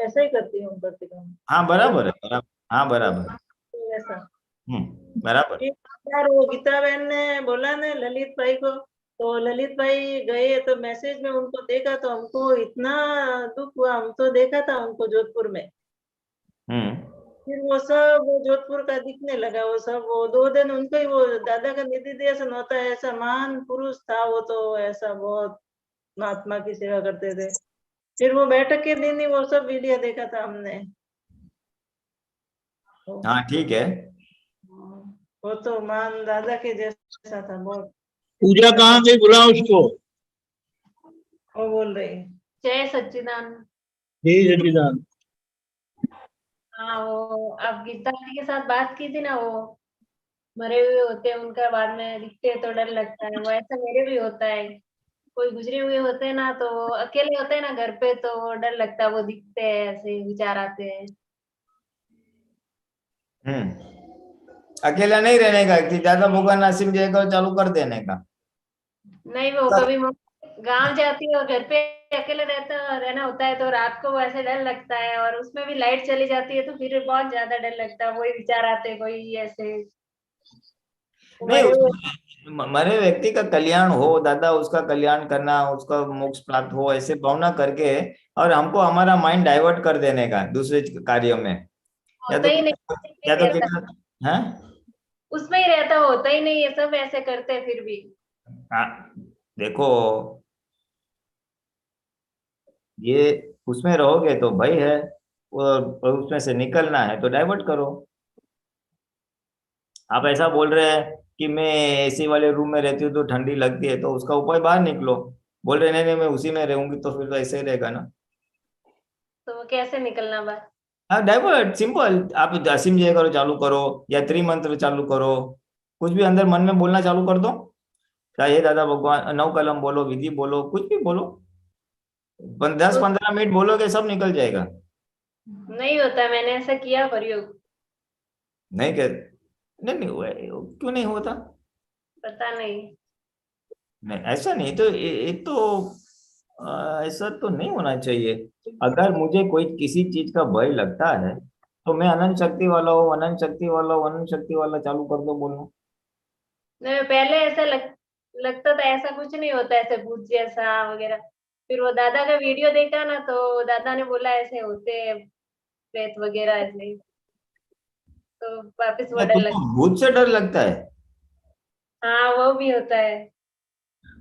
ऐसा ही करती हूँ प्रतिक्रमण। हाँ बराबर है, बराबर, हाँ बराबर, ऐसा बराबर। वो गीता बहन ने बोला ना ललित भाई को, तो ललित भाई गए तो मैसेज में उनको देखा तो हमको इतना दुख हुआ। हम तो देखा था उनको जोधपुर में, फिर वो सब जोधपुर का दिखने लगा। वो सब वो 2 दिन उनको ही वो दादा का निर्देशन होता है। ऐसा महान पुरुष था वो, तो ऐसा बहुत महात्मा की सेवा करते थे। फिर वो बैठक के दिन ही वो सब वीडियो देखा था हमने। हाँ ठीक है, वो तो महान दादा के जैसा था बहुत। पूजा कहाँ गई, बुला उसको। वो बोल रही जय सच्चिदानंद। जय सच्चिदानंद। हाँ, वो आप गीता जी के साथ बात की थी ना, वो मरे हुए होते हैं, उनका बाद में दिखते तो डर लगता है। वो ऐसा मेरे भी होता है। कोई गुजरे हुए होते हैं ना, तो वो अकेले होते हैं ना घर पे, तो डर लगता है। वो दिखते हैं, ऐसे विचार आते हैं। अकेला नहीं रहने का, कि ज्यादा भगवान नासिम जयकर चालू कर देने का नहीं। वो कभी गांव जाती है और घर पे अकेले रहना होता है, तो रात को ऐसे डर लगता है, और उसमें भी लाइट चली जाती है तो फिर बहुत ज्यादा डर लगता है। वही विचार आते, कोई ऐसे नहीं। मरे व्यक्ति का कल्याण हो, दादा उसका कल्याण करना, उसका मोक्ष प्राप्त हो, ऐसे भावना करके, और हमको हमारा माइंड डाइवर्ट कर देने का दूसरे कार्यों में, या तो हाँ उसमें ही रहता, होता ही नहीं है। सब ऐसे करते हैं फिर भी। हाँ देखो, ये उसमें रहोगे तो भय है, और उसमें से निकलना है तो डाइवर्ट करो। आप ऐसा बोल रहे हैं कि मैं एसी वाले रूम में रहती हूँ तो ठंडी लगती है, तो उसका उपाय बाहर निकलो। बोल रहे नहीं मैं उसी में रहूंगी, तो फिर तो ऐसे ही रहेगा ना। तो वो कैसे निकलना बाहर? हाँ डाइवर्ट, सिंपल। आप असीम जय करो चालू करो, या त्रिमंत्र चालू करो, कुछ भी अंदर मन में बोलना चालू कर दो। चाहे दादा भगवान 9 कलम बोलो, विधि बोलो, कुछ भी बोलो, 10-15 मिनट बोलोगे सब निकल जाएगा। नहीं होता, मैंने ऐसा किया प्रयोग। नहीं क्या नहीं हुआ, क्यों नहीं होता? पता नहीं। नहीं ऐसा नहीं, तो ये तो ऐसा तो नहीं होना चाहिए। अगर मुझे कोई किसी चीज का भय लगता है तो मैं अनंत शक्ति वाला हूँ, अनंत शक्ति वाला हूँ, अनंत शक्ति वाला चालू कर दो बोलना। नहीं, पहले ऐसा लगता था, ऐसा कुछ नहीं होता ऐसे भूत जैसा वगैरह। फिर वो दादा का वीडियो देखा ना, तो दादा ने बोला ऐसे होते हैं प्रेत वगैरह ऐसे, तो वापस वो क्या डर तुमको भूत से डर लगता है? हाँ, वो भी होता है।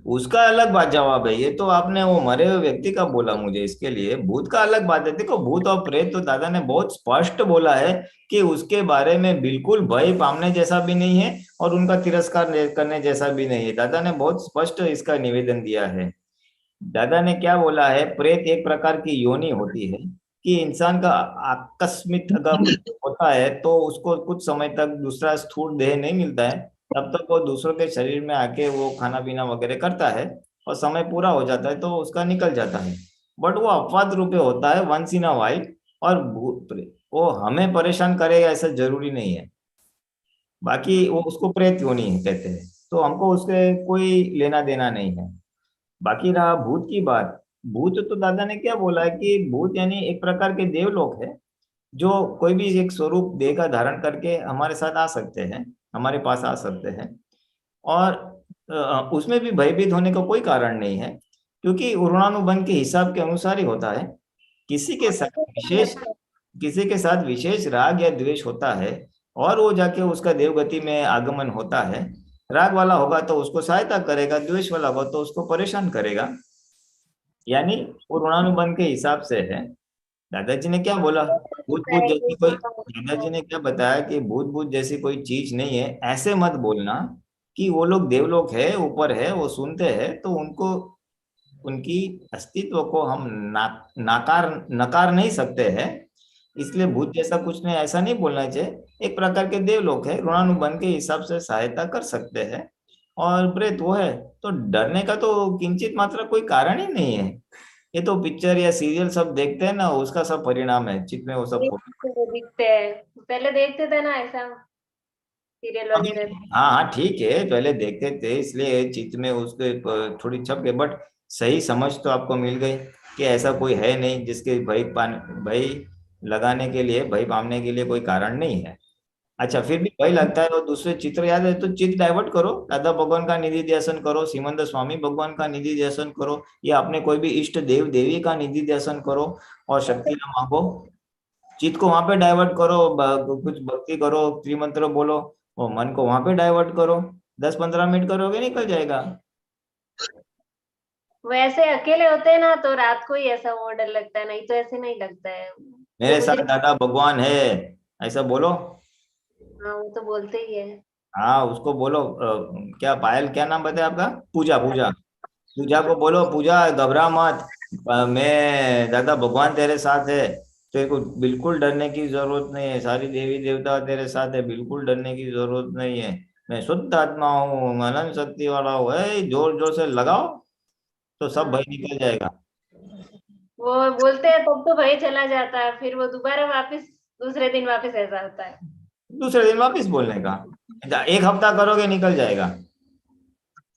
उसका अलग बात जवाब है, ये तो आपने वो मरे हुए व्यक्ति का बोला मुझे, इसके लिए भूत का अलग बात है। देखो भूत और प्रेत तो दादा ने बहुत स्पष्ट बोला है कि उसके बारे में बिल्कुल भय पाने जैसा भी नहीं है और उनका तिरस्कार करने जैसा भी नहीं है। दादा ने बहुत स्पष्ट इसका निवेदन दिया है। दादा ने क्या बोला है, प्रेत एक प्रकार की योनि होती है कि इंसान का आकस्मिक अगर मृत्यु होता है तो उसको कुछ समय तक दूसरा स्थूल देह नहीं मिलता है, तब तक वो दूसरों के शरीर में आके वो खाना पीना वगैरह करता है और समय पूरा हो जाता है तो उसका निकल जाता है। बट वो अपवाद रूपे होता है, वंस इन अ वाइल, और वो हमें परेशान करेगा ऐसा जरूरी नहीं है। बाकी वो उसको प्रेत योनि कहते हैं, तो हमको उसके कोई लेना देना नहीं है। बाकी रहा भूत की बात, भूत तो दादा ने क्या बोला है कि भूत यानी एक प्रकार के देवलोक है, जो कोई भी एक स्वरूप देह का धारण करके हमारे साथ आ सकते हैं, हमारे पास आ सकते हैं। और उसमें भी भयभीत होने का कोई कारण नहीं है, क्योंकि ऊर्णानुबंध के हिसाब के अनुसार ही होता है। किसी के साथ विशेष किसी के साथ विशेष राग या द्वेष होता है और वो जाके उसका देवगति में आगमन होता है। राग वाला होगा तो उसको सहायता करेगा, द्वेष वाला होगा तो उसको परेशान करेगा, यानी वो ऋणानुबंध के हिसाब से है। दादाजी ने क्या बोला, भूत भूत जैसी कोई, दादाजी ने क्या बताया कि भूत भूत जैसी कोई चीज नहीं है। ऐसे मत बोलना कि वो लोग देवलोक है, ऊपर है, वो सुनते हैं तो उनको, उनकी अस्तित्व को हम नकार नहीं सकते हैं, इसलिए भूत जैसा कुछ नहीं, ऐसा नहीं बोलना चाहिए। एक प्रकार के देवलोक है, ऋणानुबंध के हिसाब से सहायता कर सकते हैं। और प्रेत वो है, तो डरने का तो किंचित मात्र कोई कारण ही नहीं है। ये तो पिक्चर या सीरियल सब देखते हैं ना, उसका सब परिणाम है, चित्त में वो सब दिखते हैं, पहले देखते थे ना ऐसा सीरियल वगैरह। हाँ हाँ ठीक है, पहले देखते थे इसलिए चित्त में उसके थोड़ी छप गए, बट सही समझ तो आपको मिल गई कि ऐसा कोई है नहीं जिसके भय लगाने के लिए, भय पाने के लिए कोई कारण नहीं है। अच्छा फिर भी भय लगता है और दूसरे चित्र याद है तो चित्त डाइवर्ट करो, दादा भगवान का निधि ध्यान करो, श्रीमंत स्वामी भगवान का निधि ध्यान करो, या अपने कोई भी इष्ट देव देवी का निधि ध्यान करो और शक्ति मांगो। चित्त को वहां पे डाइवर्ट करो, कुछ भक्ति करो, त्रिमंत्र बोलो, वो मन को वहां पे डाइवर्ट करो, 10-15 मिनट करोगे निकल जाएगा। वैसे अकेले होते हैं ना तो रात को ही ऐसा वो डर लगता है, नहीं तो ऐसे नहीं लगता है। मेरे साथ दादा भगवान है ऐसा बोलो। हाँ, वो तो बोलते ही है। हाँ उसको बोलो, क्या पायल, क्या नाम बताया आपका? पूजा, पूजा, पूजा को बोलो, पूजा घबरा मत, मैं दादा भगवान तेरे साथ है, तेरे को बिल्कुल डरने की जरूरत नहीं है, सारी देवी देवता तेरे साथ है, बिल्कुल डरने की जरूरत नहीं है, मैं शुद्ध आत्मा हूँ, अनंत शक्ति वाला हूँ। जोर जोर से लगाओ तो सब भय निकल जाएगा। वो बोलते हैं तब तो भय चला जाता है, फिर वो दोबारा वापस दूसरे दिन वापस ऐसा होता है। दूसरे दिन वापस बोलने का, एक हफ्ता करोगे निकल जाएगा।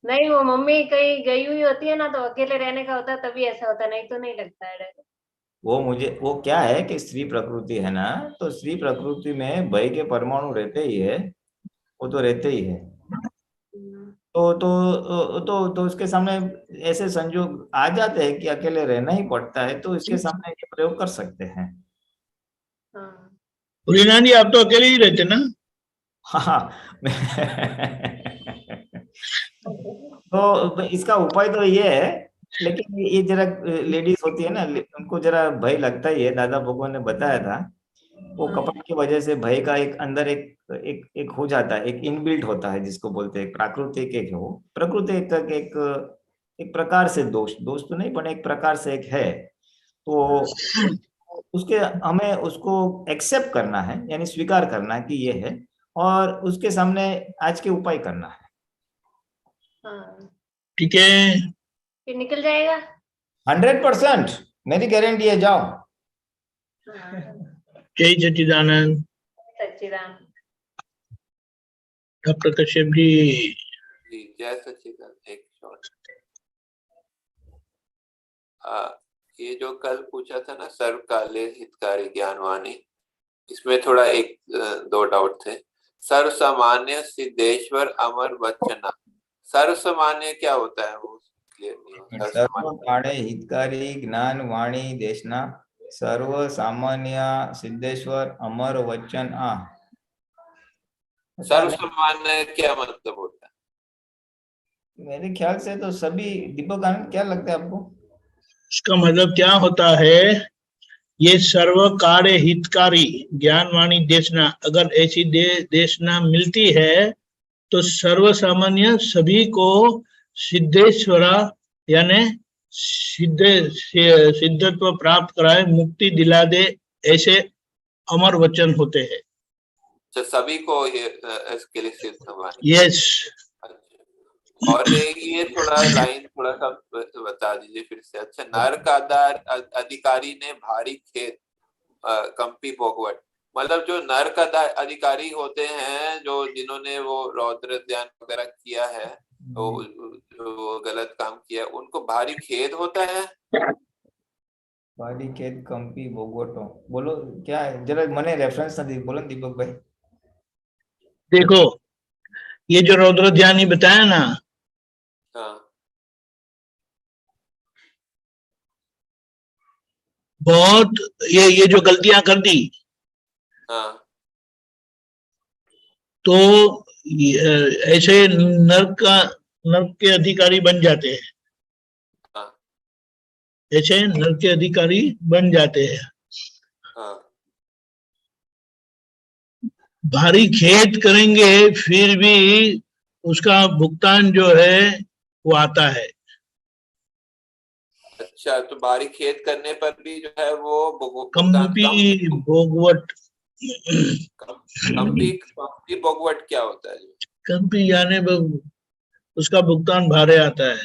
नहीं, वो मम्मी कहीं गई हुई होती है ना तो अकेले रहने का होता है तभी ऐसा होता है, नहीं तो नहीं लगता है डर। वो क्या है कि स्त्री प्रकृति है ना, तो स्त्री प्रकृति में भय के परमाणु रहते ही है, वो तो रहते ही है। तो उसके सामने ऐसे संजोग आ जाते हैं कि अकेले रहना ही पड़ता है, तो इसके सामने ये प्रयोग कर सकते हैं। रीना जी आप तो अकेले ही रहते ना? हाँ तो इसका उपाय तो ये है, लेकिन ये जरा लेडीज होती है ना, उनको जरा भय लगता ही है। दादा भगवान ने बताया था वो कपट की वजह से भय का एक अंदर एक हो जाता है, एक इनबिल्ट होता है जिसको बोलते हैं प्राकृतिक, एक हो प्रकृति एक प्रकार से दोष तो नहीं पर एक प्रकार से एक है, तो उसके हमें उसको एक्सेप्ट करना है, यानी स्वीकार करना है कि ये है, और उसके सामने आज के उपाय करना है। ठीक है, फिर निकल जाएगा 100%, मेरी गारंटी है, जाओ। जय सच्चिदानंद। सच्चिदानंद। डॉक्टर कश्यप जी जी जय सच्चिदानंद। एक शॉर्ट, ये जो कल पूछा था ना सर्वकाले हितकारी ज्ञानवाणी, इसमें थोड़ा एक दो डाउट थे। सर्व सामान्य सिद्धेश्वर अमर वचना, सर्व सामान्य क्या होता है वो क्लियर नहीं हो। सर्वकाळे हितकारी ज्ञान वाणी देशना, सर्व सामान्य सिद्धेश्वर अमर वचन आ। सर्व सामान्य क्या मतलब होता है? मेरे ख्याल से तो सभी, दीपक आनंद क्या लगता है आपको? इसका मतलब क्या होता है, ये सर्व कार्य हितकारी ज्ञानवाणी देशना, अगर ऐसी देशना मिलती है तो सर्व सामान्य सभी को सिद्धेश्वरा यानी सिद्धत्व प्राप्त कराए, मुक्ति दिला दे, ऐसे अमर वचन होते हैं। तो सभी को ये इसके लिए सिद्ध वाणी। यस। और ये थोड़ा लाइन थोड़ा सा बता दीजिए फिर से। अच्छा, नरक अधिकारी ने भारी खेत कंपी भोगवट, मतलब जो नरक अधिकारी होते हैं, जो जिन्होंने वो रौद्र ध्यान वगैरह किया है, तो जो गलत काम किया, उनको भारी खेद होता है। भारी खेद कंपी भोगवटो, बोलो क्या है जरा, मने रेफरेंस नहीं बोलो दीपक भाई। देखो ये जो रौद्र ध्यान ही बताया ना, बहुत ये जो गलतियां कर दी, तो ऐसे नर्क के अधिकारी बन जाते हैं, ऐसे नर्क के अधिकारी बन जाते हैं। भारी खेद करेंगे फिर भी उसका भुगतान जो है वो आता है। अच्छा, तो भारी खेद करने पर भी जो है वो कंपी भोगवट, कंपी भोगवट क्या होता है? कंपी यानी उसका भुगतान भारे आता है,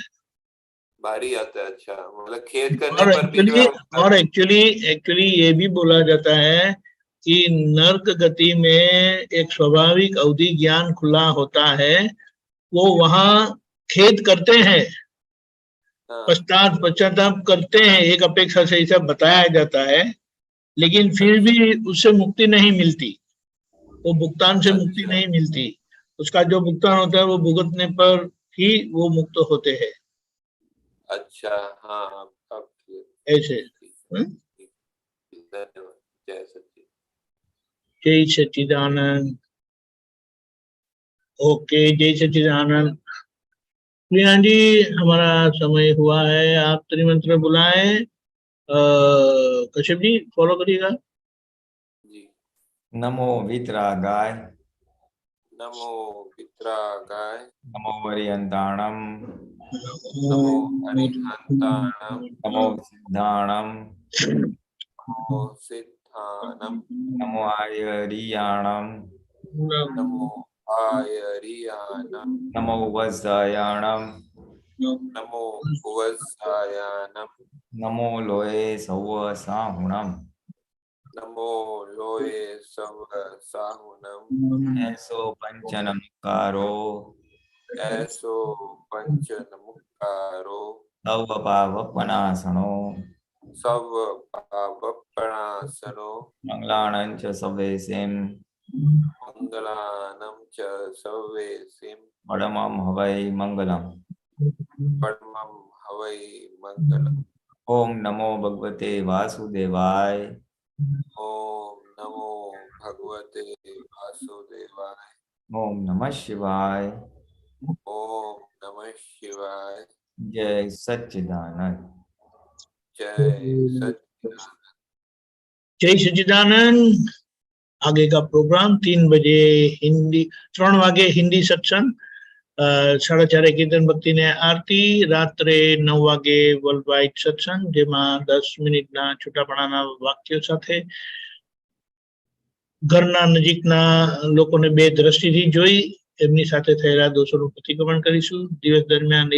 भारी आता है। अच्छा, मतलब खेद करने पर भी और एक्चुअली ये भी बोला जाता है कि नर्क गति में एक स्वाभाविक अवधि ज्ञान खुला होता है, वो वहां खेद करते हैं, पश्चाताप करते हैं, एक अपेक्षा से ऐसा बताया जाता है, लेकिन फिर भी उससे मुक्ति नहीं मिलती, वो भुगतान से मुक्ति नहीं मिलती। उसका जो भुगतान होता है वो भुगतने पर ही वो मुक्त होते हैं। अच्छा, हाँ, अब ऐसे। जय सच्चिदानंद। जय सच्चिदानंद। ओके, जय सच्चिदानंद। प्रिया जी, हमारा समय हुआ है, आप त्रिमंत्र बुलाएं। कश्यप जी फॉलो करिएगा। नमो वितरागाय, नमो वितरागाय, नमो वरियंताणम, नमो हरिहंताणम, नमो सिद्धाणम, नमो सिद्धानम, नमो आयरियाणम, नमो आयरियाणम, नमो वज्रायाणम, नमो वज्रायाणम, नमो लोये सव साहुणम, नमो लोये सव साहुणम, ऐसो पंच नमकारो, ऐसो पंच नमकारो, तव पावपनासनो, सव पावपनासनो, मंगलानं च सवेसिं, मंगलानं च सवेसिं, परमं हवै मंगलम्, परमं हवै मंगलम्। ओम नमो भगवते वासुदेवाय, ओम नमो भगवते वासुदेवाय, ओम नमः शिवाय, ओम नमः शिवाय। जय सच्चिदानंद। जय सच्चिदानंद। जय सच्चिदानंद। आगे का प्रोग्राम 3 बजे हिंदी, 3 वागे हिंदी सत्संग, 4:30 कीर्तन भक्ति ने आरती, रात्रे 9 वागे વર્લ્ડ વાઇડ સત્સંગ, જેમાં 10 મિનિટના છૂટાપણાના વાક્યો સાથે ઘરના નજીકના લોકોને બે દ્રષ્ટિથી જોઈ એમની સાથે થયેલા દોષોનું પ્રતિક્રમણ કરીશું. દિવસ દરમિયાન